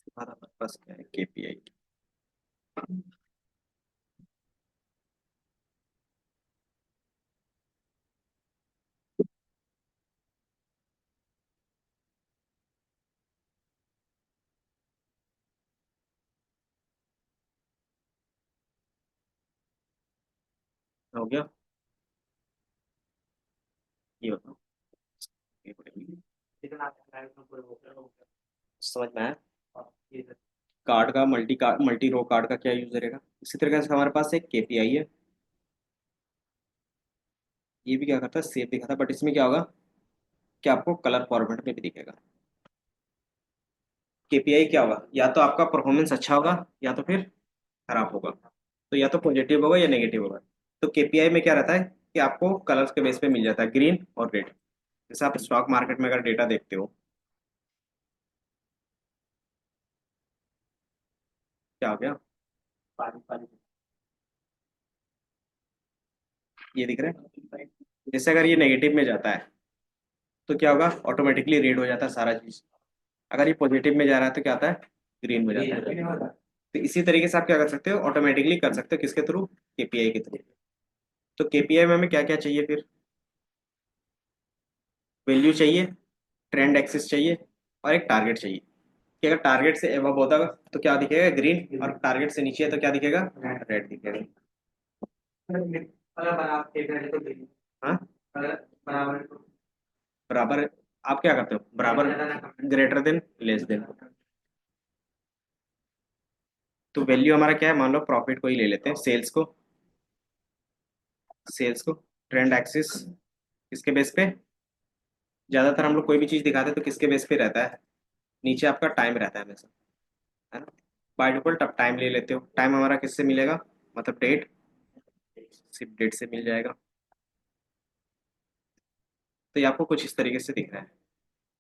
हमारा पर्पस क्या है, केपीआई। हो गया, ये बताओ, ये पढ़ेंगे। समझ में आया? कार्ड का मल्टी रो कार्ड का क्या यूज रहेगा। इसी तरीके से हमारे पास एक केपीआई है, ये भी क्या करता है, सेव दिखाता है, बट इसमें क्या होगा कि आपको कलर फॉर्मेट में भी दिखेगा। केपीआई क्या होगा, या तो आपका परफॉर्मेंस अच्छा होगा या तो फिर खराब होगा, तो या तो पॉजिटिव होगा या नेगेटिव होगा। तो केपीआई में क्या रहता है कि आपको कलर्स के बेस पे मिल जाता है, ग्रीन और रेड। जैसे आप स्टॉक मार्केट में अगर डेटा देखते हो, क्या हो गया, ये दिख रहा है। जैसे अगर ये नेगेटिव में जाता है तो क्या होगा, ऑटोमेटिकली रेड हो जाता है सारा चीज। अगर ये पॉजिटिव में जा रहा है तो क्या आता है, ग्रीन हो जाता है। तो इसी तरीके से आप क्या कर सकते हो, ऑटोमेटिकली कर सकते हो, किसके थ्रू, केपीआई के थ्रू। तो केपीआई में हमें क्या क्या चाहिए फिर, वैल्यू चाहिए, ट्रेंड एक्सिस चाहिए, और एक टारगेट चाहिए। कि अगर टारगेट से एबव होता तो क्या दिखेगा, ग्रीन, और टारगेट से नीचे है तो क्या दिखेगा, रेड दिखेगा। हाँ, बराबर, आप क्या करते हो, बराबर, ग्रेटर देन, लेस देन। तो वैल्यू हमारा क्या है, मान लो प्रॉफिट को ही ले लेते हैं, सेल्स को ट्रेंड एक्सिस किसके बेस पे, ज्यादातर हम लोग कोई भी चीज दिखाते हैं तो किसके बेस पे रहता है, नीचे आपका टाइम रहता है हमेशा, है ना। बाय डिफॉल्ट आप टाइम ले लेते हो, टाइम हमारा किससे मिलेगा, मतलब डेट, सिर्फ डेट से मिल जाएगा। तो ये आपको कुछ इस तरीके से दिख रहा है,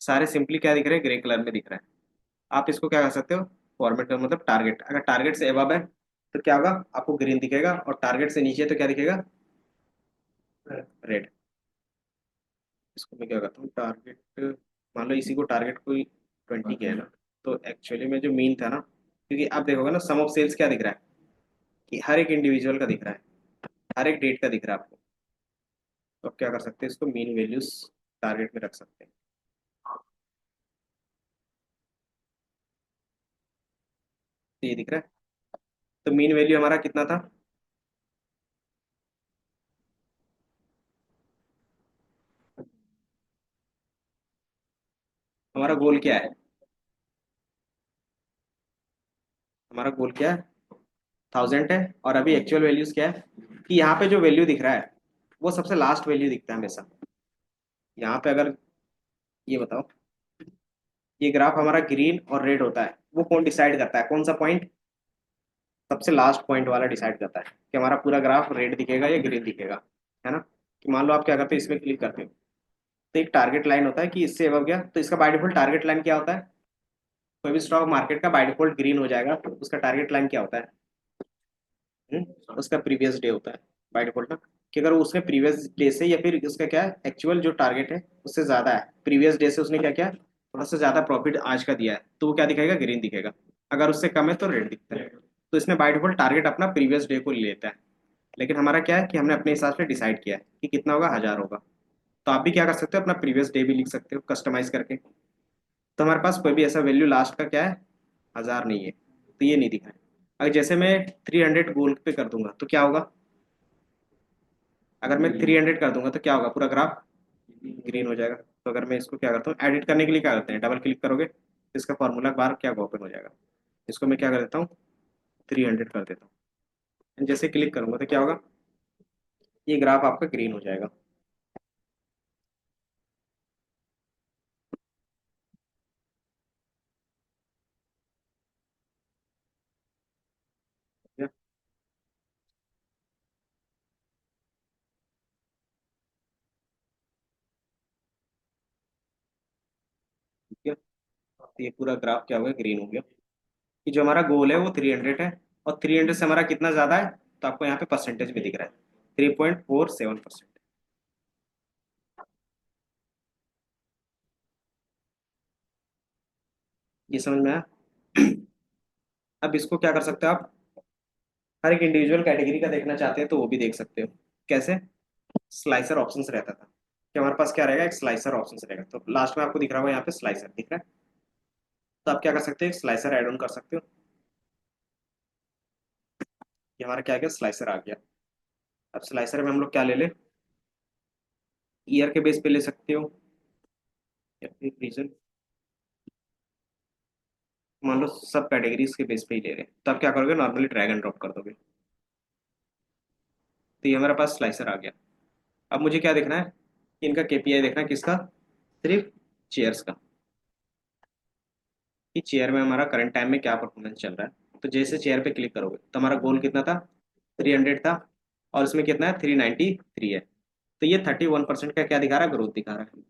सारे सिंपली क्या दिख रहे हैं, ग्रे कलर में दिख रहा है। आप इसको क्या कर सकते हो, फॉर्मेट का मतलब टारगेट, अगर टारगेट से एबव है तो क्या होगा, आपको ग्रीन दिखेगा, और टारगेट से नीचे तो क्या दिखेगा, रेड। इसको मैं क्या करता हूँ, टारगेट, मान लो इसी को टारगेट कोई 20 किया है ना, तो एक्चुअली में जो मीन था ना, क्योंकि आप देखोगे ना सम ऑफ सेल्स क्या दिख रहा है, कि हर एक इंडिविजुअल का दिख रहा है, हर एक डेट का दिख रहा है आपको। तो आप क्या कर सकते हैं, इसको मीन वैल्यूज टारगेट में रख सकते हैं। तो ये दिख रहा है, तो मीन वैल्यू हमारा कितना था, हमारा गोल क्या है, हमारा गोल क्या है, 1000 है। और अभी एक्चुअल वैल्यूज क्या है, कि यहाँ पे जो वैल्यू दिख रहा है वो सबसे लास्ट वैल्यू दिखता है हमेशा। यहाँ पे अगर, ये बताओ, ये ग्राफ हमारा ग्रीन और रेड होता है, वो कौन डिसाइड करता है, कौन सा पॉइंट सबसे लास्ट पॉइंट वाला डिसाइड करता है कि हमारा पूरा ग्राफ रेड दिखेगा या ग्रीन दिखेगा, है ना। कि मान लो आप क्या करते हो, इसमें क्लिक करते हो तो एक टारगेट लाइन होता है कि इससे अब गया, तो इसका बाय डिफॉल्ट टारगेट लाइन क्या होता है, कोई भी स्टॉक मार्केट का बाय डिफॉल्ट ग्रीन हो जाएगा, तो उसका टारगेट लाइन क्या होता है, उसका प्रीवियस डे होता है बाय डिफॉल्ट ना। कि अगर उसने प्रीवियस डे से या फिर उसका क्या है एक्चुअल जो टारगेट है उससे ज्यादा है, प्रीवियस डे से उसने क्या किया थोड़ा सा ज्यादा प्रॉफिट आज का दिया है, तो वो क्या दिखाएगा, ग्रीन दिखेगा। अगर उससे कम है तो रेड दिखता है। तो इसने बाय डिफॉल्ट टारगेट अपना प्रीवियस डे को ले लेता है। लेकिन हमारा क्या है कि हमने अपने हिसाब से डिसाइड किया है कि कितना होगा, 1000 होगा। तो आप भी क्या कर सकते हो, अपना प्रीवियस डे भी लिख सकते हो कस्टमाइज करके। तो हमारे पास कोई भी ऐसा वैल्यू लास्ट का क्या है, 1000 नहीं है, तो ये नहीं दिख रहा है। अगर जैसे मैं 300 गोल पे कर दूंगा तो क्या होगा, अगर मैं 300 कर दूंगा तो क्या होगा, पूरा ग्राफ ग्रीन हो जाएगा। तो अगर मैं इसको क्या करता हूँ, एडिट करने के लिए क्या करते हैं, डबल क्लिक करोगे तो इसका फॉर्मूला बार क्या ओपन हो जाएगा। इसको मैं क्या कर देता हूँ, 300 कर देता हूँ। जैसे क्लिक करूंगा तो क्या होगा, ये ग्राफ आपका ग्रीन हो जाएगा। ठीक है? ठीक है? तो ये पूरा ग्राफ क्या हो गया, ग्रीन हो गया। कि जो हमारा गोल है वो 300 है, और 300 से हमारा कितना ज्यादा है, तो आपको यहाँ पे परसेंटेज भी दिख रहा है, 3.47%। ये समझ में आया। अब इसको क्या कर सकते हो आप, हर एक इंडिविजुअल कैटेगरी का देखना चाहते हैं तो वो भी देख सकते हो। कैसे, स्लाइसर ऑप्शंस रहता था कि हमारे पास क्या रहेगा, एक स्लाइसर ऑप्शंस रहेगा। तो लास्ट में आपको दिख रहा होगा यहाँ पे स्लाइसर दिख रहा है, तो आप क्या कर सकते हो, एक स्लाइसर ऐड ऑन कर सकते हो। ये हमारा क्या आ गया, स्लाइसर आ गया। अब स्लाइसर में हम लोग क्या ले ले, ईयर के बेस पे ले सकते हो या फिर रीजन, मान लो सब कैटेगरीज के बेस पे ही ले रहे हैं, तो आप क्या करोगे, नॉर्मली ड्रैग एंड ड्रॉप कर दोगे। तो ये हमारे पास स्लाइसर आ गया। अब मुझे क्या देखना है, इनका केपीआई देखना है, किसका, सिर्फ चेयर्स का, कि चेयर में हमारा करंट टाइम में क्या परफॉर्मेंस चल रहा है। तो जैसे चेयर पे क्लिक करोगे तो हमारा गोल कितना था, 300 था, और इसमें कितना है, 393 है। तो ये 31% का क्या दिखा रहा है, ग्रोथ दिखा रहा है।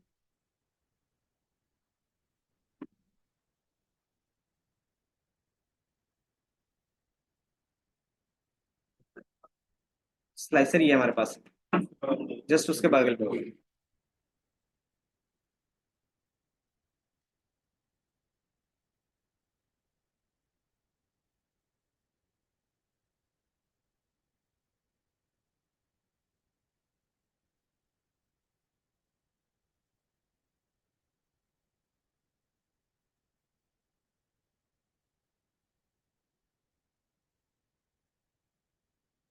स्लाइसर ये हमारे पास जस्ट उसके बगल में होगी।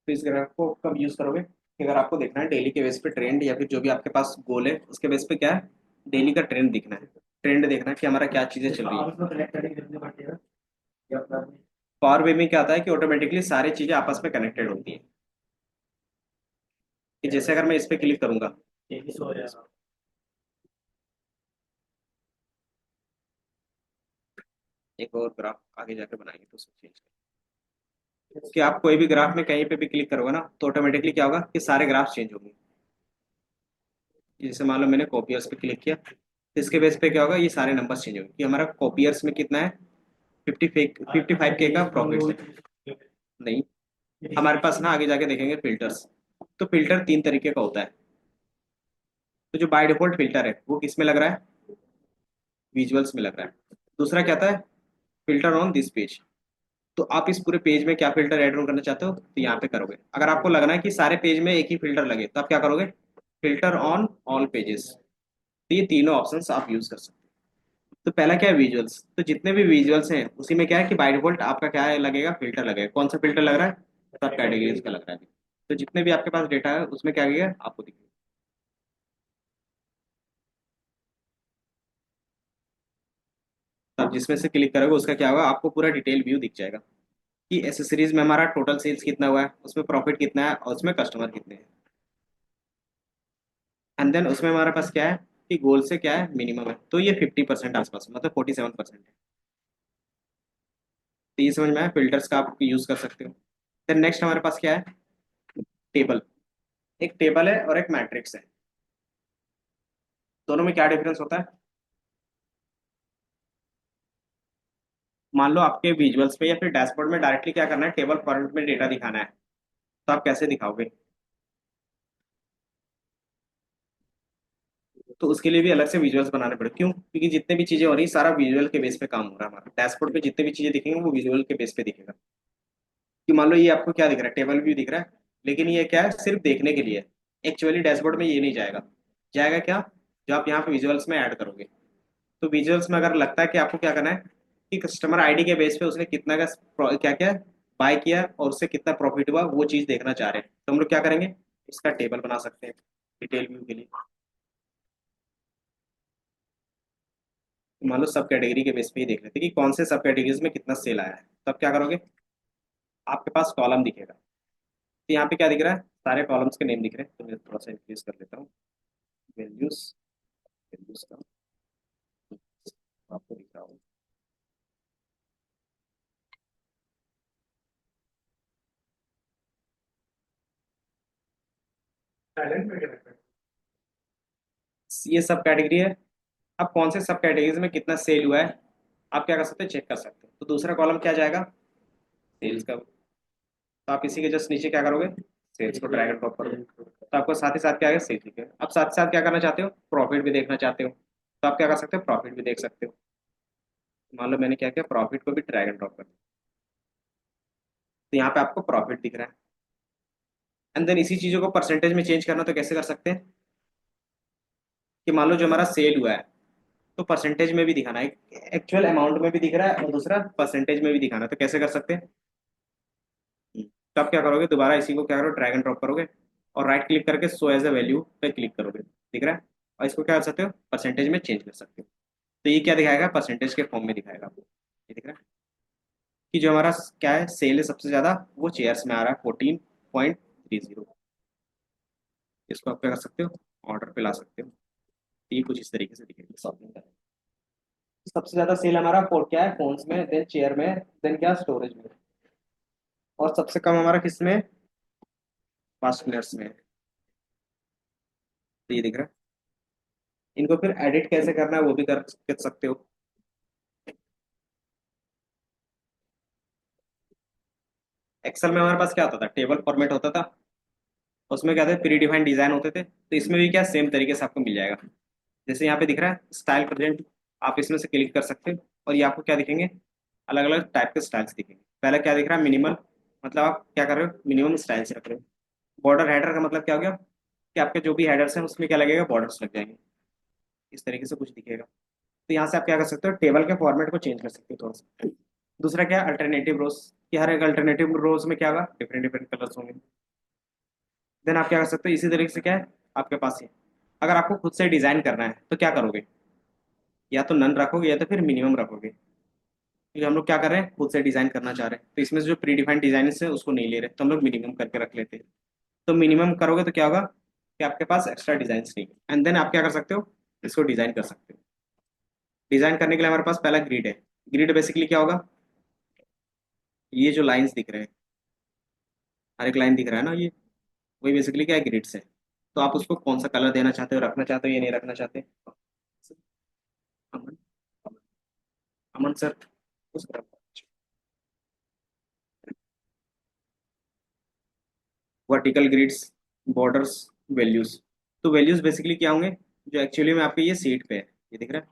तो इस ग्राफ को कब यूज करोगे, कि अगर आपको देखना है डेली के बेस पे ट्रेंड, या फिर जो भी आपके पास गोल है उसके बेस पे क्या है, डेली का ट्रेंड दिखना है। ट्रेंड देखना है कि हमारा क्या चीजें चल रही है। पावर वे में क्या आता है कि ऑटोमेटिकली सारी चीजें आपस में कनेक्टेड होती है। कि जैसे अगर मैं इस पे क्लिक करूंगा, एक और ग्राफ आगे जाके बनाएंगे तो सब चेंज कि आप कोई भी ग्राफ में कहीं पे भी क्लिक करोगे ना, तो ऑटोमेटिकली क्या होगा कि सारे ग्राफ चेंज होंगे। जैसे मान लो मैंने कॉपियर्स पे क्लिक किया, तो इसके बेस पे क्या होगा, ये सारे नंबर्स चेंज होंगे कि हमारा कॉपियर्स में कितना है, 55K का प्रॉफिट है। नहीं, हमारे पास ना आगे जाके देखेंगे फिल्टर्स। तो फिल्टर 3 तरीके का होता है। तो जो बाय डिफॉल्ट फिल्टर है वो किस में लग रहा है, विजुअल्स में लग रहा है। दूसरा क्या आता है, फिल्टर ऑन दिस पेज। तो आप इस पूरे पेज में क्या फिल्टर ऐड ऑन करना चाहते हो, तो यहाँ पे करोगे। अगर आपको लगना है कि सारे पेज में एक ही फिल्टर लगे तो आप क्या करोगे, फिल्टर ऑन ऑल पेजेस। तो ये तीनों ऑप्शंस आप यूज कर सकते हो। तो पहला क्या है, विजुअल्स। तो जितने भी विजुअल्स हैं उसी में क्या है कि बाय डिफॉल्ट आपका क्या है लगेगा, फिल्टर लगेगा। कौन सा फिल्टर लग रहा है, सब कैटेगरीज का लग रहा है। तो जितने भी आपके पास डेटा है उसमें क्या लगेगा, आपको दिखेगा। तो आप जिसमें से क्लिक करोगे उसका क्या होगा, आपको पूरा डिटेल व्यू दिख जाएगा कि एसेसरीज में हमारा टोटल सेल्स कितना हुआ है, उसमें प्रॉफिट कितना है, और उसमें कस्टमर कितने हैं। एंड देन उसमें हमारे पास क्या है कि गोल से क्या है, मिनिमम है। तो ये 50% आसपास, मतलब 47% है। तो ये समझ में आया, फिल्टर्स का आप यूज कर सकते हो। देन नेक्स्ट हमारे पास क्या है, टेबल। एक टेबल है और एक मैट्रिक्स है, दोनों में क्या डिफरेंस होता है? मान लो आपके विजुअल्स पे या फिर डैशबोर्ड में डायरेक्टली क्या करना है, टेबल फॉर्मेट में डेटा दिखाना है, तो आप कैसे दिखाओगे? तो उसके लिए भी अलग से विजुअल्स बनाने पड़े, क्यों? क्योंकि जितने भी चीजें हो रही है सारा विजुअल के बेस पे काम हो रहा है हमारा, डैशबोर्ड पे जितने भी चीजें दिखेंगे वो विजुअल के बेस पे दिखेगा। कि मान लो ये आपको क्या दिख रहा है, टेबल व्यू दिख रहा है, लेकिन ये क्या है, सिर्फ देखने के लिए। एक्चुअली डैशबोर्ड में ये नहीं जाएगा। जाएगा क्या, जो आप यहाँ पे विजुअल्स में ऐड करोगे। तो विजुअल्स में अगर लगता है कि आपको क्या करना है कि कस्टमर आईडी के बेस पे उसने कितना का क्या क्या बाय किया और उससे कितना प्रॉफिट हुआ, वो चीज देखना चाह रहे हैं, तो हम लोग क्या करेंगे, इसका टेबल बना सकते हैं डिटेल व्यू के लिए। मान लो सब कैटेगरी के बेस पे ही देख लेते हैं कि कौन से सब कैटेगरीज में कितना सेल आया है, तब क्या करोगे, आपके पास कॉलम दिखेगा। तो यहाँ पे क्या दिख रहा है, सारे कॉलम्स के नेम दिख रहे हैं, तो मैं थोड़ा सा इंक्रीज कर लेता हूँ। वैल्यूज, वैल्यूज का आपको दिख रहा होगा। साइलेंट में क्या रखा है? ये सब कैटेगरी है। अब कौन से सब कैटेगरीज में कितना सेल हुआ है आप क्या कर सकते हैं, चेक कर सकते हैं। तो दूसरा कॉलम क्या जाएगा, सेल्स का। तो आप इसी के जस्ट नीचे क्या करोगे, सेल्स को ड्रैग एंड ड्रॉप करोगे, तो आपको साथ ही साथ क्या है, सेल दिखेगा। अब साथ ही साथ क्या करना चाहते हो, प्रॉफिट भी देखना चाहते हो, तो आप क्या कर सकते हो, प्रॉफिट भी देख सकते हो। मान लो मैंने क्या किया, प्रॉफिट को भी ड्रैग एंड ड्रॉप कर दिया, तो यहाँ पे आपको प्रॉफिट दिख रहा है। एंड देन इसी चीजों को परसेंटेज में चेंज करना, तो कैसे कर सकते हैं कि मान लो जो हमारा सेल हुआ है तो परसेंटेज में भी दिखाना है, एक्चुअल अमाउंट में भी दिख रहा है और दूसरा परसेंटेज में भी दिखाना है, तो कैसे कर सकते हैं। तो आप क्या करोगे, दोबारा इसी को क्या करो, ड्रैग एंड ड्रॉप करोगे और राइट क्लिक करके शो एज अ वैल्यू पे क्लिक करोगे, दिख रहा है। और इसको क्या कर सकते हो, परसेंटेज में चेंज कर सकते हो। तो ये क्या दिखाएगा, परसेंटेज के फॉर्म में दिखाएगा आपको। ये दिख रहा है कि जो हमारा क्या है, सेल है सबसे ज्यादा, वो चेयर्स में आ रहा है 14.30। इसको आप क्या कर सकते हो, ऑर्डर पे ला सकते हो। तो ये कुछ इस तरीके से दिखेगा शॉपिंग का। सबसे ज्यादा सेल हमारा क्या है, फोन्स में, देन चेयर में, देन क्या, स्टोरेज में। और सबसे कम हमारा किस में, फास्टनर्स में। तो ये दिख रहा है। इनको फिर एडिट कैसे करना है वो भी कर सकते हो। एक्सेल में हमारे पास क्या होता था, टेबल फॉर्मेट होता था, उसमें क्या थे, प्री डिफाइंड डिजाइन होते थे। तो इसमें भी क्या सेम तरीके से आपको मिल जाएगा। जैसे यहाँ पे दिख रहा है स्टाइल प्रेजेंट, आप इसमें से क्लिक कर सकते हो और ये आपको क्या दिखेंगे, अलग अलग टाइप के स्टाइल्स दिखेंगे। पहला क्या दिख रहा है, मिनिमल, मतलब आप क्या कर रहे हो, मिनिमम स्टाइल्स रख रहे हो। बॉर्डर हेडर का मतलब क्या हो गया, कि आपके जो भी हेडर्स हैं उसमें क्या लगेगा, बॉर्डर्स लग जाएंगे। इस तरीके से कुछ दिखेगा। तो यहाँ से आप क्या कर सकते हो, टेबल के फॉर्मेट को चेंज कर सकते हो थोड़ा सा। दूसरा क्या है, अल्टरनेटिव रोज, कि हर एक अल्टरनेटिव रोज में क्या होगा, डिफरेंट डिफरेंट कलर्स होंगे। देन आप क्या कर सकते हो, इसी तरीके से क्या है आपके पास ही, अगर आपको खुद से डिजाइन करना है तो क्या करोगे, या तो नन रखोगे या तो फिर मिनिमम रखोगे। क्योंकि हम लोग क्या कर रहे हैं, खुद से डिजाइन करना चाह रहे हैं, तो इसमें से जो प्री डिफाइंड डिजाइन है उसको नहीं ले रहे, तो हम लोग मिनिमम करके रख लेते हैं। तो मिनिमम करोगे तो क्या होगा, कि आपके पास एक्स्ट्रा डिजाइन नहीं है। एंड देन आप क्या कर सकते हो, इसको डिजाइन कर सकते हो। डिजाइन करने के लिए हमारे पास पहला ग्रिड है। ग्रिड बेसिकली क्या होगा, ये जो लाइंस दिख रहे हैं, हर एक लाइन दिख रहा है ना, ये वही बेसिकली क्या है, ग्रिड्स है। तो आप उसको कौन सा कलर देना चाहते हो, रखना चाहते हो या नहीं रखना चाहते। अमन, अमन सर, उस वर्टिकल ग्रिड्स, बॉर्डर्स, वैल्यूज। तो वैल्यूज बेसिकली क्या होंगे, जो एक्चुअली में आपके ये सीट पे है, ये दिख रहा है,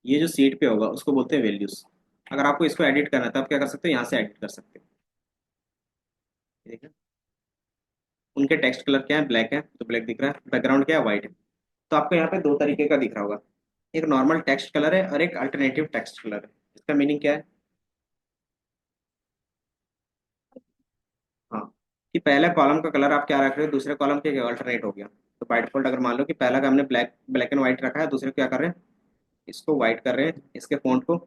ये जो सीट पे होगा उसको बोलते हैं वैल्यूज। अगर आपको इसको एडिट करना है तो आप क्या कर सकते हो, यहाँ से एडिट कर सकते हो। ये दिख रहा है? उनके टेक्स्ट कलर क्या है, ब्लैक है, तो ब्लैक दिख रहा है, बैकग्राउंड क्या है, व्हाइट है। तो आपको यहाँ पे दो तरीके का दिख रहा होगा, एक नॉर्मल टेक्स्ट कलर है और एक अल्टरनेटिव टेक्स्ट कलर है। इसका मीनिंग क्या है, हाँ, कि पहले कॉलम का कलर आप क्या रख रहे हो, दूसरे कॉलम के अल्टरनेट हो गया। तो बाय डिफॉल्ट अगर मान लो कि पहला का हमने ब्लैक ब्लैक एंड व्हाइट रखा है, दूसरे को क्या कर रहे हैं, इसको व्हाइट कर रहे हैं, इसके फॉन्ट को,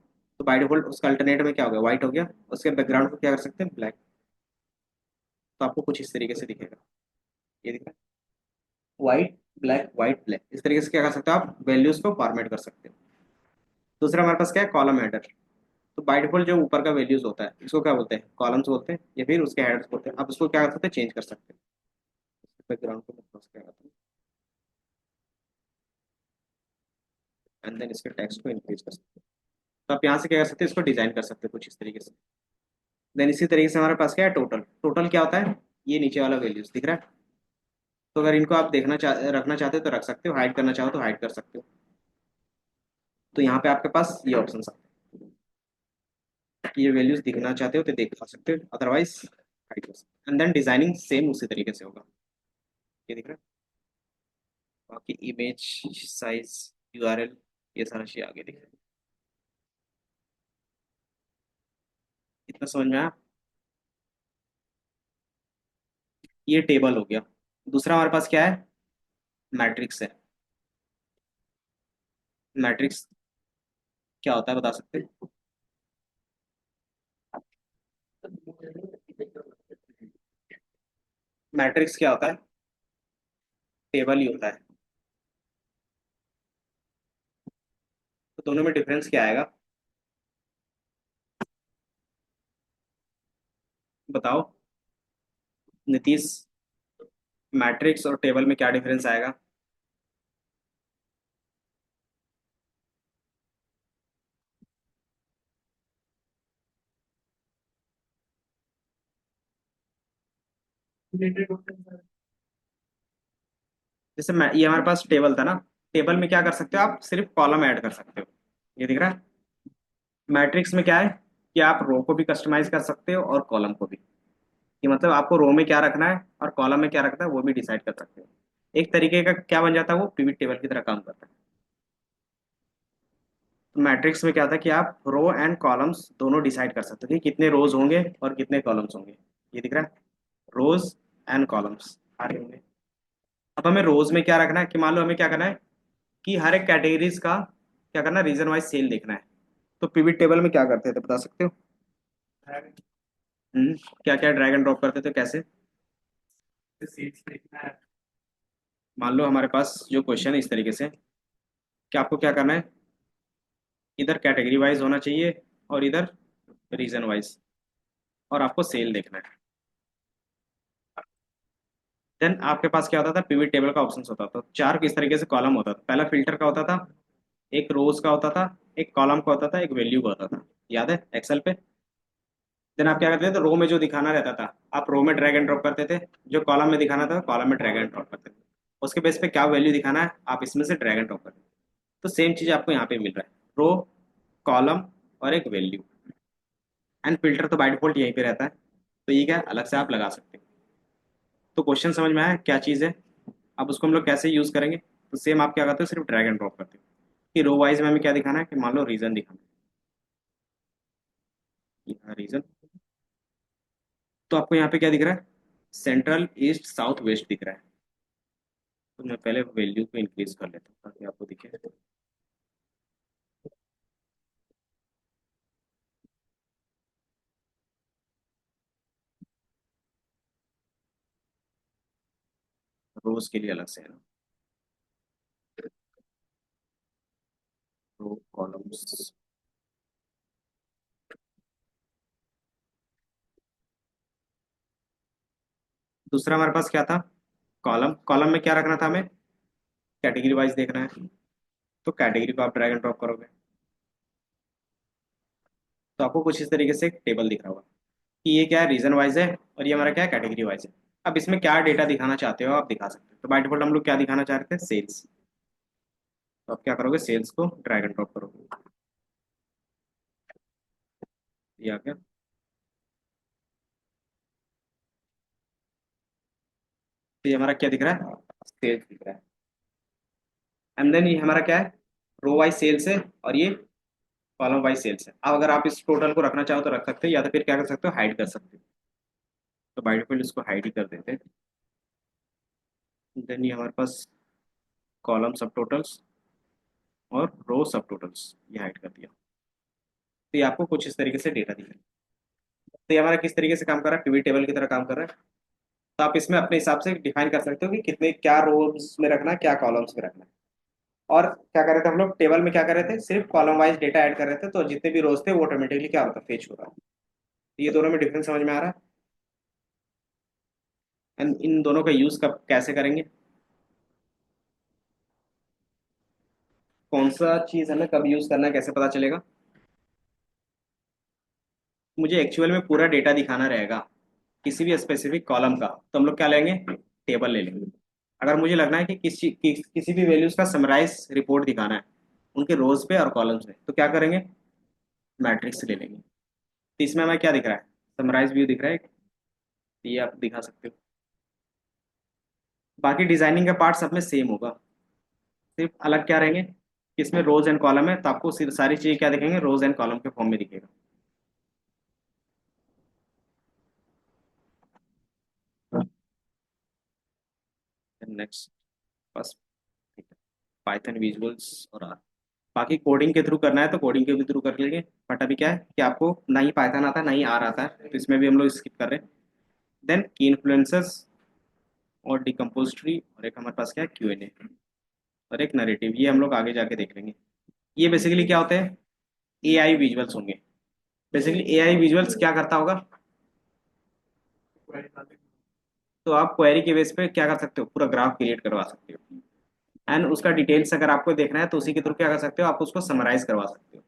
तो बाय डिफॉल्ट उसका अल्टरनेट में क्या हो गया, व्हाइट हो गया। उसके बैकग्राउंड को क्या कर सकते हैं, ब्लैक। तो आपको कुछ इस तरीके से दिखेगा, ये दिख रहा है, व्हाइट ब्लैक, व्हाइट ब्लैक। इस तरीके से क्या कर सकते हो, आप वैल्यूज को फॉर्मेट कर सकते हो। दूसरा हमारे पास क्या है, कॉलम हेडर। तो बाय डिफॉल्ट जो ऊपर का वैल्यूज होता है इसको क्या बोलते हैं, कॉलम्स बोलते हैं या फिर उसके हेडर्स बोलते हैं। आप उसको क्या कर सकते हैं, चेंज कर सकते हैं। बैकग्राउंड को मैं क्रॉस कर रहा एंड देन इसके टेक्स्ट को इंक्रीज कर सकते हैं। तो आप यहाँ से क्या कर सकते हैं, इसको डिजाइन कर सकते हैं कुछ इस तरीके से। देन इसी तरीके से हमारे पास क्या है, टोटल। टोटल क्या होता है, ये नीचे वाला वैल्यूज दिख रहा है। तो अगर इनको आप रखना चाहते हो तो रख सकते हो, हाइड करना चाहो तो हाइड कर सकते हो। तो यहाँ पे आपके पास ये ऑप्शन आते हैं कि ये वैल्यूज दिखना चाहते हो तो देख सकते हो, अदरवाइज हाइड कर सकते हो। एंड देन डिजाइनिंग सेम उसी तरीके से होगा, ये दिख रहा है। बाकी इमेज साइज, यूआरएल, ये सारा चीज आगे दिख रहा है। इतना समझ में आया। ये टेबल हो गया। दूसरा हमारे पास क्या है, मैट्रिक्स है। मैट्रिक्स क्या होता है बता सकते हैं। मैट्रिक्स क्या होता है, टेबल ही होता है। तो दोनों में डिफरेंस क्या आएगा, बताओ नीतीश। मैट्रिक्स और टेबल में क्या डिफरेंस आएगा। related होते हैं। जैसे ये हमारे पास टेबल था ना, टेबल में क्या कर सकते हो आप, सिर्फ कॉलम ऐड कर सकते हो, ये दिख रहा है। मैट्रिक्स में क्या है कि आप रो को भी कस्टमाइज कर सकते हो और कॉलम को भी, कि मतलब आपको रो में क्या रखना है और कॉलम में क्या रखना है वो भी डिसाइड कर सकते हो। एक तरीके का क्या बन जाता है, वो पिवट टेबल की तरह काम करता है। तो मैट्रिक्स में क्या था कि आप रो एंड कॉलम्स दोनों डिसाइड कर सकते हो कि कितने रोज होंगे और कितने कॉलम्स होंगे, ये दिख रहा है। रोज एंड कॉलम्स आ रहे होंगे। अब हमें रोज में क्या रखना है, कि मान लो हमें क्या करना है कि हर एक कैटेगरीज का क्या करना है, रीजन वाइज सेल देखना है। तो पिवट टेबल में क्या करते थे बता सकते हो। क्या क्या ड्रैग एंड ड्रॉप करते थे, कैसे। सीट्स देखना है। मान लो हमारे पास जो क्वेश्चन है इस तरीके से, कि आपको क्या करना है, इधर कैटेगरी वाइज होना चाहिए और इधर रीजन वाइज, और आपको सेल देखना है। देन आपके पास क्या होता था, पिवट टेबल का ऑप्शन होता था। चार किस तरीके से कॉलम होता था, पहला फिल्टर का होता था, एक रोज का होता था, एक कॉलम का होता था, एक वैल्यू का होता था, याद है एक्सेल पे। देन आप क्या करते थे, तो रो में जो दिखाना रहता था आप रो में ड्रैग एंड ड्रॉप करते थे, जो कॉलम में दिखाना था कॉलम में ड्रैग एंड ड्रॉप करते थे। उसके बेस पे क्या वैल्यू दिखाना है आप इसमें से ड्रैग एंड ड्रॉप करते थे। तो सेम चीज आपको यहाँ पे मिल रहा है, रो, कॉलम और एक वैल्यू। एंड फिल्टर तो बाय डिफॉल्ट यहीं पे रहता है, तो ये क्या है, अलग से आप लगा सकते हैं। तो क्वेश्चन समझ में आया क्या चीज़ है। अब उसको हम लोग कैसे यूज करेंगे, तो सेम आप क्या करते हो, सिर्फ ड्रैग एंड ड्रॉप करते हो कि रो वाइज में हमें क्या दिखाना है, कि मान लो रीजन दिखाना है, रीजन। तो आपको यहाँ पे क्या दिख रहा है, सेंट्रल ईस्ट साउथ वेस्ट दिख रहा है। तो मैं पहले वैल्यू को इंक्रीज कर लेता हूँ ताकि आपको दिखे। रोज के लिए अलग से है ना, रो कॉलम्स। दूसरा हमारे पास क्या था, कॉलम। कॉलम में क्या रखना था हमें, कैटेगरी वाइज देखना है। तो कैटेगरी को आप ड्रैग एंड ड्रॉप करोगे तो आपको कुछ इस तरीके से एक टेबल दिख रहा होगा कि ये क्या है, रीजन वाइज है और ये हमारा क्या है, कैटेगरी वाइज है। अब इसमें क्या डेटा दिखाना चाहते हो आप दिखा सकते हो। तो बाय डिफॉल्ट हम लोग क्या दिखाना चाह रहे थे, सेल्स। तो आप क्या करोगे, सेल्स को ड्रैग एंड ड्रॉप करोगे, ये आ गया। तो ये हमारा क्या दिख रहा है, सेल्स दिख रहा है। एंड देन ये हमारा क्या है, रो वाइज सेल्स है और ये कॉलम वाइज सेल्स है। अब अगर आप इस टोटल को रखना चाहो तो रख सकते हो, या तो फिर क्या कर सकते हो, हाइड कर सकते हो। तो बाय डिफॉल्ट इसको हाइड ही कर देते हैं। देन ये हमारे पास कॉलम सब टोटल्स और रो सब टोटल्स ये हाइड कर दिया। तो ये आपको कुछ इस तरीके से डेटा दिखेगा। तो ये हमारा किस तरीके से काम कर रहा है, पिवट टेबल की तरह काम कर रहा है। तो आप इसमें अपने हिसाब से डिफाइन कर सकते हो कि कितने क्या रोज में रखना है, क्या कॉलम्स में रखना है। और क्या कर रहे थे हम लोग, टेबल में क्या कर रहे थे, सिर्फ कॉलम वाइज डेटा ऐड कर रहे थे, तो जितने भी रोज थे वो ऑटोमेटिकली क्या होता फेच हो रहा है। ये दोनों में डिफरेंस समझ में आ रहा है। एंड इन दोनों का यूज कब कैसे करेंगे, कौन सा चीज हमें कब यूज करना है, कैसे पता चलेगा। मुझे एक्चुअल में पूरा डेटा दिखाना रहेगा किसी भी स्पेसिफिक कॉलम का, तो हम लोग क्या लेंगे, टेबल ले लेंगे। अगर मुझे लगना है कि किसी भी वैल्यूज का समराइज रिपोर्ट दिखाना है उनके रोज पे और कॉलम्स में, तो क्या करेंगे, मैट्रिक्स ले लेंगे। तो इसमें हमें क्या दिख रहा है, समराइज व्यू दिख रहा है, तो ये आप दिखा सकते हो। बाकी डिजाइनिंग का पार्ट सब में सेम होगा, सिर्फ अलग क्या रहेंगे कि इसमें रोज एंड कॉलम है, तो आपको सारी चीजें क्या दिखेंगे, रोज एंड कॉलम के फॉर्म में दिखेगा। नेक्स्ट, बस पाइथन विजुअल्स और आर। बाकी कोडिंग के थ्रू करना है तो कोडिंग के भी थ्रू कर लेंगे, बट अभी क्या है कि आपको ना ही पाइथन आता है ना ही आर आता है, तो इसमें भी हम लोग स्किप कर रहे हैं। देन की इन्फ्लुएंसर्स और डिकम्पोज ट्री, और एक हमारे पास क्या है क्यूएनए, और एक नरेटिव, ये हम लोग आगे जाके देख लेंगे। ये बेसिकली क्या होते हैं, एआई विजुअल्स होंगे। बेसिकली एआई विजुअल्स क्या करता होगा, तो आप क्वेरी के बेस पे क्या कर सकते हो, पूरा ग्राफ क्रिएट करवा सकते हो। एंड उसका डिटेल्स अगर आपको देखना है तो उसी के थ्रू क्या कर सकते हो, आप उसको समराइज करवा सकते हो।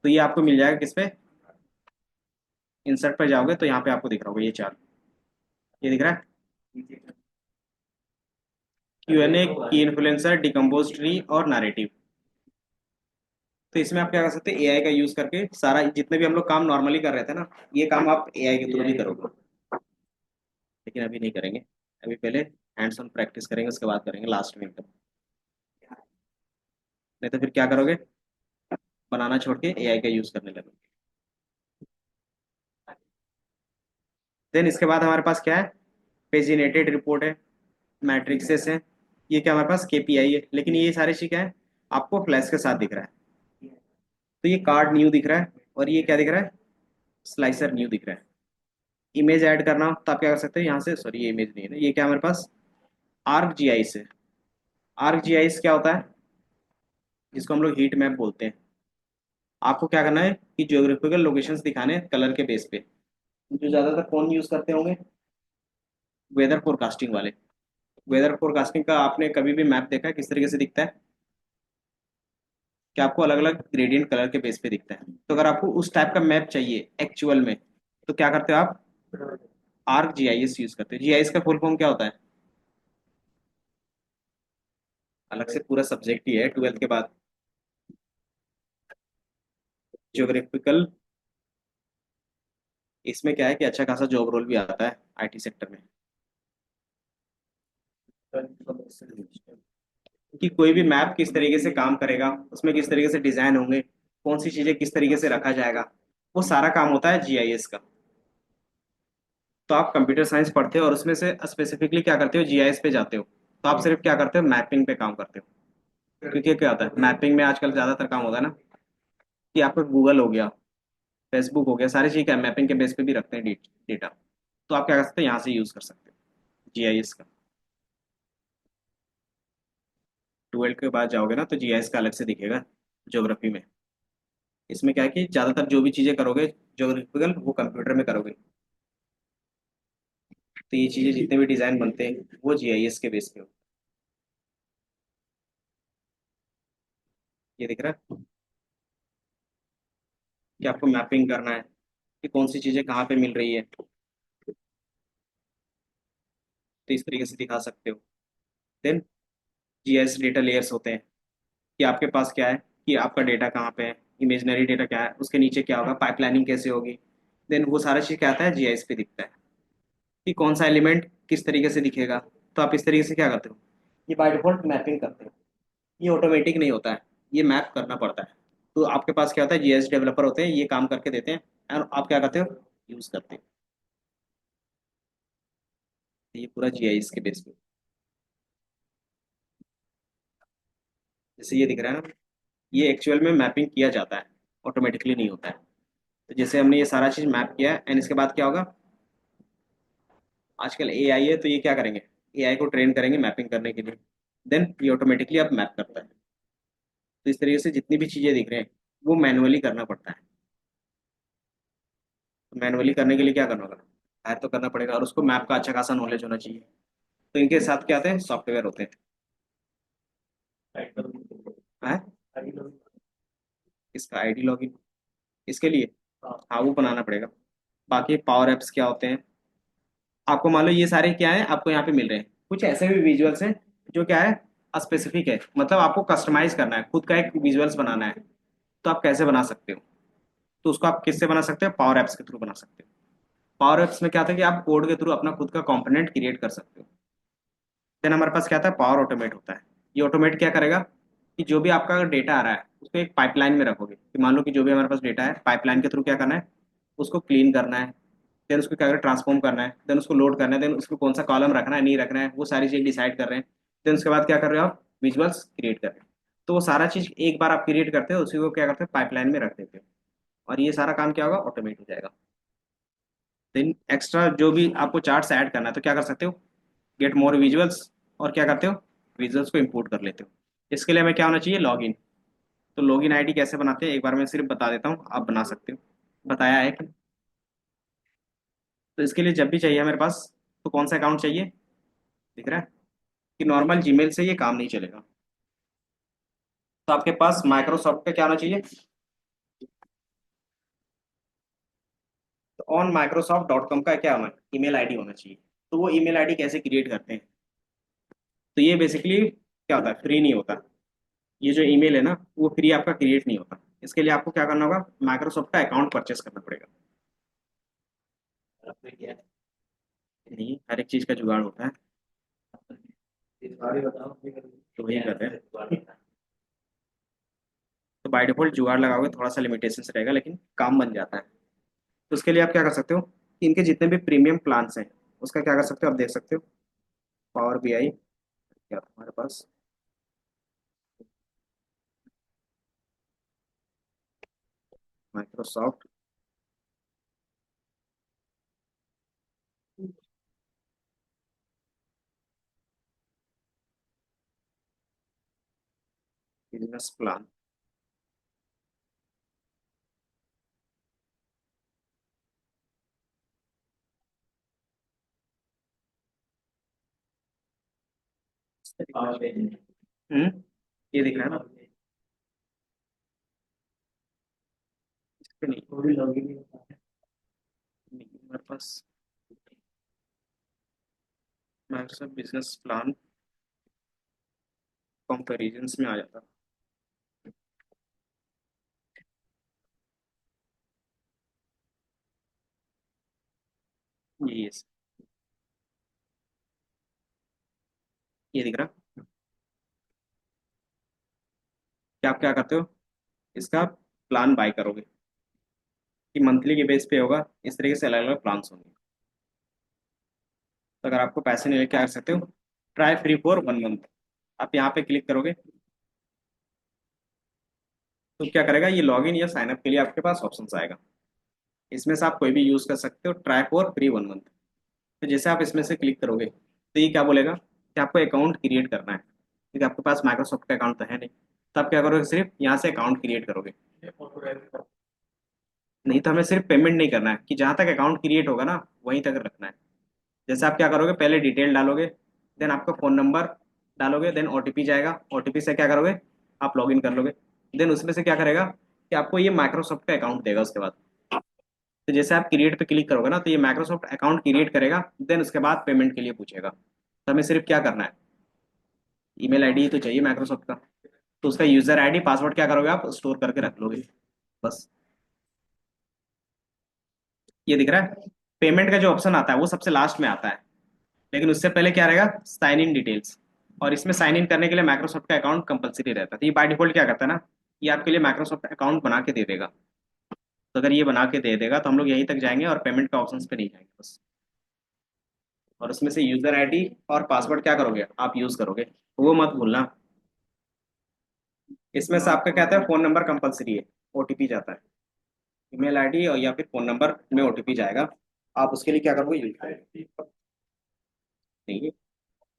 तो ये आपको मिल जाएगा किस पे, इंसर्ट पर जाओगे तो यहाँ पे आपको दिख रहा होगा ये चार, ये दिख रहा है, क्यूएनए, की इन्फ्लुएंसर, डिकम्पोज ट्री और नैरेटिव। तो इसमें आप क्या कर सकते हैं, एआई का यूज करके सारा जितने भी हम लोग काम नॉर्मली कर रहे थे ना, ये काम आप एआई के थ्रू भी करोगे। लेकिन अभी नहीं करेंगे, अभी पहले हैंड्स ऑन प्रैक्टिस करेंगे, उसके बाद करेंगे लास्ट में एकदम। नहीं तो फिर क्या करोगे, बनाना छोड़ के एआई का यूज करने लगोगे। देन इसके बाद हमारे पास क्या है, पेजिनेटेड रिपोर्ट है, मैट्रिक्सेस है, ये क्या हमारे पास केपीआई है, लेकिन ये सारी चीज क्या है, आपको फ्लैश के साथ दिख रहा है। तो ये कार्ड न्यू दिख रहा है, और ये क्या दिख रहा है, स्लाइसर न्यू दिख रहा है। इमेज ऐड करना हो तो आप क्या कर सकते हो यहाँ से, सॉरी ये इमेज नहीं है ना, ये क्या हमारे पास आर्क जी आई है। आर्क जी आई क्या होता है, जिसको हम लोग हीट मैप बोलते हैं। आपको क्या करना है कि ज्योग्राफिकल लोकेशंस दिखाने कलर के बेस पे, जो ज्यादातर कौन यूज करते होंगे, वेदर फोरकास्टिंग वाले। वेदर फोरकास्टिंग का आपने कभी भी मैप देखा है किस तरीके से दिखता है, कि आपको अलग अलग ग्रेडियंट कलर के बेस पे दिखता है। तो अगर आपको उस टाइप का मैप चाहिए एक्चुअल में, तो क्या करते हो आप, आर्क जीआईएस यूज करते हो। जीआईएस का फुल फॉर्म क्या होता है, अलग से पूरा सब्जेक्ट ही है 12th के बाद, ज्योग्राफिकल। इसमें क्या है कि अच्छा खासा जॉब रोल भी आता है आईटी सेक्टर में, कि कोई भी मैप किस तरीके से काम करेगा, उसमें किस तरीके से डिजाइन होंगे, कौन सी चीजें किस तरीके से रखा जाएगा, वो सारा काम होता है जीआईएस का। तो आप कंप्यूटर साइंस पढ़ते हो और उसमें से स्पेसिफिकली क्या करते हो, जीआईएस पे जाते हो, तो आप सिर्फ क्या करते हो, मैपिंग पे काम करते हो। क्योंकि क्या होता है मैपिंग में आजकल ज्यादातर काम होता है ना, कि आपका गूगल हो गया, फेसबुक हो गया, सारी चीज क्या मैपिंग के बेस पे भी रखते हैं डेटा। तो आप क्या कर सकते हैं, यहाँ से यूज कर सकते हो जीआईएस का। 12 के बाद जाओगे ना तो जीआईएस का अलग से दिखेगा ज्योग्राफी में। इसमें क्या है कि ज्यादातर जो भी चीजें करोगे ज्योग्राफिकल वो कंप्यूटर में करोगे, तो ये चीजें जितने भी डिजाइन बनते हैं वो जीआईएस के बेस पे हो। ये दिख रहा है कि आपको मैपिंग करना है कि कौन सी चीजें कहाँ पे मिल रही है, तो इस तरीके से दिखा सकते हो। देन जीआईएस डेटा लेयर्स होते हैं, कि आपके पास क्या है, कि आपका डेटा कहाँ पे है, इमेजनरी डेटा क्या है, उसके नीचे क्या होगा, पाइपलाइनिंग कैसे होगी। देन वो सारा चीज क्या आता है जीआईएस पे दिखता है, कि कौन सा एलिमेंट किस तरीके से दिखेगा। तो आप इस तरीके से क्या करते हो, ये बाय डिफॉल्ट मैपिंग करते हो, ये ऑटोमेटिक नहीं होता है, ये मैप करना पड़ता है। तो आपके पास क्या होता है, जीएस डेवलपर होते हैं, ये काम करके देते हैं, और आप क्या करते हो, यूज करते हो। ये पूरा जीआईएस के बेस पे, जैसे ये दिख रहा है ना, ये एक्चुअल में मैपिंग किया जाता है, ऑटोमेटिकली नहीं होता है। तो जैसे हमने ये सारा चीज मैप किया है, एंड इसके बाद क्या होगा, आजकल एआई है तो ये क्या करेंगे, एआई को ट्रेन करेंगे मैपिंग करने के लिए, देन ये ऑटोमेटिकली अब मैप करता है। तो इस तरीके से जितनी भी चीज़ें दिख रहे हैं वो मैनुअली करना पड़ता है। मैनुअली करने के लिए क्या करना होगा, हायर तो करना पड़ेगा, और उसको मैप का अच्छा खासा नॉलेज होना चाहिए। तो इनके साथ क्या आते हैं, सॉफ्टवेयर होते हैं। इसका आईडी लॉगिन इसके लिए, हाँ वो बनाना पड़ेगा। बाकी पावर एप्स क्या होते हैं, आपको मान लो ये सारे क्या है आपको यहाँ पे मिल रहे हैं। कुछ ऐसे भी विजुअल्स हैं जो क्या है स्पेसिफिक है, मतलब आपको कस्टमाइज करना है, खुद का एक विजुअल्स बनाना है, तो आप कैसे बना सकते हो। तो उसको आप किससे बना सकते हो, पावर एप्स के थ्रू बना सकते हो। पावर एप्स में क्या था कि आप कोड के थ्रू अपना खुद का कंपोनेंट क्रिएट कर सकते हो। देन हमारे पास क्या था, पावर ऑटोमेट होता है। ये ऑटोमेट क्या करेगा कि जो भी आपका डेटा आ रहा है उसको एक पाइपलाइन में रखोगे, कि मान लो कि जो भी हमारे पास डेटा है पाइपलाइन के थ्रू क्या करना है, उसको क्लीन करना है, देन उसको क्या करना है, ट्रांसफॉर्म करना है, देन उसको लोड करना है, देन उसको कौन सा कॉलम रखना है नहीं रखना है, वो सारी चीज़ डिसाइड कर रहे हैं। देन उसके बाद क्या कर रहे हो आप, विजुअल्स क्रिएट कर रहे हो। तो वो सारा चीज़ एक बार आप क्रिएट करते हो, उसी को क्या करते हैं पाइपलाइन में रख देते हो, और ये सारा काम क्या होगा, ऑटोमेट हो जाएगा। देन एक्स्ट्रा जो भी आपको चार्ट्स ऐड करना है तो क्या कर सकते हो, गेट मोर विजुअल्स, और क्या करते हो, विजुअल्स को इंपोर्ट कर लेते हो। इसके लिए हमें क्या होना चाहिए, लॉगिन। तो लॉगिन आईडी कैसे बनाते हैं एक बार मैं सिर्फ बता देता हूँ, आप बना सकते हो, बताया है कि। तो इसके लिए जब भी चाहिए मेरे पास, तो कौन सा अकाउंट चाहिए, दिख रहा है कि नॉर्मल जीमेल से ये काम नहीं चलेगा। तो आपके पास माइक्रोसॉफ्ट का क्या होना चाहिए, तो ऑन माइक्रोसॉफ्ट डॉट कॉम का क्या होना, ईमेल आईडी होना चाहिए। तो वो ईमेल आईडी कैसे क्रिएट करते हैं, तो ये बेसिकली क्या होता है, फ्री नहीं होता। ये जो ईमेल है ना वो फ्री आपका क्रिएट नहीं होता। इसके लिए आपको क्या करना होगा, माइक्रोसॉफ्ट का अकाउंट परचेस करना पड़ेगा। नहीं, हर एक चीज का जुगाड़ होता है, तो वही कर रहे हैं। तो बाय डिफॉल्ट जुगाड़ लगाओगे थोड़ा सा लिमिटेशन रहेगा, लेकिन काम बन जाता है। तो उसके लिए आप क्या कर सकते हो, कि इनके जितने भी प्रीमियम प्लान्स हैं उसका क्या कर सकते हो, आप देख सकते हो। पावर बीआई क्या था हमारे पास, माइक्रोसॉफ्ट बिजनेस प्लान। ये दिख रहा है ना, इस पे नहीं, नहीं हमारे पास माइक्रोसॉफ्ट बिजनेस प्लान कंपेरिजन में आ जाता। ये ये दिख रहा, कि आप क्या करते हो, इसका प्लान बाय करोगे, कि मंथली के बेस पे होगा, इस तरीके से अलग अलग प्लान्स होंगे। तो अगर आपको पैसे नहीं लगे क्या कर सकते हो, ट्राई फ्री फॉर 1 मंथ, आप यहाँ पे क्लिक करोगे तो क्या करेगा, ये लॉगिन या साइन अप के लिए आपके पास ऑप्शन आएगा। इसमें से आप कोई भी यूज कर सकते हो, ट्राई फॉर फ्री 1 मंथ। तो जैसे आप इसमें से क्लिक करोगे तो ये क्या बोलेगा कि आपको अकाउंट क्रिएट करना है, क्योंकि आपके पास माइक्रोसॉफ्ट का अकाउंट तो है नहीं। तो आप क्या करोगे, सिर्फ यहाँ से अकाउंट क्रिएट करोगे। नहीं तो हमें सिर्फ पेमेंट नहीं करना है, कि जहाँ तक अकाउंट क्रिएट होगा ना वहीं तक रखना है। जैसे आप क्या करोगे, पहले डिटेल डालोगे, देन आपका फ़ोन नंबर डालोगे, देन ओटीपी जाएगा, ओटीपी से क्या करोगे, आप लॉगिन कर लोगे। देन उसमें से क्या करेगा कि आपको ये माइक्रोसॉफ्ट का अकाउंट देगा उसके बाद। तो जैसे आप क्रिएट पे क्लिक करोगे ना तो ये माइक्रोसॉफ्ट अकाउंट क्रिएट करेगा, देन उसके बाद पेमेंट के लिए पूछेगा। तो हमें सिर्फ क्या करना है, ईमेल आईडी तो चाहिए माइक्रोसॉफ्ट का, तो उसका यूजर आईडी पासवर्ड क्या करोगे, आप स्टोर करके रख लोगे बस। ये दिख रहा है, पेमेंट का जो ऑप्शन आता है वो सबसे लास्ट में आता है, लेकिन उससे पहले क्या रहेगा, साइन इन डिटेल्स। और इसमें साइन इन करने के लिए माइक्रोसॉफ्ट का अकाउंट कंपलसरी रहता है। तो ये बाय डिफॉल्ट क्या करता है ना, ये आपके लिए माइक्रोसॉफ्ट अकाउंट बना के दे देगा। तो अगर ये बना के दे देगा तो हम लोग यहीं तक जाएंगे और पेमेंट के ऑप्शन पे नहीं जाएंगे बस। और उसमें से यूजर आईडी और पासवर्ड क्या करोगे, आप यूज करोगे, वो मत भूलना। इसमें से आपका क्या आता है, फोन नंबर कंपलसरी है, ओटीपी जाता है। ईमेल आईडी और या फिर फोन नंबर में ओटीपी जाएगा, आप उसके लिए क्या करोगे, यूज करोगे। नहीं,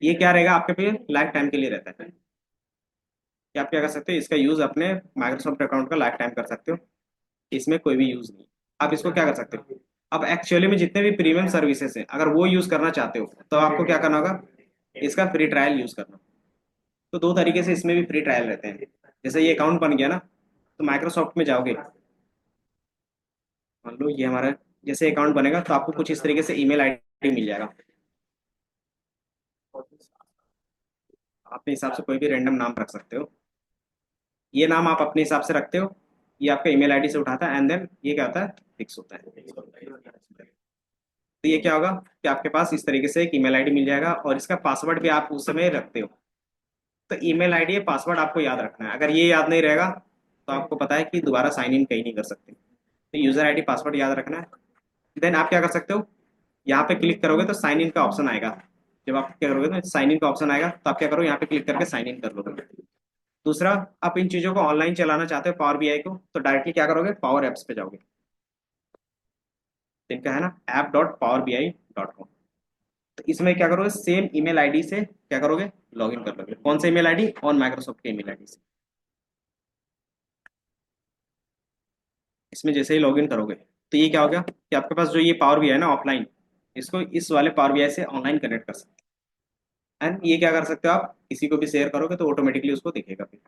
ये क्या रहेगा आपके पे, लाइफ टाइम के लिए रहता है। कि आप क्या कर सकते हो, इसका यूज अपने माइक्रोसॉफ्ट अकाउंट का लाइफ टाइम कर सकते हो, इसमें कोई भी यूज नहीं। आप इसको क्या कर सकते हो, अब एक्चुअली में जितने भी प्रीमियम सर्विसेज हैं अगर वो यूज करना चाहते हो तो आपको क्या करना होगा, इसका फ्री ट्रायल यूज करना। तो दो तरीके से इसमें भी फ्री ट्रायल रहते हैं। जैसे ये अकाउंट बन गया ना, तो माइक्रोसॉफ्ट में जाओगे, मान लो ये हमारा जैसे अकाउंट बनेगा तो आपको कुछ इस तरीके से ईमेल आईडी मिल जाएगा। अपने हिसाब से कोई भी रैंडम नाम रख सकते हो, ये नाम आप अपने हिसाब से रखते हो, ये आपका ईमेल आईडी से उठाता है एंड देन ये क्या होता है, फिक्स होता है। तो ये क्या होगा कि आपके पास इस तरीके से एक ईमेल आईडी मिल जाएगा और इसका पासवर्ड भी आप उस समय रखते हो। तो ईमेल आईडी पासवर्ड आपको याद रखना है, अगर ये याद नहीं रहेगा तो आपको पता है कि दोबारा साइन इन कहीं नहीं कर सकते। तो यूजर आईडी पासवर्ड याद रखना है। देन आप क्या कर सकते हो, यहाँ पे क्लिक करोगे तो साइन इन का ऑप्शन आएगा। जब आप क्या करोगे तो साइन इन का ऑप्शन आएगा तो आप क्या करोगे, यहाँ पे क्लिक करके साइन इन कर लोगे। दूसरा, आप इन चीजों को ऑनलाइन चलाना चाहते हो पावर बीआई को, तो डायरेक्टली क्या करोगे, पावर एप्स पे जाओगे। इनका है ना app.powerbI.com। तो इसमें क्या करोगे, सेम ईमेल आईडी से क्या करोगे, लॉगिन कर लोगे। कौन सा ईमेल आईडी, और माइक्रोसॉफ्ट के ईमेल आईडी से। इसमें जैसे ही लॉगिन करोगे तो ये क्या हो गया कि आपके पास जो ये पावर बीआई है ना ऑफलाइन, इसको इस वाले पावर बीआई से ऑनलाइन कनेक्ट कर सकते हैं। एंड ये क्या कर सकते हो, आप किसी को भी शेयर करोगे तो ऑटोमेटिकली उसको दिखेगा फिर।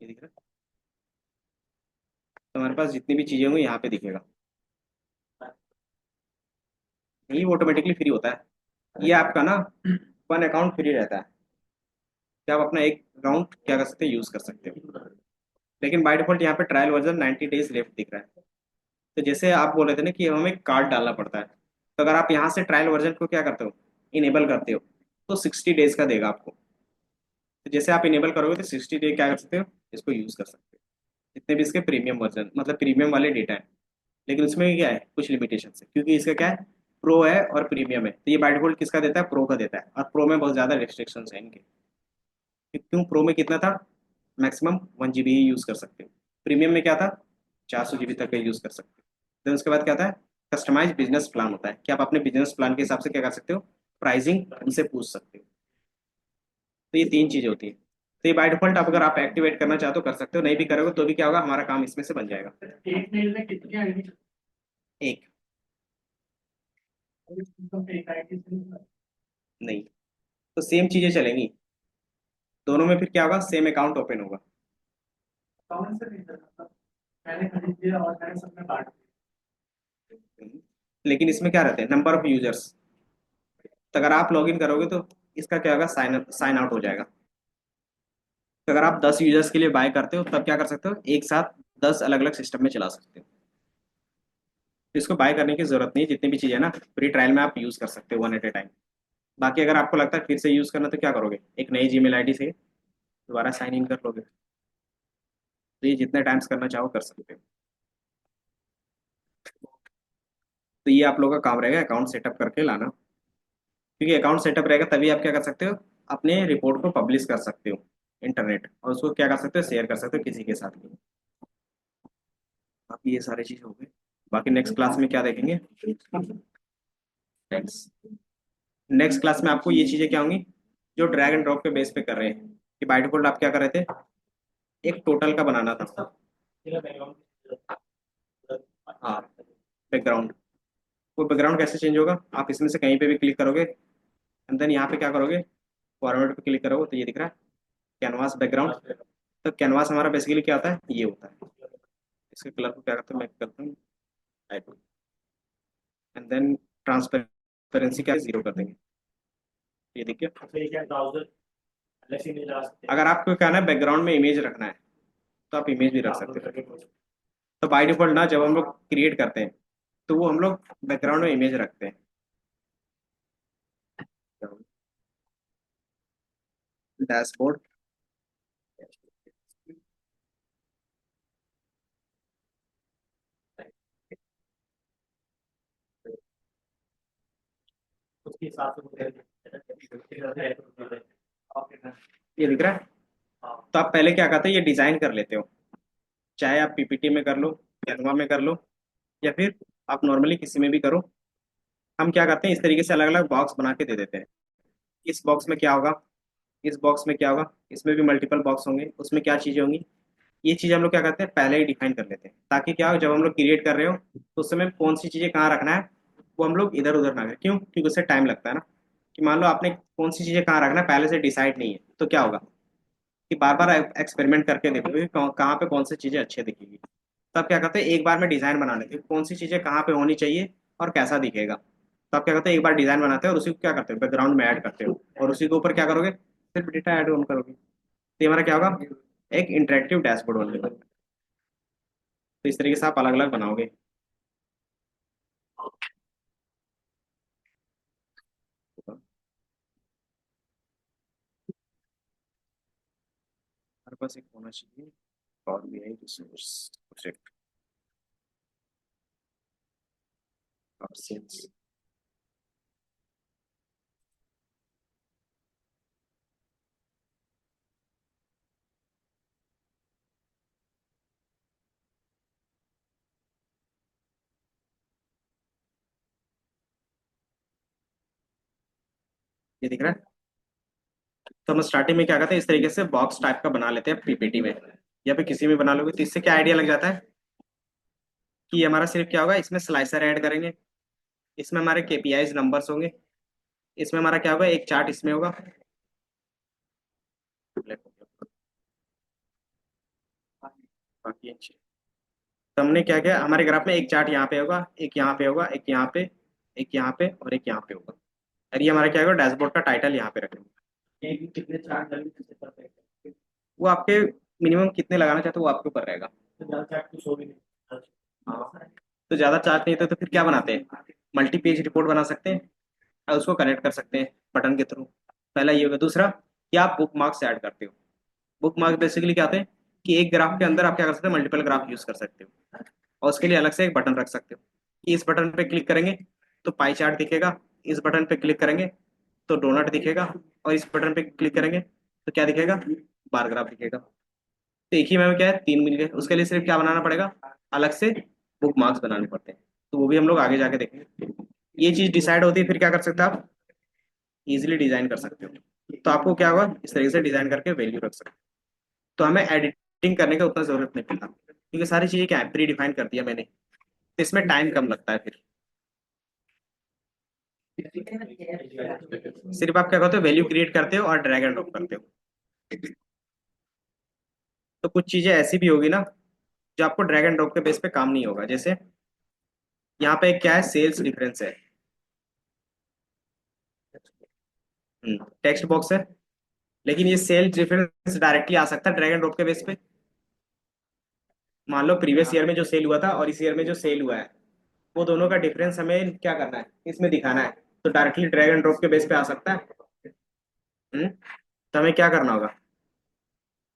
ये दिख रहा है, तो हमारे पास जितनी भी चीजें होंगी यहाँ पे दिखेगा, ये ऑटोमेटिकली फ्री होता है। ये आपका ना वन अकाउंट फ्री रहता है कि आप अपना एक अकाउंट क्या कर सकते हैं, यूज कर सकते हो। लेकिन बाय डिफॉल्ट यहाँ पे ट्रायल वर्जन 90 डेज लेफ्ट दिख रहा है। तो जैसे आप बोल रहे थे ना कि हमें कार्ड डालना पड़ता है, तो अगर आप यहाँ से ट्रायल वर्जन को क्या करते हो, इनेबल करते हो, तो 60 डेज का देगा आपको। तो जैसे आप इनेबल करोगे तो 60 डे क्या कर सकते हो, इसको यूज कर सकते हो, जितने भी इसके प्रीमियम वर्जन मतलब प्रीमियम वाले डेटा है। लेकिन उसमें क्या है, कुछ लिमिटेशन है, क्योंकि इसका क्या है, प्रो है और प्रीमियम है। तो ये बाय डिफॉल्ट किसका देता है, प्रो का देता है, और प्रो में बहुत ज्यादा रिस्ट्रिक्शन है इनके। क्यों, प्रो में कितना था, मैक्सिमम 1 GB ही यूज कर सकते हो। प्रीमियम में क्या था, 400 GB तक का यूज कर सकते हो। देन उसके बाद क्या आता है, कस्टमाइज बिजनेस प्लान होता है कि आप अपने बिजनेस प्लान के हिसाब से क्या कर सकते हो, प्राइसिंग उनसे पूछ सकते हो। तो ये तीन चीजें होती है। तो ये बाय डिफॉल्ट आप अगर आप एक्टिवेट करना चाहते हो कर सकते हो, नहीं भी करोगे तो भी क्या होगा, हमारा काम इसमें से बन जाएगा। एक मेल में कितनी आईडी, एक एक आईडी से नहीं, तो सेम चीजें चलेंगी दोनों में, फिर क्या होगा, सेम अकाउंट ओपन होगा। कौन से नहीं था, मतलब मैंने खरीद लिया और मैंने सब में बांट लेकिन इसमें क्या रहते हैं, नंबर ऑफ यूजर्स। तो अगर आप लॉगिन करोगे तो इसका क्या होगा, साइन आउट हो जाएगा। तो अगर आप 10 यूजर्स के लिए बाय करते हो तब क्या कर सकते हो, एक साथ 10 अलग अलग सिस्टम में चला सकते हो। तो इसको बाय करने की जरूरत नहीं है, जितनी भी चीजें ना फ्री ट्रायल में आप यूज कर सकते हो वन एट ए टाइम। बाकी अगर आपको लगता है फिर से यूज करना तो क्या करोगे, एक नई जीमेल आईडी से दोबारा साइन इन कर लोगे। तो ये जितने टाइम्स करना चाहो कर सकते हो। तो ये आप लोगों का काम रहेगा अकाउंट सेटअप करके लाना, क्योंकि अकाउंट सेटअप रहेगा तभी आप क्या कर सकते हो, अपने रिपोर्ट को पब्लिश कर सकते हो इंटरनेट, और उसको क्या कर सकते हो, शेयर कर सकते हो किसी के साथ भी। बाकी ये सारी चीज हो गई। बाकी नेक्स्ट क्लास में क्या देखेंगे, नेक्स्ट नेक्स्ट क्लास में आपको ये चीजें क्या होंगी, जो ड्रैग एंड ड्रॉप के बेस पे कर रहे हैं, कि बाय डिफॉल्ट आप क्या कर रहे थे, एक टोटल का बनाना था। हाँ, बैकग्राउंड, वो बैकग्राउंड कैसे चेंज होगा, आप इसमें से कहीं पे भी क्लिक करोगे एंड देन यहाँ पे क्या करोगे, फॉर्मेट पे क्लिक करोगे तो ये दिख रहा है कैनवास बैकग्राउंड। तो कैनवास हमारा बेसिकली क्या होता है, ये होता है। इसके कलर को क्या करते हैं, मैं करता हूँ एंड देन ट्रांसपेरेंसी क्या 0 कर देंगे। ये देखिए, अगर आपको क्या है बैकग्राउंड में इमेज रखना है तो आप इमेज भी रख सकते हो। तो बाय डिफॉल्ट ना जब हम लोग क्रिएट करते हैं तो वो हम लोग बैकग्राउंड में इमेज रखते हैं। डैशबोर्ड, उसके हिसाब से ये दिख रहा है। तो आप पहले क्या करते हैं, ये डिजाइन कर लेते हो, चाहे आप पीपीटी में कर लो, कैनवा में कर लो, या फिर आप नॉर्मली किसी में भी करो। हम क्या करते हैं, इस तरीके से अलग अलग बॉक्स बना के दे देते हैं इस बॉक्स में क्या होगा, इस बॉक्स में क्या होगा, इसमें भी मल्टीपल बॉक्स होंगे, उसमें क्या चीजें होंगी, ये चीज हम लोग क्या करते हैं पहले ही डिफाइन कर लेते हैं, ताकि क्या हो जब हम लोग क्रिएट कर रहे हो तो उस समय कौन सी चीजें कहाँ रखना है वो हम लोग इधर उधर ना करें। क्यों? क्योंकि उससे टाइम लगता है ना। कि मान लो आपने कौन सी चीजें कहाँ रखना है पहले से डिसाइड नहीं है, तो क्या होगा कि बार बार एक्सपेरिमेंट करके देखोगे कि कहाँ पे कौन सी चीजें अच्छी दिखेगी। तब क्या करते हैं एक बार में डिजाइन बना लेते हैं कौन सी चीजें कहाँ पे होनी चाहिए और कैसा दिखेगा। तब क्या करते हैं एक बार डिजाइन बनाते हैं और उसी को क्या करते हो बैकग्राउंड में ऐड करते हो और उसी के ऊपर क्या करोगे सिर्फ डेटा ऐड ऑन करोगे। तो ये हमारा क्या होगा, एक इंटरेक्टिव डैशबोर्ड बनेगा। तो इस तरीके से आप अलग अलग बनाओगे। हमारे पास एक होना चाहिए और भी है रिसोर्स प्रोजेक्ट ऑप्शंस। ये दिख रहा है। तो हम स्टार्टिंग में क्या करते हैं इस तरीके से बॉक्स टाइप का बना लेते हैं पीपीटी में या फिर किसी में बना लोगे तो इससे क्या आइडिया लग जाता है कि हमारा सिर्फ क्या होगा इसमें स्लाइसर ऐड करेंगे, इसमें हमारे केपीआईज नंबर्स होंगे, इसमें हमारा क्या होगा एक चार्ट इसमें होगा। बाकी अच्छे तो हमने क्या किया हमारे ग्राफ में एक चार्ट यहाँ पे होगा, एक यहाँ पे होगा, एक यहाँ पे, एक यहाँ पे और एक यहाँ पे होगा। और ये हमारा क्या होगा डैशबोर्ड का टाइटल यहाँ पे रखेंगे। एक कितने चार्ट डालेंगे कैसे पता है? वो आपके मिनिमम कितने लगाना चाहते हो वो आपके ऊपर रहेगा। तो ज्यादा चार्ट कुछ हो भी नहीं। हाँ तो ज्यादा चार्ट नहीं तो फिर क्या बनाते हैं मल्टी पेज रिपोर्ट बना सकते हैं और उसको कनेक्ट कर सकते हैं बटन के थ्रू। पहला ये होगा। दूसरा कि आप बुक मार्क्स ऐड करते हो। बुक मार्क्स बेसिकली क्या होते हैं कि एक ग्राफ के अंदर आप क्या कर सकते हो मल्टीपल ग्राफ यूज कर सकते हो और उसके लिए अलग से एक बटन रख सकते हो कि इस बटन पे क्लिक करेंगे तो पाई चार्ट दिखेगा, इस बटन पे क्लिक करेंगे तो डोनट दिखेगा और इस बटन पे क्लिक करेंगे तो क्या दिखेगा बार ग्राफ दिखेगा। तो एक ही में क्या है तीन मिल गए। उसके लिए सिर्फ क्या बनाना पड़ेगा अलग से बुक मार्क्स बनाने पड़ते हैं। तो वो भी हम लोग आगे जाके देखेंगे। ये चीज डिसाइड होती है फिर क्या कर सकते हो आप इजिली डिजाइन कर सकते हो। तो आपको क्या होगा इस तरीके से डिजाइन करके वैल्यू रख सकते हो। तो हमें एडिटिंग करने का उतना जरूरत नहीं पड़ता क्योंकि सारी चीजें क्या है प्री डिफाइन कर दिया मैंने। तो इसमें टाइम कम लगता है। फिर सिर्फ आप क्या करते हो वैल्यू क्रिएट करते हो और ड्रैग एंड ड्रॉप करते हो। तो कुछ चीजें ऐसी भी होगी ना जो आपको ड्रैग एंड ड्रॉप के बेस पे काम नहीं होगा। जैसे यहाँ पे क्या है सेल्स डिफरेंस है, टेक्स्ट बॉक्स है, लेकिन ये सेल्स डिफरेंस डायरेक्टली आ सकता है ड्रैग एंड ड्रॉप के बेस पे। मान लो प्रीवियस ईयर में जो सेल हुआ था और इस ईयर में जो सेल हुआ है वो दोनों का डिफरेंस हमें क्या करना है इसमें दिखाना है। तो डायरेक्टली ड्रैग एंड ड्रॉप के बेस पे आ सकता है। तो हमें क्या करना होगा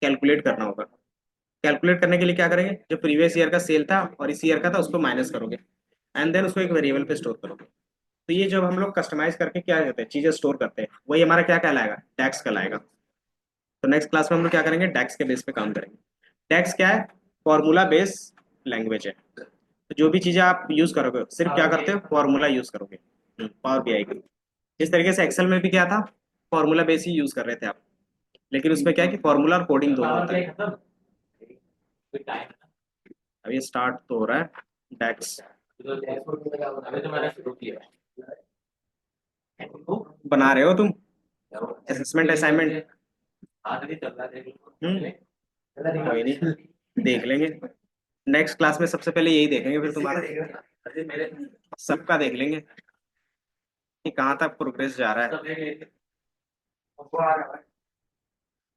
कैलकुलेट करना होगा। कैलकुलेट करने के लिए क्या करेंगे जो प्रीवियस ईयर का सेल था और इस ईयर का था उसको माइनस करोगे एंड देन उसको एक वेरिएबल पे स्टोर करोगे। तो ये जब हम लोग कस्टमाइज करके क्या करते हैं चीजें स्टोर करते हैं वही हमारा क्या कहलाएगा टैक्स कहलाएगा। तो नेक्स्ट क्लास में हम लोग क्या करेंगे टैक्स के बेस पे काम करेंगे। टैक्स क्या है फॉर्मूला बेस लैंग्वेज है। तो जो भी चीजें आप यूज करोगे सिर्फ क्या करते हो फॉर्मूला यूज करोगे पावर बीआई के। इस तरीके से एक्सेल में भी क्या था फॉर्मूला बेस ही यूज कर रहे थे आप, लेकिन उसमें क्या है कि फॉर्मूला और कोडिंग दोनों होता है। अब ये स्टार्ट तो हो रहा है टैक्स अभी तो मैंने शुरू किया बना रहे हो तुम असेसमेंट असाइनमेंट। आज नहीं चल रहा है कोई नहीं देख लेंगे नेक्स्ट क्लास में। सबसे पहले यही देखेंगे फिर तुम्हारा अरे मेरे सबका देख लेंगे कि कहाँ तक प्रोग्रेस जा रहा है। सब